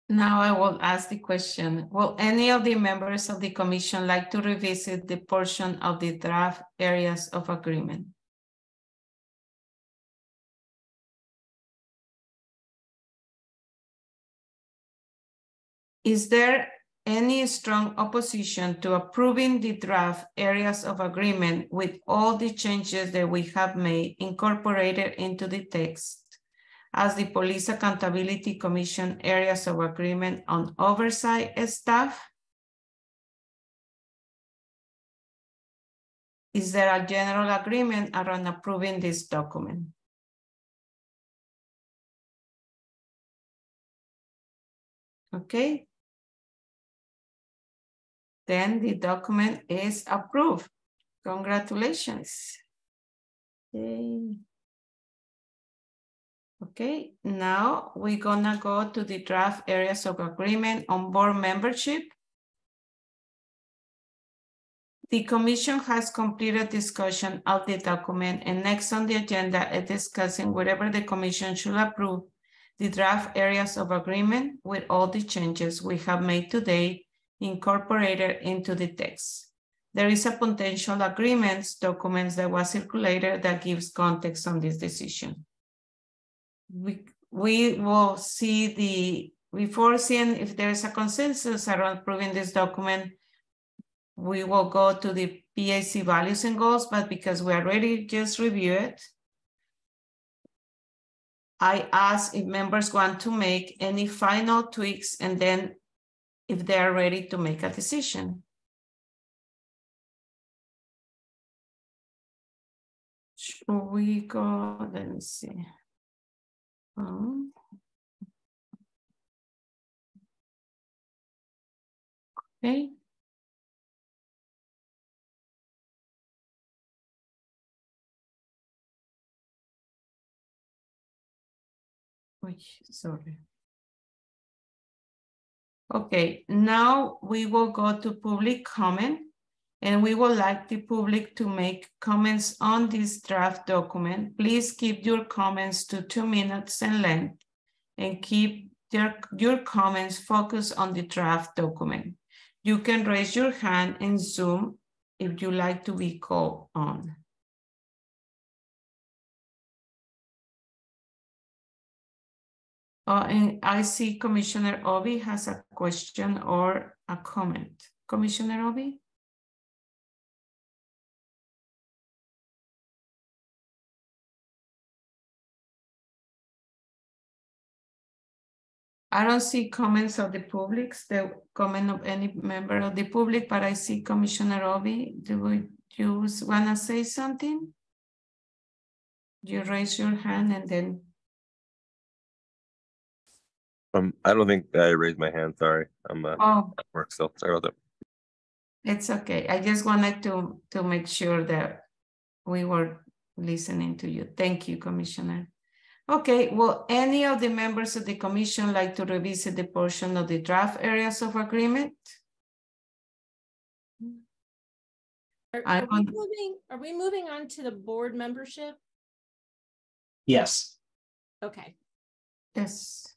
Now I will ask the question, will any of the members of the commission like to revisit the portion of the draft areas of agreement? Is there any strong opposition to approving the draft areas of agreement with all the changes that we have made incorporated into the text as the Police Accountability Commission areas of agreement on oversight staff? Is there a general agreement around approving this document? Okay. Then the document is approved. Congratulations. Okay. Okay, now we're gonna go to the draft areas of agreement on board membership. The commission has completed discussion of the document, and next on the agenda is discussing whether the commission should approve the draft areas of agreement with all the changes we have made today incorporated into the text. There is a potential agreements documents that was circulated that gives context on this decision. We will see before seeing if there is a consensus around approving this document, we will go to the PAC values and goals, but because we already just reviewed it, I ask if members want to make any final tweaks and then if they are ready to make a decision. Should we go, let me see. Okay. Sorry. Okay, now we will go to public comment, and we would like the public to make comments on this draft document. Please keep your comments to 2 minutes in length and keep your comments focused on the draft document. You can raise your hand in Zoom if you like to be called on. And I see Commissioner Obi has a question or a comment. Commissioner Obi? I don't see comments of the public, the comment of any member of the public, but I see Commissioner Obi. Do you want to say something? You raise your hand and then. I don't think I raised my hand. Sorry, I'm at work still. Sorry about that. It's okay. I just wanted to make sure that we were listening to you. Thank you, Commissioner. Okay, will any of the members of the commission like to revisit the portion of the draft areas of agreement? Are we moving on to the board membership? Yes. Okay. Yes.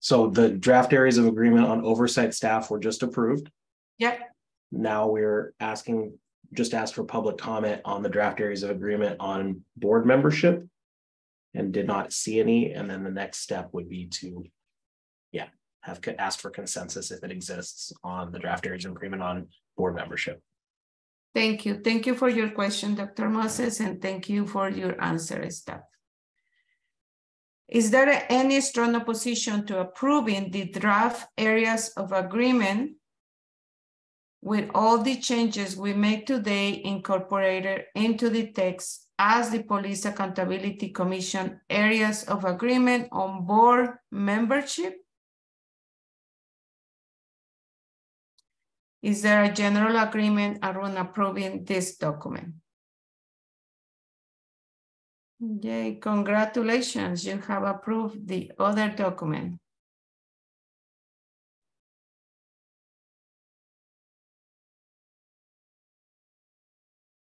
So the draft areas of agreement on oversight staff were just approved. Yep. Now we're asked for public comment on the draft areas of agreement on board membership, and did not see any. And then the next step would be to, have asked for consensus if it exists on the draft areas of agreement on board membership. Thank you. Thank you for your question, Dr. Moses, and thank you for your answer, staff. Is there any strong opposition to approving the draft areas of agreement with all the changes we made today incorporated into the text as the Police Accountability Commission areas of agreement on board membership? Is there a general agreement around approving this document? Yay, congratulations, you have approved the other document.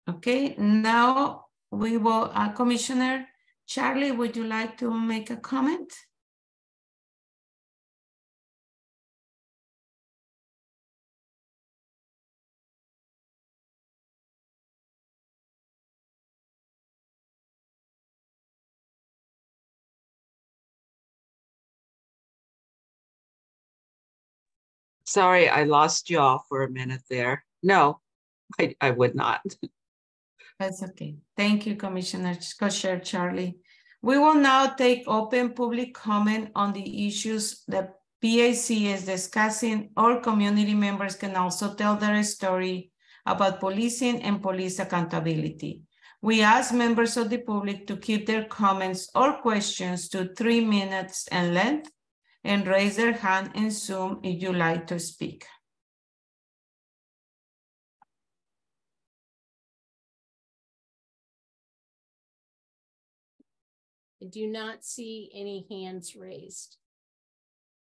Okay, now we will, Commissioner Charlie, would you like to make a comment? Sorry, I lost you all for a minute there. No, I would not. That's okay. Thank you, Commissioner Co-Chair Charlie. We will now take open public comment on the issues that PAC is discussing. Or community members can also tell their story about policing and police accountability. We ask members of the public to keep their comments or questions to 3 minutes in length and raise their hand in Zoom if you like to speak. I do not see any hands raised.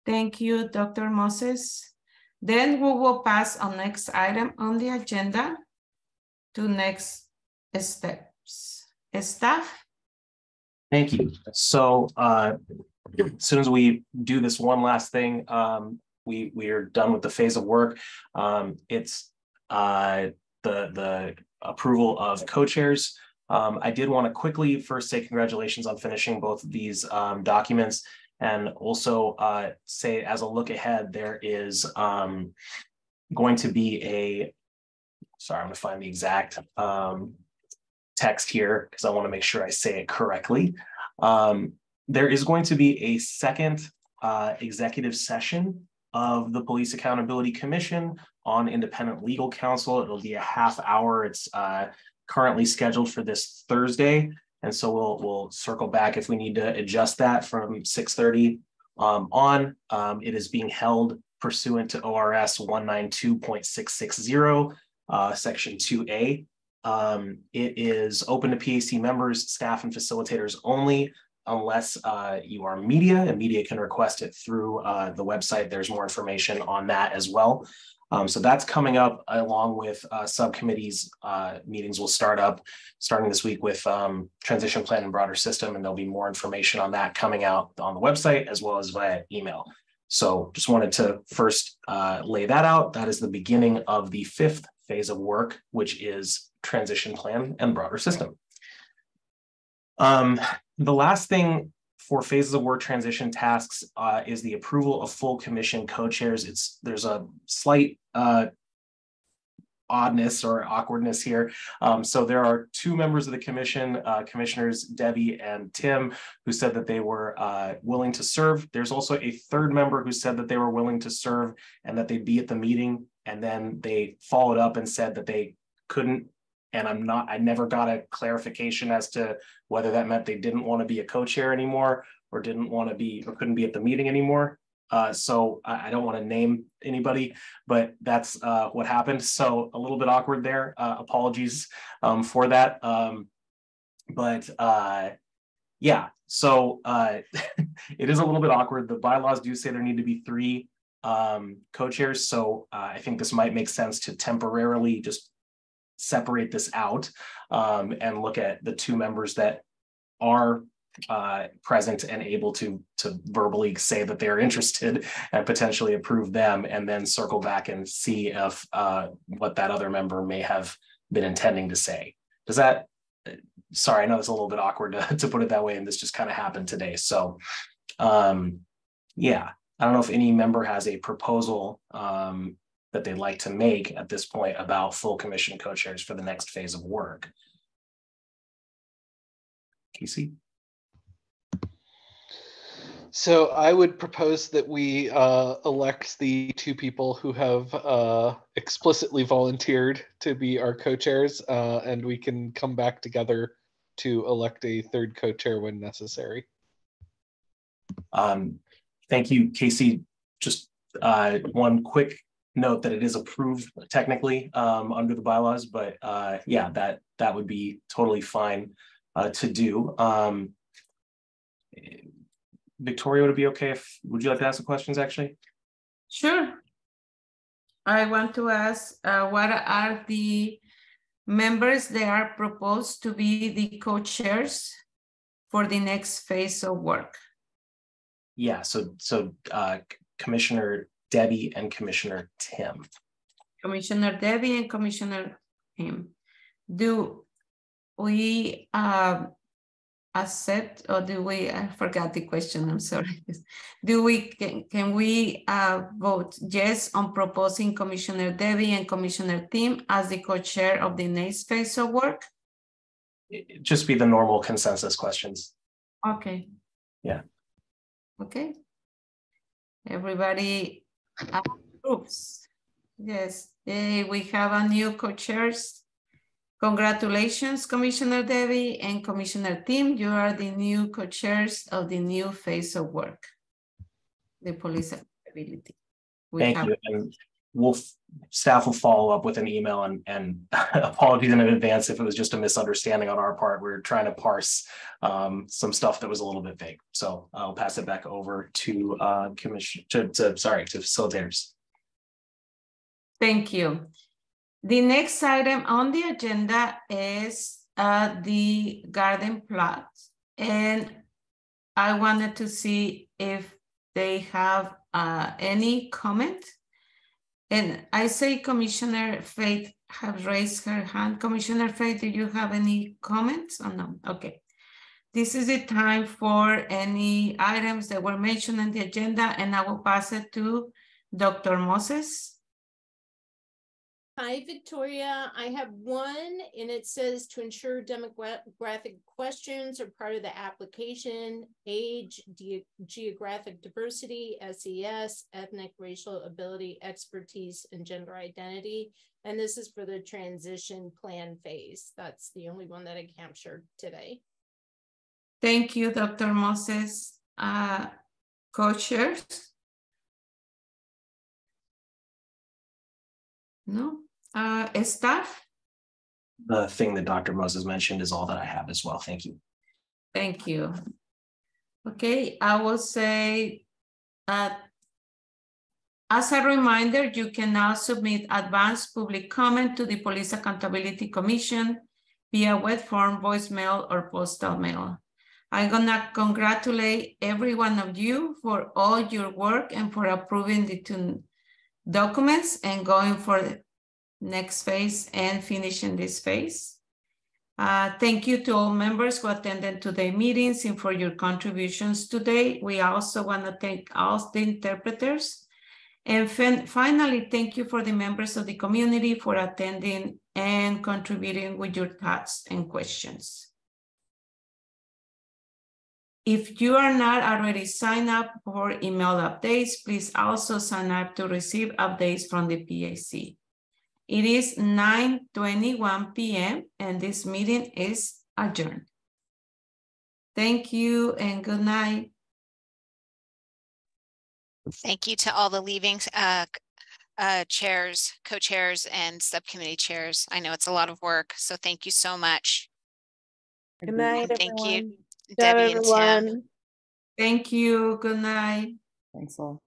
Thank you, Dr. Moses. Then we will pass on next item on the agenda to next steps. Staff? Thank you. So as soon as we do this one last thing, we are done with the phase of work. It's the approval of co-chairs. I did want to quickly first say congratulations on finishing both of these documents, and also say as a look ahead, there is going to be a, sorry, I'm going to find the exact text here because I want to make sure I say it correctly. There is going to be a second executive session of the Police Accountability Commission on independent legal counsel. It'll be a half hour. It's currently scheduled for this Thursday. And so we'll circle back if we need to adjust that from 6:30 on. It is being held pursuant to ORS 192.660, section 2A. It is open to PAC members, staff, and facilitators only, unless you are media, and media can request it through the website. There's more information on that as well. So that's coming up along with subcommittees. Meetings will starting this week with transition plan and broader system, and there'll be more information on that coming out on the website as well as via email. So just wanted to first lay that out. That is the beginning of the 5th phase of work, which is transition plan and broader system. The last thing for phases of work transition tasks is the approval of full commission co-chairs. There's a slight oddness or awkwardness here. So there are 2 members of the commission, Commissioners Debbie and Tim, who said that they were willing to serve. There's also a 3rd member who said that they were willing to serve and that they'd be at the meeting, and then they followed up and said that they couldn't. And I never got a clarification as to whether that meant they didn't want to be a co-chair anymore or didn't want to be or couldn't be at the meeting anymore. So I don't want to name anybody, but that's what happened. So a little bit awkward there. Apologies for that. Yeah, so it is a little bit awkward. The bylaws do say there need to be 3 co-chairs. So I think this might make sense to temporarily just separate this out and look at the 2 members that are present and able to verbally say that they're interested and potentially approve them, and then circle back and see if what that other member may have been intending to say. Does that, sorry, I know it's a little bit awkward to put it that way, and this just kind of happened today. So yeah, I don't know if any member has a proposal that they'd like to make at this point about full commission co-chairs for the next phase of work. Casey? So I would propose that we elect the 2 people who have explicitly volunteered to be our co-chairs, and we can come back together to elect a 3rd co-chair when necessary. Thank you, Casey. Just one quick note that it is approved technically under the bylaws, but yeah, that would be totally fine to do. Victoria, would it be okay if, would you like to ask the questions actually? Sure. I want to ask what are the members that are proposed to be the co-chairs for the next phase of work? Yeah, so Commissioner Debbie and Commissioner Tim. Commissioner Debbie and Commissioner Tim. Do we accept, or do we, I forgot the question, I'm sorry. Do we, can we vote yes on proposing Commissioner Debbie and Commissioner Tim as the co-chair of the next phase of work? It just be the normal consensus questions. Okay. Yeah. Okay. Everybody approves. Yes, we have a new co-chairs. Congratulations, Commissioner Debbie and Commissioner Tim. You are the new co-chairs of the new phase of work, the police accountability. Thank you. And staff will follow up with an email, and apologies in advance if it was just a misunderstanding on our part. We're trying to parse some stuff that was a little bit vague. So I'll pass it back over to facilitators. Thank you. The next item on the agenda is the garden plot. And I wanted to see if they have any comment. And I say Commissioner Faith has raised her hand. Commissioner Faith, do you have any comments or no? Okay. This is the time for any items that were mentioned on the agenda, and I will pass it to Dr. Moses. Hi, Victoria. I have one, and it says to ensure demographic questions are part of the application: age, geographic diversity, SES, ethnic, racial, ability, expertise, and gender identity. And this is for the transition plan phase. That's the only one that I captured today. Thank you, Dr. Moses. Co-chairs? No. Staff? The thing that Dr. Moses mentioned is all that I have as well. Thank you. Thank you. Okay, I will say, as a reminder, you can now submit advanced public comment to the Police Accountability Commission via web form, voicemail, or postal mail. I'm gonna congratulate every one of you for all your work and for approving the two documents and going for the next phase and finishing this phase. Thank you to all members who attended today's meetings and for your contributions today. We also want to thank all the interpreters. And finally, thank you for the members of the community for attending and contributing with your thoughts and questions. If you are not already signed up for email updates, please also sign up to receive updates from the PAC. It is 9:21 p.m. and this meeting is adjourned. Thank you and good night. Thank you to all the leaving chairs, co-chairs, and subcommittee chairs. I know it's a lot of work, so thank you so much. Good night, and thank everyone. you, Good job, Debbie and everyone. Tim. Thank you. Good night. Thanks all.